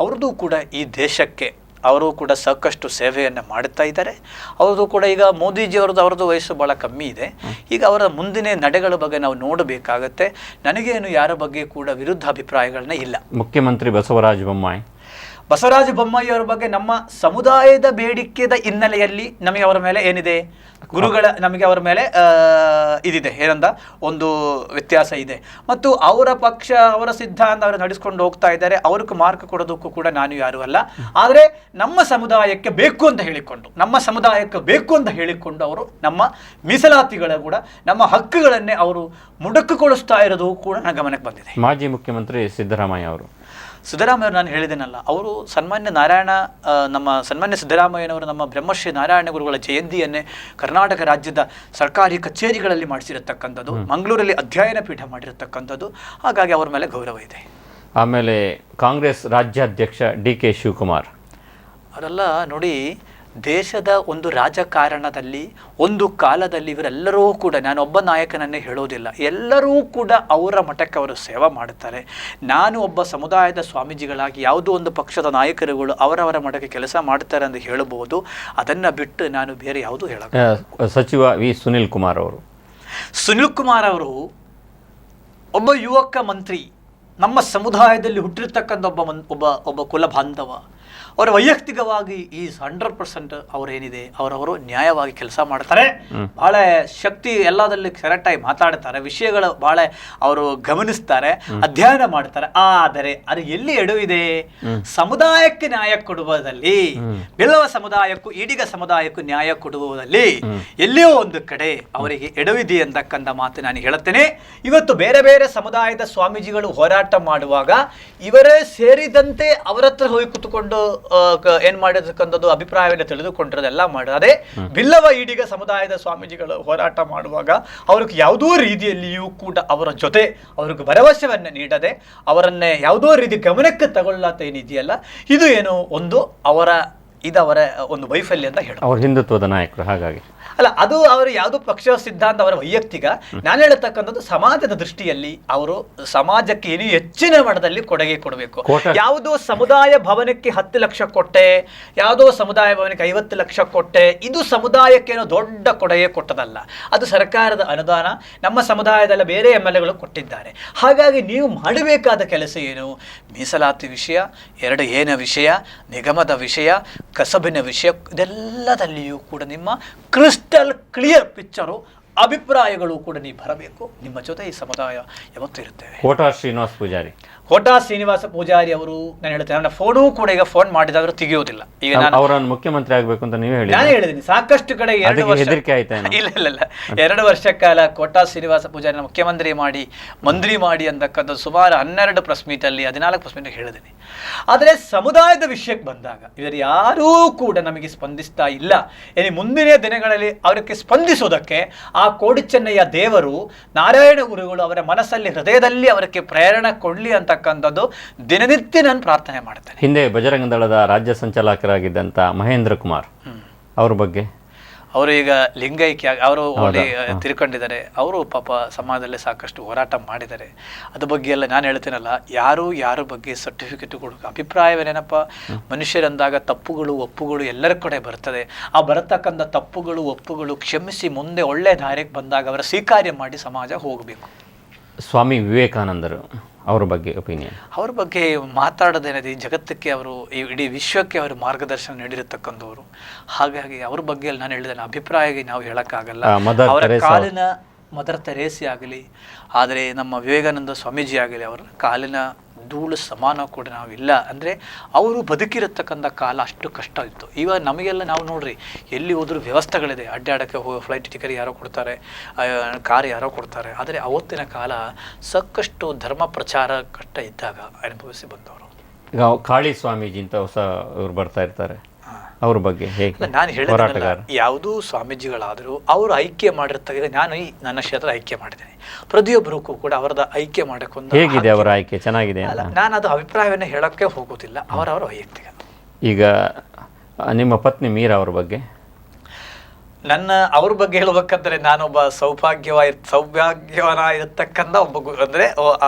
ಅವ್ರದ್ದು ಕೂಡ ಈ ದೇಶಕ್ಕೆ ಅವರು ಕೂಡ ಸಾಕಷ್ಟು ಸೇವೆಯನ್ನು ಮಾಡುತ್ತಾ ಇದ್ದಾರೆ. ಅವ್ರದ್ದು ಕೂಡ ಈಗ ಮೋದಿಜಿಯವ್ರದ್ದು ವಯಸ್ಸು ಭಾಳ ಕಮ್ಮಿ ಇದೆ. ಈಗ ಅವರ ಮುಂದಿನ ನಡೆಗಳ ಬಗ್ಗೆ ನಾವು ನೋಡಬೇಕಾಗತ್ತೆ. ನನಗೇನು ಯಾರ ಬಗ್ಗೆ ಕೂಡ ವಿರುದ್ಧ ಅಭಿಪ್ರಾಯಗಳನ್ನ ಇಲ್ಲ. ಮುಖ್ಯಮಂತ್ರಿ ಬಸವರಾಜ ಬೊಮ್ಮಾಯಿ ಬಸವರಾಜ ಬೊಮ್ಮಾಯಿ ಅವರ ಬಗ್ಗೆ ನಮ್ಮ ಸಮುದಾಯದ ಬೇಡಿಕೆದ ಹಿನ್ನೆಲೆಯಲ್ಲಿ ನಮಗೆ ಅವರ ಮೇಲೆ ಏನಿದೆ, ನಮಗೆ ಅವರ ಮೇಲೆ ಇದಿದೆ, ಏನಂದ ಒಂದು ವ್ಯತ್ಯಾಸ ಇದೆ. ಮತ್ತು ಅವರ ಪಕ್ಷ, ಅವರ ಸಿದ್ಧಾಂತ ಅವರು ನಡೆಸ್ಕೊಂಡು ಹೋಗ್ತಾ ಇದ್ದಾರೆ. ಅವ್ರಿಗೆ ಮಾರ್ಕ್ ಕೊಡೋದಕ್ಕೂ ಕೂಡ ನಾನು ಯಾರು ಅಲ್ಲ. ಆದರೆ ನಮ್ಮ ಸಮುದಾಯಕ್ಕೆ ಬೇಕು ಅಂತ ಹೇಳಿಕೊಂಡು ಅವರು ನಮ್ಮ ಮೀಸಲಾತಿಗಳ ಕೂಡ, ನಮ್ಮ ಹಕ್ಕುಗಳನ್ನೇ ಅವರು ಮುಡಕುಗೊಳಿಸ್ತಾ ಇರೋದು ಕೂಡ ನನ್ನ ಗಮನಕ್ಕೆ ಬಂದಿದೆ. ಮಾಜಿ ಮುಖ್ಯಮಂತ್ರಿ ಸಿದ್ದರಾಮಯ್ಯ ಅವರು ನಾನು ಹೇಳಿದ್ದೇನಲ್ಲ, ಅವರು ನಮ್ಮ ಸನ್ಮಾನ್ಯ ಸಿದ್ದರಾಮಯ್ಯನವರು ನಮ್ಮ ಬ್ರಹ್ಮಶ್ರೀ ನಾರಾಯಣ ಗುರುಗಳ ಜಯಂತಿಯನ್ನೇ ಕರ್ನಾಟಕ ರಾಜ್ಯದ ಸರ್ಕಾರಿ ಕಚೇರಿಗಳಲ್ಲಿ ಮಾಡಿಸಿರತಕ್ಕಂಥದ್ದು, ಮಂಗಳೂರಲ್ಲಿ ಅಧ್ಯಯನ ಪೀಠ ಮಾಡಿರತಕ್ಕಂಥದ್ದು. ಹಾಗಾಗಿ ಅವರ ಮೇಲೆ ಗೌರವ ಇದೆ. ಆಮೇಲೆ ಕಾಂಗ್ರೆಸ್ ರಾಜ್ಯಾಧ್ಯಕ್ಷ DK ಶಿವಕುಮಾರ್ ಅವರೆಲ್ಲ ನೋಡಿ, ದೇಶದ ಒಂದು ರಾಜಕಾರಣದಲ್ಲಿ ಒಂದು ಕಾಲದಲ್ಲಿ ಇವರೆಲ್ಲರೂ ಕೂಡ, ನಾನೊಬ್ಬ ನಾಯಕನನ್ನೇ ಹೇಳೋದಿಲ್ಲ, ಎಲ್ಲರೂ ಕೂಡ ಅವರ ಮಠಕ್ಕೆ ಅವರು ಸೇವೆ ಮಾಡುತ್ತಾರೆ. ನಾನು ಒಬ್ಬ ಸಮುದಾಯದ ಸ್ವಾಮೀಜಿಗಳಾಗಿ ಯಾವುದೋ ಒಂದು ಪಕ್ಷದ ನಾಯಕರುಗಳು ಅವರವರ ಮಠಕ್ಕೆ ಕೆಲಸ ಮಾಡ್ತಾರೆ ಅಂತ ಹೇಳಬಹುದು. ಅದನ್ನು ಬಿಟ್ಟು ನಾನು ಬೇರೆ ಯಾವುದೂ ಹೇಳಲ್ಲ. ಸಚಿವ ವಿ ಸುನಿಲ್ ಕುಮಾರ್ ಅವರು ಒಬ್ಬ ಯುವಕ ಮಂತ್ರಿ, ನಮ್ಮ ಸಮುದಾಯದಲ್ಲಿ ಹುಟ್ಟಿರ್ತಕ್ಕಂಥ ಒಬ್ಬ ಕುಲ ಬಾಂಧವ. ಅವರ ವೈಯಕ್ತಿಕವಾಗಿ ಈ 100% ಅವರೇನಿದೆ, ಅವರವರು ನ್ಯಾಯವಾಗಿ ಕೆಲಸ ಮಾಡ್ತಾರೆ. ಬಹಳ ಶಕ್ತಿ ಎಲ್ಲದಲ್ಲಿ ಕರೆಕ್ಟಾಗಿ ಮಾತಾಡ್ತಾರೆ, ವಿಷಯಗಳು ಬಹಳ ಅವರು ಗಮನಿಸ್ತಾರೆ, ಅಧ್ಯಯನ ಮಾಡ್ತಾರೆ. ಆದರೆ ಅದು ಎಲ್ಲಿ ಎಡವಿದೆ? ಸಮುದಾಯಕ್ಕೆ ನ್ಯಾಯ ಕೊಡುವುದಲ್ಲಿ, ಬಿಲ್ಲವ ಸಮುದಾಯಕ್ಕೂ ಈಡಿಗ ಸಮುದಾಯಕ್ಕೂ ನ್ಯಾಯ ಕೊಡುವುದಲ್ಲಿ ಎಲ್ಲಿಯೋ ಒಂದು ಕಡೆ ಅವರಿಗೆ ಎಡವಿದೆ ಅಂತಕ್ಕಂಥ ಮಾತು ನಾನು ಹೇಳುತ್ತೇನೆ. ಇವತ್ತು ಬೇರೆ ಬೇರೆ ಸಮುದಾಯದ ಸ್ವಾಮೀಜಿಗಳು ಹೋರಾಟ ಮಾಡುವಾಗ ಇವರೇ ಸೇರಿದಂತೆ ಅವರ ಹತ್ರ ಹೋಗಿ ಕೂತ್ಕೊಂಡು ಏನ್ ಮಾಡಿರ್ತಕ್ಕಂಥದ್ದು ಅಭಿಪ್ರಾಯವನ್ನು ತಿಳಿದುಕೊಂಡಿರೋದೆಲ್ಲ ಅದೇ ಬಿಲ್ಲವ ಈಡಿಗ ಸಮುದಾಯದ ಸ್ವಾಮೀಜಿಗಳು ಹೋರಾಟ ಮಾಡುವಾಗ ಅವ್ರಿಗೆ ಯಾವುದೋ ರೀತಿಯಲ್ಲಿಯೂ ಕೂಡ ಅವರ ಜೊತೆ ಅವ್ರಿಗೆ ಭರವಸೆಯನ್ನು ನೀಡದೆ ಅವರನ್ನೇ ಯಾವುದೋ ರೀತಿ ಗಮನಕ್ಕೆ ತಗೊಳ್ಳತೇನಿದೆಯಲ್ಲ, ಇದು ಏನು ಒಂದು ಅವರ ಒಂದು ವೈಫಲ್ಯ ಅಂತ ಹೇಳೋದು. ಅವರು ಹಿಂದುತ್ವದ ನಾಯಕರು, ಹಾಗಾಗಿ ಅಲ್ಲ, ಅದು ಅವರು ಯಾವುದೋ ಪಕ್ಷ ಸಿದ್ಧಾಂತ ಅವರ ವೈಯಕ್ತಿಕ. ನಾನು ಹೇಳತಕ್ಕಂಥದ್ದು ಸಮಾಜದ ದೃಷ್ಟಿಯಲ್ಲಿ ಅವರು ಸಮಾಜಕ್ಕೆ ಇನ್ನೂ ಹೆಚ್ಚಿನ ಮಟ್ಟದಲ್ಲಿ ಕೊಡುಗೆ ಕೊಡಬೇಕು. ಯಾವುದೋ ಸಮುದಾಯ ಭವನಕ್ಕೆ 10 ಲಕ್ಷ ಕೊಟ್ಟೆ, ಯಾವುದೋ ಸಮುದಾಯ ಭವನಕ್ಕೆ 50 ಲಕ್ಷ ಕೊಟ್ಟೆ, ಇದು ಸಮುದಾಯಕ್ಕೇನೋ ದೊಡ್ಡ ಕೊಡುಗೆ ಕೊಟ್ಟದಲ್ಲ. ಅದು ಸರ್ಕಾರದ ಅನುದಾನ, ನಮ್ಮ ಸಮುದಾಯದಲ್ಲ ಬೇರೆ MLAಗಳು ಕೊಟ್ಟಿದ್ದಾರೆ. ಹಾಗಾಗಿ ನೀವು ಮಾಡಬೇಕಾದ ಕೆಲಸ ಏನು? ಮೀಸಲಾತಿ ವಿಷಯ, 2A ವಿಷಯ, ನಿಗಮದ ವಿಷಯ, ಕಸಬಿನ ವಿಷಯ, ಇದೆಲ್ಲದಲ್ಲಿಯೂ ಕೂಡ ನಿಮ್ಮ ಕ್ರಿಸ್ಟಲ್ ಕ್ಲಿಯರ್ ಪಿಕ್ಚರು, ಅಭಿಪ್ರಾಯಗಳು ಕೂಡ ನೀವು ಬರಬೇಕು. ನಿಮ್ಮ ಜೊತೆ ಈ ಸಮುದಾಯ ಯಾವತ್ತೂ ಇರುತ್ತೇವೆ. ಕೋಟಾ ಶ್ರೀನಿವಾಸ ಪೂಜಾರಿ ಅವರು, ನಾನು ಹೇಳ್ತೇನೆ, ನನ್ನ ಫೋನು ಕೂಡ ಈಗ ಫೋನ್ ಮಾಡಿದಾದ್ರೂ ತೆಗೆಯೋದಿಲ್ಲ. ಈಗ ಅವರನ್ನು ಮುಖ್ಯಮಂತ್ರಿ ಆಗಬೇಕು ಅಂತ ನೀವು ಹೇಳಿ, ನಾನು ಹೇಳಿದ್ದೀನಿ ಸಾಕಷ್ಟು ಕಡೆ 2 ವರ್ಷ ಇಲ್ಲ 2 ವರ್ಷ ಕಾಲ ಕೋಟಾ ಶ್ರೀನಿವಾಸ ಪೂಜಾರಿ ಮುಖ್ಯಮಂತ್ರಿ ಮಾಡಿ, ಮಂತ್ರಿ ಮಾಡಿ ಅಂತಕ್ಕಂಥ ಸುಮಾರು 12 ಪ್ರೆಸ್ ಮೀಟಲ್ಲಿ 14 ಪ್ರೆಸ್ ಮೀಟ್ ಹೇಳಿದ್ದೀನಿ. ಆದರೆ ಸಮುದಾಯದ ವಿಷಯಕ್ಕೆ ಬಂದಾಗ ಇವರು ಯಾರೂ ಕೂಡ ನಮಗೆ ಸ್ಪಂದಿಸ್ತಾ ಇಲ್ಲ. ಇನ್ನು ಮುಂದಿನ ದಿನಗಳಲ್ಲಿ ಅವರಿಗೆ ಸ್ಪಂದಿಸೋದಕ್ಕೆ ಆ ಕೋಡಿ ಚೆನ್ನಯ್ಯ ದೇವರು, ನಾರಾಯಣ ಗುರುಗಳು ಅವರ ಮನಸ್ಸಲ್ಲಿ, ಹೃದಯದಲ್ಲಿ ಅವರಿಗೆ ಪ್ರೇರಣೆ ಕೊಡ್ಲಿ ಅಂತಕ್ಕಂಥದ್ದು ದಿನನಿತ್ಯ ನಾನು ಪ್ರಾರ್ಥನೆ ಮಾಡ್ತೇನೆ. ಹಿಂದೆ ಬಜರಂಗ ದಳದ ರಾಜ್ಯ ಸಂಚಾಲಕರಾಗಿದ್ದಂಥ ಮಹೇಂದ್ರ ಕುಮಾರ್ ಅವ್ರ ಬಗ್ಗೆ, ಅವರು ಈಗ ಲಿಂಗೈಕ್ಯ ಅವರು ತಿರ್ಕೊಂಡಿದ್ದಾರೆ. ಅವರು ಪಾಪ ಸಮಾಜದಲ್ಲಿ ಸಾಕಷ್ಟು ಹೋರಾಟ ಮಾಡಿದ್ದಾರೆ. ಅದ್ರ ಬಗ್ಗೆ ಎಲ್ಲ ನಾನು ಹೇಳ್ತೀನಲ್ಲ, ಯಾರ ಬಗ್ಗೆ ಸರ್ಟಿಫಿಕೇಟ್ ಕೊಡೋಕೆ ಅಭಿಪ್ರಾಯವೇನೇನಪ್ಪ, ಮನುಷ್ಯರಂದಾಗ ತಪ್ಪುಗಳು ಒಪ್ಪುಗಳು ಎಲ್ಲರ ಕಡೆ ಬರ್ತದೆ. ಆ ಬರತಕ್ಕಂಥ ತಪ್ಪುಗಳು ಒಪ್ಪುಗಳು ಕ್ಷಮಿಸಿ ಮುಂದೆ ಒಳ್ಳೆ ದಾರಿಗೆ ಬಂದಾಗ ಅವರ ಸ್ವೀಕಾರ್ಯ ಮಾಡಿ ಸಮಾಜ ಹೋಗಬೇಕು. ಸ್ವಾಮಿ ವಿವೇಕಾನಂದರು ಅವ್ರ ಬಗ್ಗೆ ಒಪಿನಿಯನ್? ಅವ್ರ ಬಗ್ಗೆ ಮಾತಾಡೋದೇನಿದೆ, ಜಗತ್ತಕ್ಕೆ ಅವರು, ಇಡೀ ವಿಶ್ವಕ್ಕೆ ಅವರು ಮಾರ್ಗದರ್ಶನ ನೀಡಿರತಕ್ಕಂಥವ್ರು. ಹಾಗಾಗಿ ಅವ್ರ ಬಗ್ಗೆ ನಾನು ಹೇಳಿದ್ದೇನೆ, ಅಭಿಪ್ರಾಯ ನಾವು ಹೇಳೋಕ್ಕಾಗಲ್ಲ. ಅವರ ಕಾಲಿನ ಮದರ್ ತೆರೇಸಿ ಆಗಲಿ, ಆದರೆ ನಮ್ಮ ವಿವೇಕಾನಂದ ಸ್ವಾಮೀಜಿ ಆಗಲಿ, ಅವರ ಕಾಲಿನ ಧೂಳು ಸಮಾನ ಕೂಡ ನಾವಿಲ್ಲ. ಅಂದರೆ ಅವರು ಬದುಕಿರತಕ್ಕಂಥ ಕಾಲ ಅಷ್ಟು ಕಷ್ಟ ಇತ್ತು. ಇವಾಗ ನಮಗೆಲ್ಲ ನಾವು ನೋಡ್ರಿ, ಎಲ್ಲಿ ಹೋದ್ರೂ ವ್ಯವಸ್ಥೆಗಳಿದೆ, ಅಡ್ಡಾಡೋಕ್ಕೆ ಫ್ಲೈಟ್ ಟಿಕೆಟ್ ಯಾರೋ ಕೊಡ್ತಾರೆ, ಕಾರ್ ಯಾರೋ ಕೊಡ್ತಾರೆ. ಆದರೆ ಅವತ್ತಿನ ಕಾಲ ಸಾಕಷ್ಟು ಧರ್ಮ ಪ್ರಚಾರ ಕಷ್ಟ ಇದ್ದಾಗ ಅನುಭವಿಸಿ ಬಂದವರು. ಈಗ ಕಾಳಿ ಸ್ವಾಮೀಜಿ ಅಂತ ಹೊಸ ಇವ್ರು ಬರ್ತಾ ಇರ್ತಾರೆ, ಅವ್ರ ಬಗ್ಗೆ ಹೇಗೆ? ನಾನು ಹೇಳಿದ ಯಾವುದೂ ಸ್ವಾಮೀಜಿಗಳಾದರೂ ಅವರು ಆಯ್ಕೆ ಮಾಡಿರ್ತಕ್ಕ, ನಾನು ನನ್ನ ಕ್ಷೇತ್ರ ಆಯ್ಕೆ ಮಾಡಿದ್ದೇನೆ. ಪ್ರತಿಯೊಬ್ಬರೂ ಕೂಡ ಅವರದ ಆಯ್ಕೆ ಮಾಡೋಕ್ಕೊಂದು ಹೇಗಿದೆ ಅವರ ಆಯ್ಕೆ? ಚೆನ್ನಾಗಿದೆ. ನಾನು ಅದು ಅಭಿಪ್ರಾಯವನ್ನು ಹೇಳೋಕ್ಕೆ ಹೋಗೋದಿಲ್ಲ, ಅವರವರ ವೈಯಕ್ತಿಕ. ಈಗ ನಿಮ್ಮ ಪತ್ನಿ ಮೀರಾ ಅವ್ರ ಬಗ್ಗೆ? ಅವ್ರ ಬಗ್ಗೆ ಹೇಳ್ಬೇಕಂದ್ರೆ, ನಾನೊಬ್ಬ ಸೌಭಾಗ್ಯವನ ಇರತಕ್ಕಂಥ ಒಬ್ಬ, ಅಂದರೆ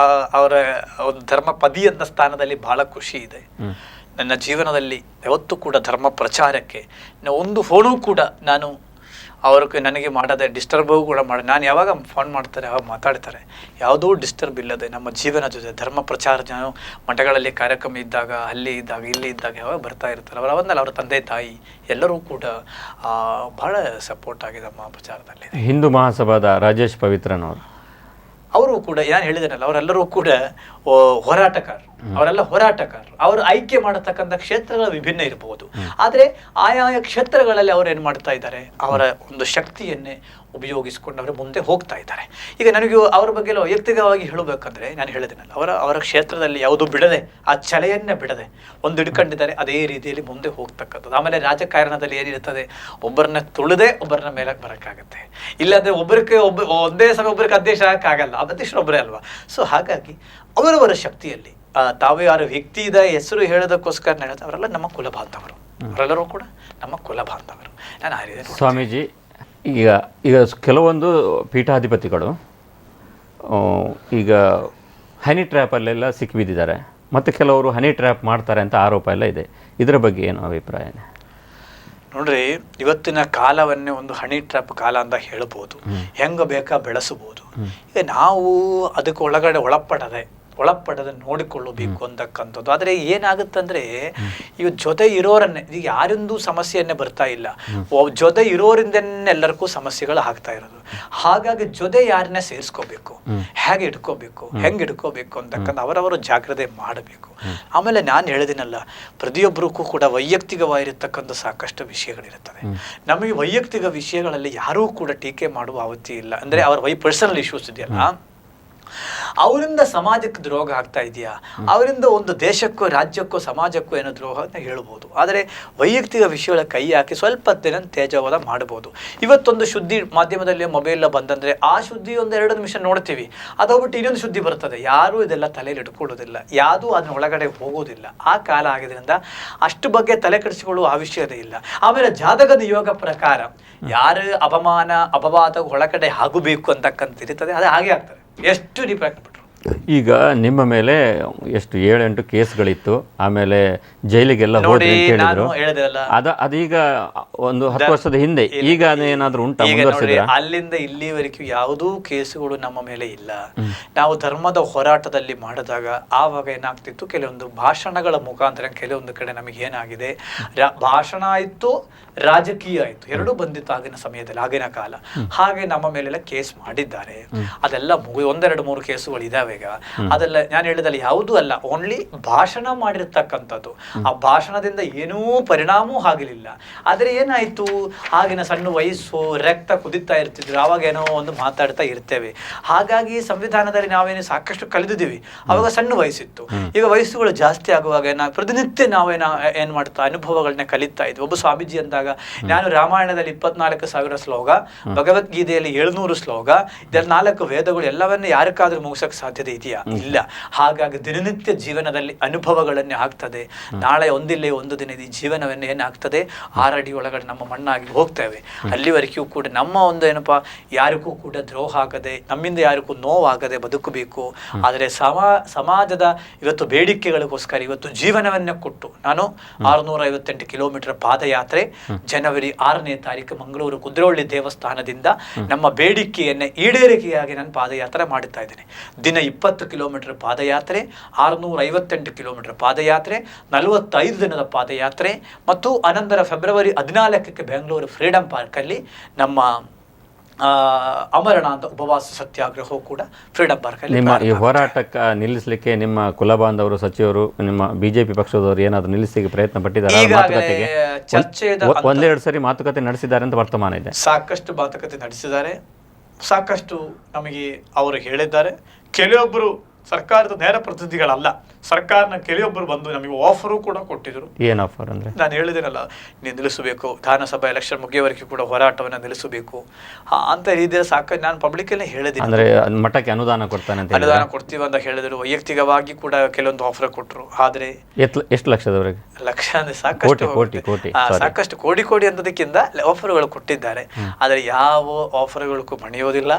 ಅವರ ಒಂದು ಧರ್ಮ ಪದಿ ಅಂತ ಸ್ಥಾನದಲ್ಲಿ ಬಹಳ ಖುಷಿ ಇದೆ. ನನ್ನ ಜೀವನದಲ್ಲಿ ಯಾವತ್ತೂ ಕೂಡ ಧರ್ಮ ಪ್ರಚಾರಕ್ಕೆ ಒಂದು ಫೋನು ಕೂಡ ನಾನು ಅವ್ರಿಗೆ ನನಗೆ ಮಾಡದೆ ಡಿಸ್ಟರ್ಬ್ ಕೂಡ ಮಾಡಿ, ನಾನು ಯಾವಾಗ ಫೋನ್ ಮಾಡ್ತಾರೆ ಅವಾಗ ಮಾತಾಡ್ತಾರೆ, ಯಾವುದೂ ಡಿಸ್ಟರ್ಬ್ ಇಲ್ಲದೆ ನಮ್ಮ ಜೀವನ ಜೊತೆ ಧರ್ಮ ಪ್ರಚಾರ ಮಠಗಳಲ್ಲಿ ಕಾರ್ಯಕ್ರಮ ಇದ್ದಾಗ, ಅಲ್ಲಿ ಇದ್ದಾಗ, ಇಲ್ಲಿ ಇದ್ದಾಗ ಯಾವಾಗ ಬರ್ತಾ ಇರ್ತಾರೆ. ಅವರ ತಂದೆ ತಾಯಿ ಎಲ್ಲರೂ ಕೂಡ ಬಹಳ ಸಪೋರ್ಟ್ ಆಗಿದೆ ನಮ್ಮ ಪ್ರಚಾರದಲ್ಲಿ. ಹಿಂದೂ ಮಹಾಸಭಾದ ರಾಜೇಶ್ ಪವಿತ್ರನವರು ಅವರು ಕೂಡ ನಾನು ಹೇಳಿದ್ದೇನಲ್ಲ, ಅವರೆಲ್ಲರೂ ಕೂಡ ಹೋರಾಟಗಾರರು, ಅವರೆಲ್ಲ ಹೋರಾಟಗಾರರು. ಅವರು ಆಯ್ಕೆ ಮಾಡತಕ್ಕಂಥ ಕ್ಷೇತ್ರಗಳ ವಿಭಿನ್ನ ಇರಬಹುದು, ಆದರೆ ಆಯಾಯ ಕ್ಷೇತ್ರಗಳಲ್ಲಿ ಅವರು ಏನು ಮಾಡ್ತಾ ಇದ್ದಾರೆ, ಅವರ ಒಂದು ಶಕ್ತಿಯನ್ನೇ ಉಪಯೋಗಿಸಿಕೊಂಡು ಅವರು ಮುಂದೆ ಹೋಗ್ತಾ ಇದ್ದಾರೆ. ಈಗ ನನಗೆ ಅವ್ರ ಬಗ್ಗೆ ವೈಯಕ್ತಿಕವಾಗಿ ಹೇಳಬೇಕಂದ್ರೆ ನಾನು ಹೇಳಿದ್ದೇನಲ್ಲ, ಅವರ ಕ್ಷೇತ್ರದಲ್ಲಿ ಯಾವುದು ಬಿಡದೆ, ಆ ಛಲೆಯನ್ನೇ ಬಿಡದೆ ಒಂದು ಹಿಡ್ಕೊಂಡಿದ್ದಾರೆ, ಅದೇ ರೀತಿಯಲ್ಲಿ ಮುಂದೆ ಹೋಗ್ತಕ್ಕಂಥದ್ದು. ಆಮೇಲೆ ರಾಜಕಾರಣದಲ್ಲಿ ಏನಿರ್ತದೆ, ಒಬ್ಬರನ್ನ ತುಳಿದೇ ಒಬ್ಬರನ್ನ ಮೇಲೆ ಬರೋಕ್ಕಾಗತ್ತೆ, ಇಲ್ಲಾಂದ್ರೆ ಒಂದೇ ಸಮಯ ಒಬ್ಬರಿಗೆ ಅಧ್ಯಕ್ಷ ಆಗಕ್ಕಾಗಲ್ಲ, ಅಧ್ಯಕ್ಷರೊಬ್ಬರೇ ಅಲ್ವಾ. ಸೊ ಹಾಗಾಗಿ ಅವರವರ ಶಕ್ತಿಯಲ್ಲಿ ತಾವು ಯಾರು ವ್ಯಕ್ತಿದ ಹೆಸರು ಹೇಳೋದಕ್ಕೋಸ್ಕರ ಹೇಳಿದ್ರೆ ಅವರೆಲ್ಲ ನಮ್ಮ ಕುಲ ಬಾಂಧವರು, ಅವರೆಲ್ಲರೂ ಕೂಡ ನಮ್ಮ ಕುಲ ಬಾಂಧವರು. ನಾನು ಆ ರೀತಿ ಸ್ವಾಮೀಜಿ, ಈಗ ಕೆಲವೊಂದು ಪೀಠಾಧಿಪತಿಗಳು ಈಗ ಹನಿ ಟ್ರ್ಯಾಪಲ್ಲೆಲ್ಲ ಸಿಕ್ಕಿಬಿದ್ದಿದ್ದಾರೆ, ಮತ್ತು ಕೆಲವರು ಹನಿ ಟ್ರ್ಯಾಪ್ ಮಾಡ್ತಾರೆ ಅಂತ ಆರೋಪ ಎಲ್ಲ ಇದೆ. ಇದರ ಬಗ್ಗೆ ಏನು ಅಭಿಪ್ರಾಯ? ನೋಡ್ರಿ, ಇವತ್ತಿನ ಕಾಲವನ್ನೇ ಒಂದು ಹನಿ ಟ್ರ್ಯಾಪ್ ಕಾಲ ಅಂತ ಹೇಳ್ಬೋದು. ಹೆಂಗ ಬೇಕಾ ಬೆಳೆಸಬಹುದು. ಈಗ ನಾವು ಅದಕ್ಕೆ ಒಳಪಡದೆ ನೋಡಿಕೊಳ್ಳಬೇಕು ಅಂತಕ್ಕಂಥದ್ದು. ಆದರೆ ಏನಾಗುತ್ತಂದ್ರೆ, ಈಗ ಜೊತೆ ಇರೋರನ್ನೇ, ಈಗ ಯಾರಿಂದೂ ಸಮಸ್ಯೆಯನ್ನೇ ಬರ್ತಾ ಇಲ್ಲ, ಜೊತೆ ಇರೋರಿಂದನೇ ಎಲ್ಲರಿಗೂ ಸಮಸ್ಯೆಗಳು ಆಗ್ತಾ ಇರೋದು. ಹಾಗಾಗಿ ಜೊತೆ ಯಾರನ್ನೇ ಸೇರಿಸ್ಕೋಬೇಕು, ಹೇಗೆ ಹೆಂಗೆ ಇಟ್ಕೋಬೇಕು ಅಂತಕ್ಕಂಥ ಅವರವರು ಜಾಗ್ರತೆ ಮಾಡಬೇಕು. ಆಮೇಲೆ ನಾನು ಹೇಳಿದಿನಲ್ಲ, ಪ್ರತಿಯೊಬ್ಬರಿಗೂ ಕೂಡ ವೈಯಕ್ತಿಕವಾಗಿರ್ತಕ್ಕಂಥ ಸಾಕಷ್ಟು ವಿಷಯಗಳಿರುತ್ತದೆ. ನಮಗೆ ವೈಯಕ್ತಿಕ ವಿಷಯಗಳಲ್ಲಿ ಯಾರೂ ಕೂಡ ಟೀಕೆ ಮಾಡುವ ಅವಧಿ ಇಲ್ಲ. ಅಂದ್ರೆ ಅವರ ಪರ್ಸನಲ್ ಇಶ್ಯೂಸ್ ಇದೆಯಲ್ಲ, ಅವರಿಂದ ಸಮಾಜಕ್ಕೆ ದ್ರೋಹ ಆಗ್ತಾ ಇದೆಯಾ, ಅವರಿಂದ ಒಂದು ದೇಶಕ್ಕೋ ರಾಜ್ಯಕ್ಕೋ ಸಮಾಜಕ್ಕೋ ಏನೋ ದ್ರೋಹ ಅಂತ ಹೇಳ್ಬೋದು. ಆದರೆ ವೈಯಕ್ತಿಕ ವಿಷಯಗಳ ಕೈ ಹಾಕಿ ಸ್ವಲ್ಪ ದಿನ ತೇಜವಾದ ಮಾಡ್ಬೋದು. ಇವತ್ತೊಂದು ಸುದ್ದಿ ಮಾಧ್ಯಮದಲ್ಲಿ ಮೊಬೈಲ್ ಬಂದಂದ್ರೆ ಆ ಸುದ್ದಿ 1-2 ನಿಮಿಷ ನೋಡ್ತೀವಿ, ಅದೋಗ್ಬಿಟ್ಟು ಇನ್ನೊಂದು ಸುದ್ದಿ ಬರ್ತದೆ. ಯಾರೂ ಇದೆಲ್ಲ ತಲೆಯಲ್ಲಿ ಇಟ್ಕೊಳ್ಳೋದಿಲ್ಲ, ಯಾವುದೂ ಅದನ್ನ ಒಳಗಡೆ ಹೋಗೋದಿಲ್ಲ. ಆ ಕಾಲ ಆಗಿದ್ರಿಂದ ಅಷ್ಟು ಬಗ್ಗೆ ತಲೆ ಕೆಡಿಸಿಕೊಳ್ಳುವ ಅವಶ್ಯಕತೆ ಇಲ್ಲ. ಆಮೇಲೆ ಜಾತಕದ ಯೋಗ ಪ್ರಕಾರ ಯಾರು ಅಪವಾದ ಒಳಗಡೆ ಆಗಬೇಕು ಅಂತಕ್ಕಂಥ ಇರ್ತದೆ, ಅದು ಹಾಗೆ ಆಗ್ತದೆ. ಎಷ್ಟು ಡೀಪ್ ಆಗಿಬಿಟ್ರು. ಈಗ ನಿಮ್ಮ ಮೇಲೆ ಎಷ್ಟು 7-8 ಕೇಸ್ಗಳಿತ್ತು, ಆಮೇಲೆ ಜೈಲಿಗೆಲ್ಲ ಹೋದ್ರಿ ಅಂತ ಹೇಳಿದ್ರು. ಅದೀಗ ಒಂದು 10 ವರ್ಷದ ಹಿಂದೆ, ಈಗ ಅದೇನಾದ್ರೂ ಉಂಟಾ? ಅಲ್ಲಿಂದ ಇಲ್ಲಿವರೆಗೂ ಯಾವುದೂ ಕೇಸುಗಳು ನಮ್ಮ ಮೇಲೆ ಇಲ್ಲ. ನಾವು ಧರ್ಮದ ಹೋರಾಟದಲ್ಲಿ ಮಾಡಿದಾಗ ಆವಾಗ ಏನಾಗ್ತಿತ್ತು, ಕೆಲವೊಂದು ಭಾಷಣಗಳ ಮುಖಾಂತರ ಕೆಲವೊಂದು ಕಡೆ ನಮಗೆ ಏನಾಗಿದೆ, ಭಾಷಣ ಆಯ್ತು, ರಾಜಕೀಯ ಆಯ್ತು, ಎರಡೂ ಬಂದಿತ್ತು ಆಗಿನ ಸಮಯದಲ್ಲಿ, ಆಗಿನ ಕಾಲ. ಹಾಗೆ ನಮ್ಮ ಮೇಲೆಲ್ಲ ಕೇಸ್ ಮಾಡಿದ್ದಾರೆ. ಅದೆಲ್ಲ 1-2-3 ಕೇಸುಗಳು ಇದಾವೆ. ಈಗ ಅದೆಲ್ಲ ನಾನು ಹೇಳಿದಲ್ಲಿ ಯಾವುದೂ ಅಲ್ಲ, ಓನ್ಲಿ ಭಾಷಣ ಮಾಡಿರ್ತಕ್ಕಂಥದ್ದು. ಆ ಭಾಷಣದಿಂದ ಏನೂ ಪರಿಣಾಮವೂ ಆಗಲಿಲ್ಲ. ಆದರೆ ಏನಾಯ್ತು, ಆಗಿನ ಸಣ್ಣ ವಯಸ್ಸು, ರಕ್ತ ಕುದಿತಾ ಇರ್ತಿದ್ರು, ಅವಾಗ ಏನೋ ಒಂದು ಮಾತಾಡ್ತಾ ಇರ್ತೇವೆ. ಹಾಗಾಗಿ ಸಂವಿಧಾನದಲ್ಲಿ ನಾವೇನು ಸಾಕಷ್ಟು ಕಲಿದಿದ್ದೀವಿ. ಅವಾಗ ಸಣ್ಣ ವಯಸ್ಸಿತ್ತು. ಈಗ ವಯಸ್ಸುಗಳು ಜಾಸ್ತಿ ಆಗುವಾಗ ಪ್ರತಿನಿತ್ಯ ಏನ್ ಮಾಡ್ತಾ ಅನುಭವಗಳನ್ನ ಕಲಿತಾ ಇದ್ವಿ. ಒಬ್ಬ ಸ್ವಾಮೀಜಿ ಅಂದಾಗ ನಾನು ರಾಮಾಯಣದಲ್ಲಿ 24,000 ಶ್ಲೋಕ, ಭಗವದ್ಗೀತೆಯಲ್ಲಿ 700 ಶ್ಲೋಕ, ಇದೆಲ್ಲ 4 ವೇದಗಳು ಎಲ್ಲವನ್ನೂ ಯಾರಕ್ಕಾದ್ರೂ ಮುಗಿಸಕ್ ಸಾಧ್ಯತೆ ಇದೆಯಾ? ಇಲ್ಲ. ಹಾಗಾಗಿ ದಿನನಿತ್ಯ ಜೀವನದಲ್ಲಿ ಅನುಭವಗಳನ್ನೇ ಆಗ್ತದೆ. ನಾಳೆ ಒಂದಿಲ್ಲೇ ಒಂದು ದಿನ ಈ ಜೀವನವನ್ನೇ ಏನಾಗ್ತದೆ, 6 ಅಡಿ ಒಳಗಡೆ ನಮ್ಮ ಮಣ್ಣಾಗಿ ಹೋಗ್ತೇವೆ. ಅಲ್ಲಿವರೆಗೂ ಕೂಡ ನಮ್ಮ ಒಂದು ಏನಪ್ಪಾ, ಯಾರಿಗೂ ಕೂಡ ದ್ರೋಹ ಆಗದೆ, ನಮ್ಮಿಂದ ಯಾರಿಗೂ ನೋವಾಗದೆ ಬದುಕಬೇಕು. ಆದರೆ ಸಮಾಜದ ಇವತ್ತು ಬೇಡಿಕೆಗಳಿಗೋಸ್ಕರ ಇವತ್ತು ಜೀವನವನ್ನೇ ಕೊಟ್ಟು ನಾನು 658 ಕಿಲೋಮೀಟರ್ ಪಾದಯಾತ್ರೆ ಜನವರಿ 6ನೇ ತಾರೀಕು ಮಂಗಳೂರು ಕುದ್ರೋಳಿ ದೇವಸ್ಥಾನದಿಂದ ನಮ್ಮ ಬೇಡಿಕೆಯನ್ನೇ ಈಡೇರಿಕೆಯಾಗಿ ನಾನು ಪಾದಯಾತ್ರೆ ಮಾಡುತ್ತಾ ಇದ್ದೇನೆ. ದಿನ 20 ಕಿಲೋಮೀಟರ್ ಪಾದಯಾತ್ರೆ, 658 ಕಿಲೋಮೀಟರ್ ಪಾದಯಾತ್ರೆ, 45 ದಿನದ ಪಾದಯಾತ್ರೆ, ಮತ್ತು ಅನಂತರ ಫೆಬ್ರವರಿ 14ಕ್ಕೆ ಬೆಂಗಳೂರು ಫ್ರೀಡಂ ಪಾರ್ಕಲ್ಲಿ ನಮ್ಮ ಅಮರನಾಥ ಉಪವಾಸ ಸತ್ಯಾಗ್ರಹ ಕೂಡ ಫ್ರೀಡಂ ಪಾರ್ಕಲ್ಲಿ. ನಿಮ್ಮ ಈ ಹೋರಾಟಕ್ಕೆ ನಿಲ್ಲಿಸಲಿಕ್ಕೆ ನಿಮ್ಮ ಕುಲಬಾಂಧವರು, ಸಚಿವರು, ನಿಮ್ಮ ಬಿಜೆಪಿ ಪಕ್ಷದವರು ಏನಾದರೂ ನಿಲ್ಲಿಸಲಿಕ್ಕೆ ಪ್ರಯತ್ನ ಪಟ್ಟಿದ್ದಾರೆ? ಚರ್ಚೆದ 1-2 ಸರಿ ಮಾತುಕತೆ ನಡೆಸಿದ್ದಾರೆ ಅಂತ ವರ್ತಮಾನ ಇದೆ. ಸಾಕಷ್ಟು ಮಾತುಕತೆ ನಡೆಸಿದ್ದಾರೆ, ಸಾಕಷ್ಟು ನಮಗೆ ಅವರು ಹೇಳಿದ್ದಾರೆ. ಕೆಲವೊಬ್ಬರು ಸರ್ಕಾರದ ನೇರ ಪ್ರತಿನಿಧಿಗಳಲ್ಲ, ಸರ್ಕಾರನ ಕೆಲವೊಬ್ಬರು ಬಂದು ನಮಗೆ ಆಫರು ಕೂಡ ಕೊಟ್ಟಿದ್ರು. ಏನು ಆಫರ್ ಅಂದ್ರೆ? ನಾನು ಹೇಳಿದ್ದೇನಲ್ಲ, ನೀವು ನಿಲ್ಲಿಸಬೇಕು, ವಿಧಾನಸಭಾ ಎಲೆಕ್ಷನ್ ಮುಗಿಯವರೆಗೂ ಕೂಡ ಹೋರಾಟವನ್ನು ನಿಲ್ಲಿಸಬೇಕು ಅಂತ ರೀತಿಯಲ್ಲಿ ಸಾಕಷ್ಟು ನಾನು ಪಬ್ಲಿಕಲ್ಲೇ ಹೇಳಿದ್ದೀನಿ. ಅಂದ್ರೆ ಮಠಕ್ಕೆ ಅನುದಾನ ಕೊಡ್ತಾನೆ ಅಂತ, ಅನುದಾನ ಕೊಡ್ತೀವಿ ಅಂತ ಹೇಳಿದ್ರು. ವೈಯಕ್ತಿಕವಾಗಿ ಕೂಡ ಕೆಲವೊಂದು ಆಫರ್ ಕೊಟ್ಟರು. ಆದ್ರೆ ಎಷ್ಟು ಲಕ್ಷದವರೆಗೆ? ಲಕ್ಷ ಅಂದ್ರೆ ಸಾಕಷ್ಟು ಸಾಕಷ್ಟು ಕೋಟಿ ಅನ್ನೋದಕ್ಕಿಂತ ಆಫರ್ಗಳು ಕೊಟ್ಟಿದ್ದಾರೆ. ಆದ್ರೆ ಯಾವ ಆಫರ್ಗಳಿಗೂ ಮಣಿಯೋದಿಲ್ಲ.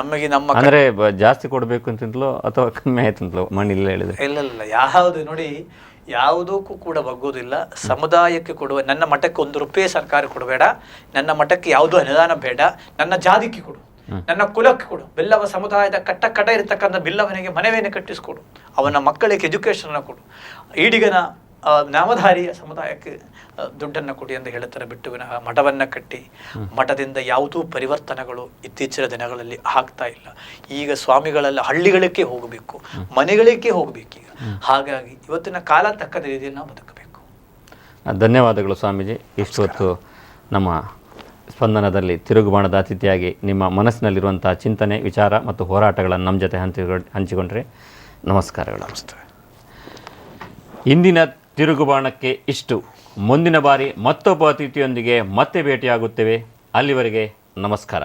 ನಮಗೆ ನಮ್ಮ ಅಂದ್ರೆ ಜಾಸ್ತಿ ಕೊಡ್ಬೇಕು ಅಂತಲೋ ಅಥವಾ ಕಮ್ಮಿ ಆಯ್ತಂತಲೋ ಮಣ್ಣಿಲ್ಲ ಹೇಳಿದ್ರೆ? ಇಲ್ಲ ಯಾವುದು ನೋಡಿ, ಯಾವುದಕ್ಕೂ ಕೂಡ ಬಗ್ಗೋದಿಲ್ಲ. ಸಮುದಾಯಕ್ಕೆ ಕೊಡುವ, ನನ್ನ ಮಠಕ್ಕೆ 1 ರೂಪಾಯಿ ಸರ್ಕಾರ ಕೊಡಬೇಡ, ನನ್ನ ಮಠಕ್ಕೆ ಯಾವುದೂ ಅನುದಾನ ಬೇಡ, ನನ್ನ ಜಾತಿಗೆ ಕೊಡು, ನನ್ನ ಕುಲಕ್ಕೆ ಕೊಡು, ಬಿಲ್ಲವ ಸಮುದಾಯದ ಕಟ್ಟ ಇರತಕ್ಕಂಥ ಬಿಲ್ಲವನಿಗೆ ಮನೆವೇನೆ ಕಟ್ಟಿಸ್ಕೊಡು, ಅವನ ಮಕ್ಕಳಿಗೆ ಎಜುಕೇಶನ್ ಕೊಡು, ಈಡಿಗನ ನಾಮಧಾರಿಯ ಸಮುದಾಯಕ್ಕೆ ದುಡ್ಡನ್ನು ಕೊಡಿ ಅಂತ ಹೇಳ್ತಾರೆ. ಬಿಟ್ಟು ವಿನಃ ಮಠವನ್ನು ಕಟ್ಟಿ ಮಠದಿಂದ ಯಾವುದೂ ಪರಿವರ್ತನೆಗಳು ಇತ್ತೀಚಿನ ದಿನಗಳಲ್ಲಿ ಆಗ್ತಾ ಇಲ್ಲ. ಈಗ ಸ್ವಾಮಿಗಳೆಲ್ಲ ಹಳ್ಳಿಗಳಿಗೆ ಹೋಗಬೇಕು, ಮನೆಗಳಿಗೆ ಹೋಗಬೇಕು. ಈಗ ಹಾಗಾಗಿ ಇವತ್ತಿನ ಕಾಲ ತಕ್ಕದ ರೀತಿಯಲ್ಲಿ ನಾವು ಬದುಕಬೇಕು. ಧನ್ಯವಾದಗಳು ಸ್ವಾಮೀಜಿ. ಇಷ್ಟು ಹೊತ್ತು ನಮ್ಮ ಸ್ಪಂದನದಲ್ಲಿ ತಿರುಗುಬಾಣದ ಅತಿಥಿಯಾಗಿ ನಿಮ್ಮ ಮನಸ್ಸಿನಲ್ಲಿರುವಂಥ ಚಿಂತನೆ, ವಿಚಾರ ಮತ್ತು ಹೋರಾಟಗಳನ್ನು ನಮ್ಮ ಜೊತೆ ಹಂಚಿಕೊಂಡ್ರೆ ನಮಸ್ಕಾರಗಳು. ನಮಸ್ತೆ. ಇಂದಿನ ತಿರುಗುಬಾಣಕ್ಕೆ ಇಷ್ಟು. ಮುಂದಿನ ಬಾರಿ ಮತ್ತೊಬ್ಬ ಅತಿಥಿಯೊಂದಿಗೆ ಮತ್ತೆ ಭೇಟಿಯಾಗುತ್ತೇವೆ. ಅಲ್ಲಿವರೆಗೆ ನಮಸ್ಕಾರ.